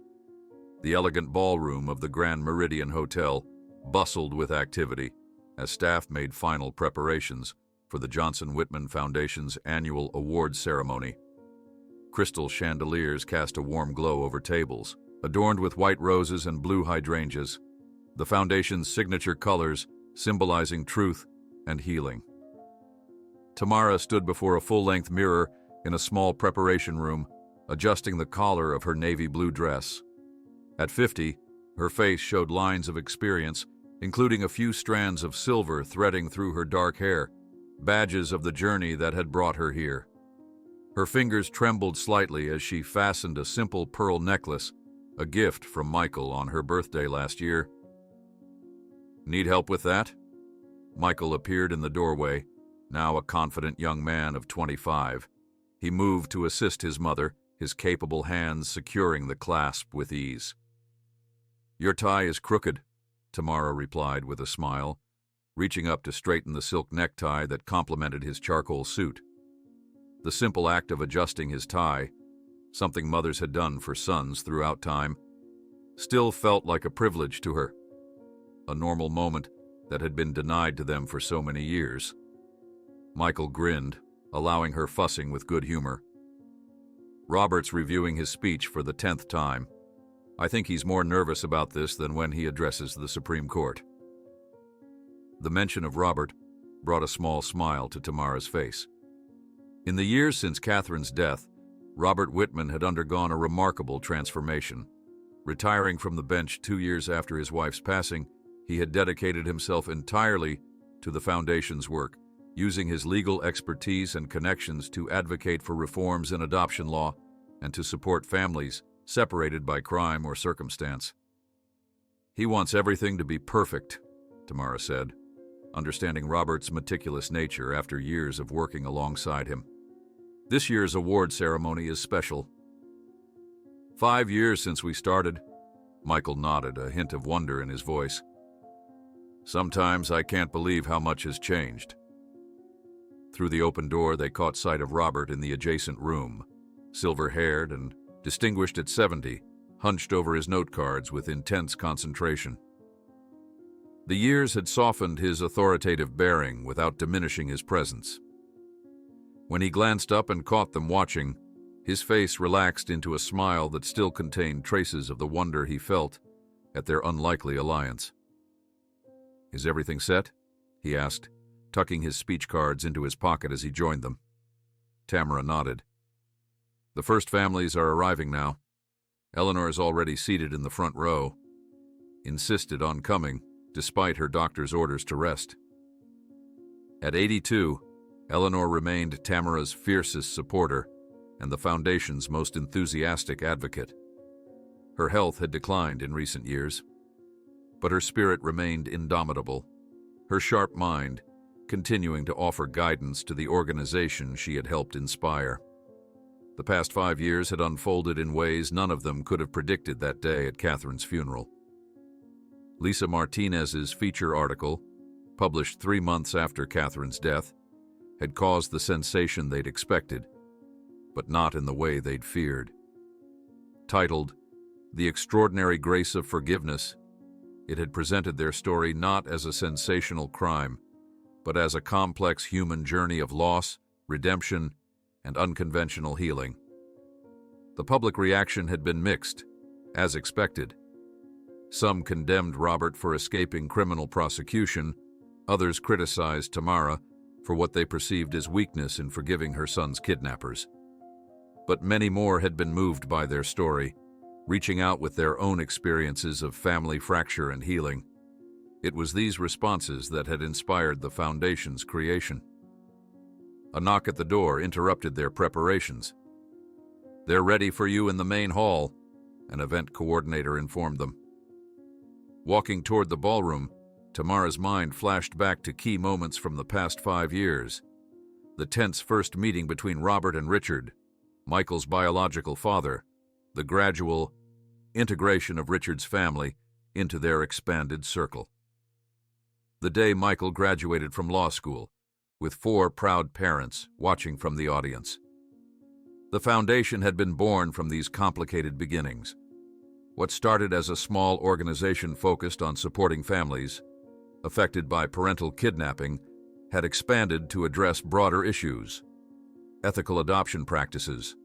The elegant ballroom of the Grand Meridian Hotel bustled with activity as staff made final preparations for the Johnson Whitman Foundation's annual awards ceremony. Crystal chandeliers cast a warm glow over tables, adorned with white roses and blue hydrangeas, the foundation's signature colors symbolizing truth and healing. Tamara stood before a full-length mirror in a small preparation room, adjusting the collar of her navy blue dress. At 50, her face showed lines of experience, including a few strands of silver threading through her dark hair, badges of the journey that had brought her here. Her fingers trembled slightly as she fastened a simple pearl necklace, a gift from Michael on her birthday last year. "Need help with that?" Michael appeared in the doorway, now a confident young man of 25. He moved to assist his mother, his capable hands securing the clasp with ease. "Your tie is crooked," Tamara replied with a smile, reaching up to straighten the silk necktie that complemented his charcoal suit. The simple act of adjusting his tie, something mothers had done for sons throughout time, still felt like a privilege to her, a normal moment that had been denied to them for so many years. Michael grinned, allowing her fussing with good humor. "Robert's reviewing his speech for the 10th time. I think he's more nervous about this than when he addresses the Supreme Court." The mention of Robert brought a small smile to Tamara's face. In the years since Catherine's death, Robert Whitman had undergone a remarkable transformation. Retiring from the bench 2 years after his wife's passing, he had dedicated himself entirely to the Foundation's work, using his legal expertise and connections to advocate for reforms in adoption law and to support families separated by crime or circumstance. "He wants everything to be perfect," Tamara said. understanding Robert's meticulous nature after years of working alongside him. This year's award ceremony is special. 5 years since we started. Michael nodded, a hint of wonder in his voice. Sometimes I can't believe how much has changed. Through the open door, they caught sight of Robert in the adjacent room, silver-haired and distinguished at 70, hunched over his note cards with intense concentration. The years had softened his authoritative bearing without diminishing his presence. When he glanced up and caught them watching, his face relaxed into a smile that still contained traces of the wonder he felt at their unlikely alliance. "Is everything set?" he asked, tucking his speech cards into his pocket as he joined them. Tamara nodded. "The first families are arriving now. Eleanor is already seated in the front row. Insisted on coming, despite her doctor's orders to rest." At 82, Eleanor remained Tamara's fiercest supporter and the Foundation's most enthusiastic advocate. Her health had declined in recent years, but her spirit remained indomitable, her sharp mind continuing to offer guidance to the organization she had helped inspire. The past 5 years had unfolded in ways none of them could have predicted that day at Catherine's funeral. Lisa Martinez's feature article, published 3 months after Catherine's death, had caused the sensation they'd expected, but not in the way they'd feared. Titled, "The Extraordinary Grace of Forgiveness," it had presented their story not as a sensational crime, but as a complex human journey of loss, redemption, and unconventional healing. The public reaction had been mixed, as expected. Some condemned Robert for escaping criminal prosecution, others criticized Tamara for what they perceived as weakness in forgiving her son's kidnappers. But many more had been moved by their story, reaching out with their own experiences of family fracture and healing. It was these responses that had inspired the Foundation's creation. A knock at the door interrupted their preparations. "They're ready for you in the main hall," an event coordinator informed them. Walking toward the ballroom, Tamara's mind flashed back to key moments from the past 5 years. The tense first meeting between Robert and Richard, Michael's biological father, the gradual integration of Richard's family into their expanded circle. The day Michael graduated from law school, with 4 proud parents watching from the audience. The Foundation had been born from these complicated beginnings. What started as a small organization focused on supporting families affected by parental kidnapping had expanded to address broader issues: ethical adoption practices,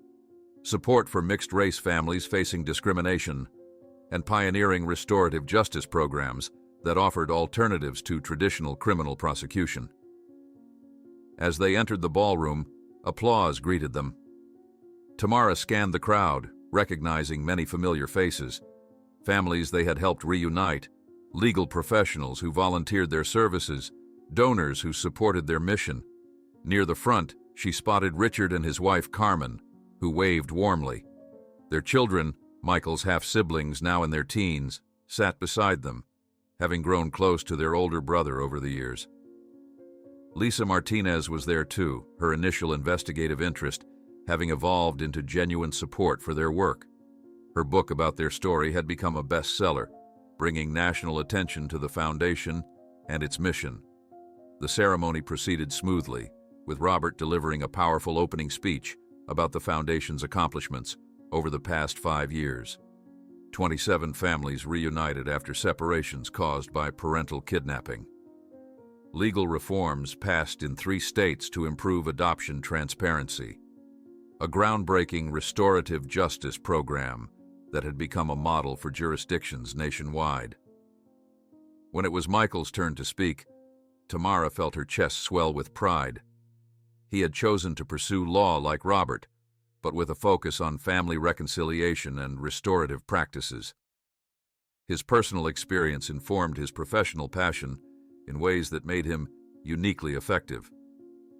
support for mixed-race families facing discrimination, and pioneering restorative justice programs that offered alternatives to traditional criminal prosecution. As they entered the ballroom, applause greeted them. Tamara scanned the crowd, recognizing many familiar faces, families they had helped reunite, legal professionals who volunteered their services, donors who supported their mission. Near the front, she spotted Richard and his wife Carmen, who waved warmly. Their children, Michael's half-siblings now in their teens, sat beside them, having grown close to their older brother over the years. Lisa Martinez was there too, her initial investigative interest having evolved into genuine support for their work. Her book about their story had become a bestseller, bringing national attention to the Foundation and its mission. The ceremony proceeded smoothly, with Robert delivering a powerful opening speech about the Foundation's accomplishments over the past 5 years. 27 families reunited after separations caused by parental kidnapping. Legal reforms passed in 3 states to improve adoption transparency. A groundbreaking restorative justice program that had become a model for jurisdictions nationwide. When it was Michael's turn to speak, Tamara felt her chest swell with pride. He had chosen to pursue law like Robert, but with a focus on family reconciliation and restorative practices. His personal experience informed his professional passion in ways that made him uniquely effective.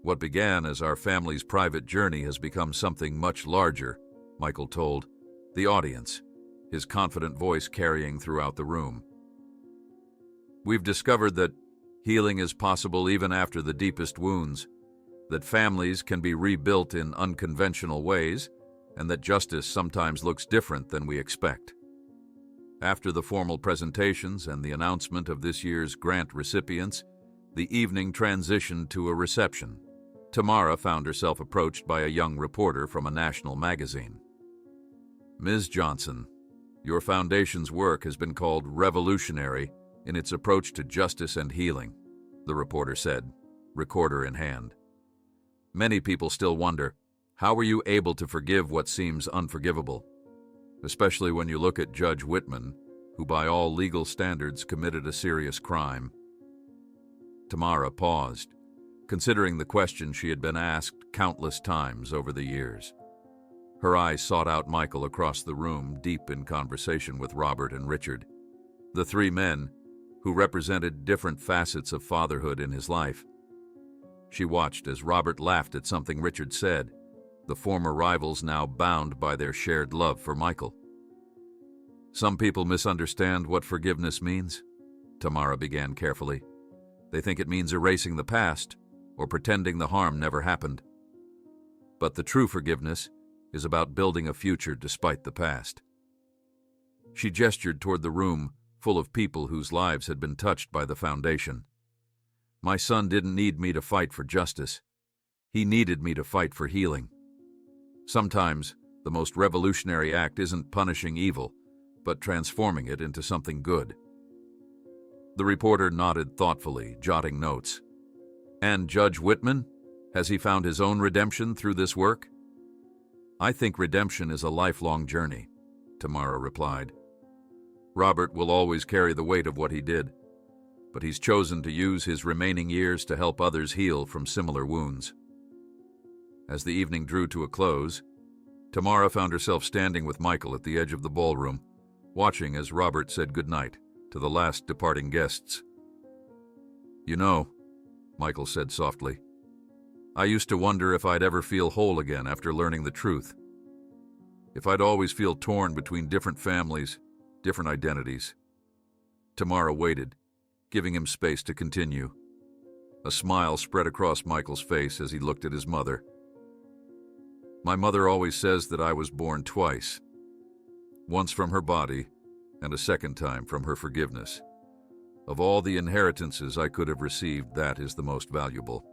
"What began as our family's private journey has become something much larger," Michael told the audience, his confident voice carrying throughout the room. "We've discovered that Healing is possible even after the deepest wounds, that families can be rebuilt in unconventional ways, and that justice sometimes looks different than we expect. After the formal presentations and the announcement of this year's grant recipients, the evening transitioned to a reception. Tamara found herself approached by a young reporter from a national magazine. "Ms. Johnson, your foundation's work has been called revolutionary in its approach to justice and healing," the reporter said, recorder in hand. "Many people still wonder, how were you able to forgive what seems unforgivable? Especially when you look at Judge Whitman, who by all legal standards committed a serious crime." Tamara paused, considering the question she had been asked countless times over the years. Her eyes sought out Michael across the room, deep in conversation with Robert and Richard, the three men who represented different facets of fatherhood in his life. She watched as Robert laughed at something Richard said, the former rivals now bound by their shared love for Michael. "Some people misunderstand what forgiveness means," Tamara began carefully. "They think it means erasing the past or pretending the harm never happened. But the true forgiveness is about building a future despite the past." She gestured toward the room full of people whose lives had been touched by the foundation. "My son didn't need me to fight for justice. He needed me to fight for healing. Sometimes the most revolutionary act isn't punishing evil, but transforming it into something good." The reporter nodded thoughtfully, jotting notes. "And Judge Whitman? Has he found his own redemption through this work?" "I think redemption is a lifelong journey," Tamara replied. "Robert will always carry the weight of what he did, but he's chosen to use his remaining years to help others heal from similar wounds." As the evening drew to a close, Tamara found herself standing with Michael at the edge of the ballroom, watching as Robert said goodnight to the last departing guests. "You know," Michael said softly, "I used to wonder if I'd ever feel whole again after learning the truth. If I'd always feel torn between different families, different identities." Tamara waited, giving him space to continue. A smile spread across Michael's face as he looked at his mother. "My mother always says that I was born twice. Once from her body, and a second time from her forgiveness. Of all the inheritances I could have received, that is the most valuable."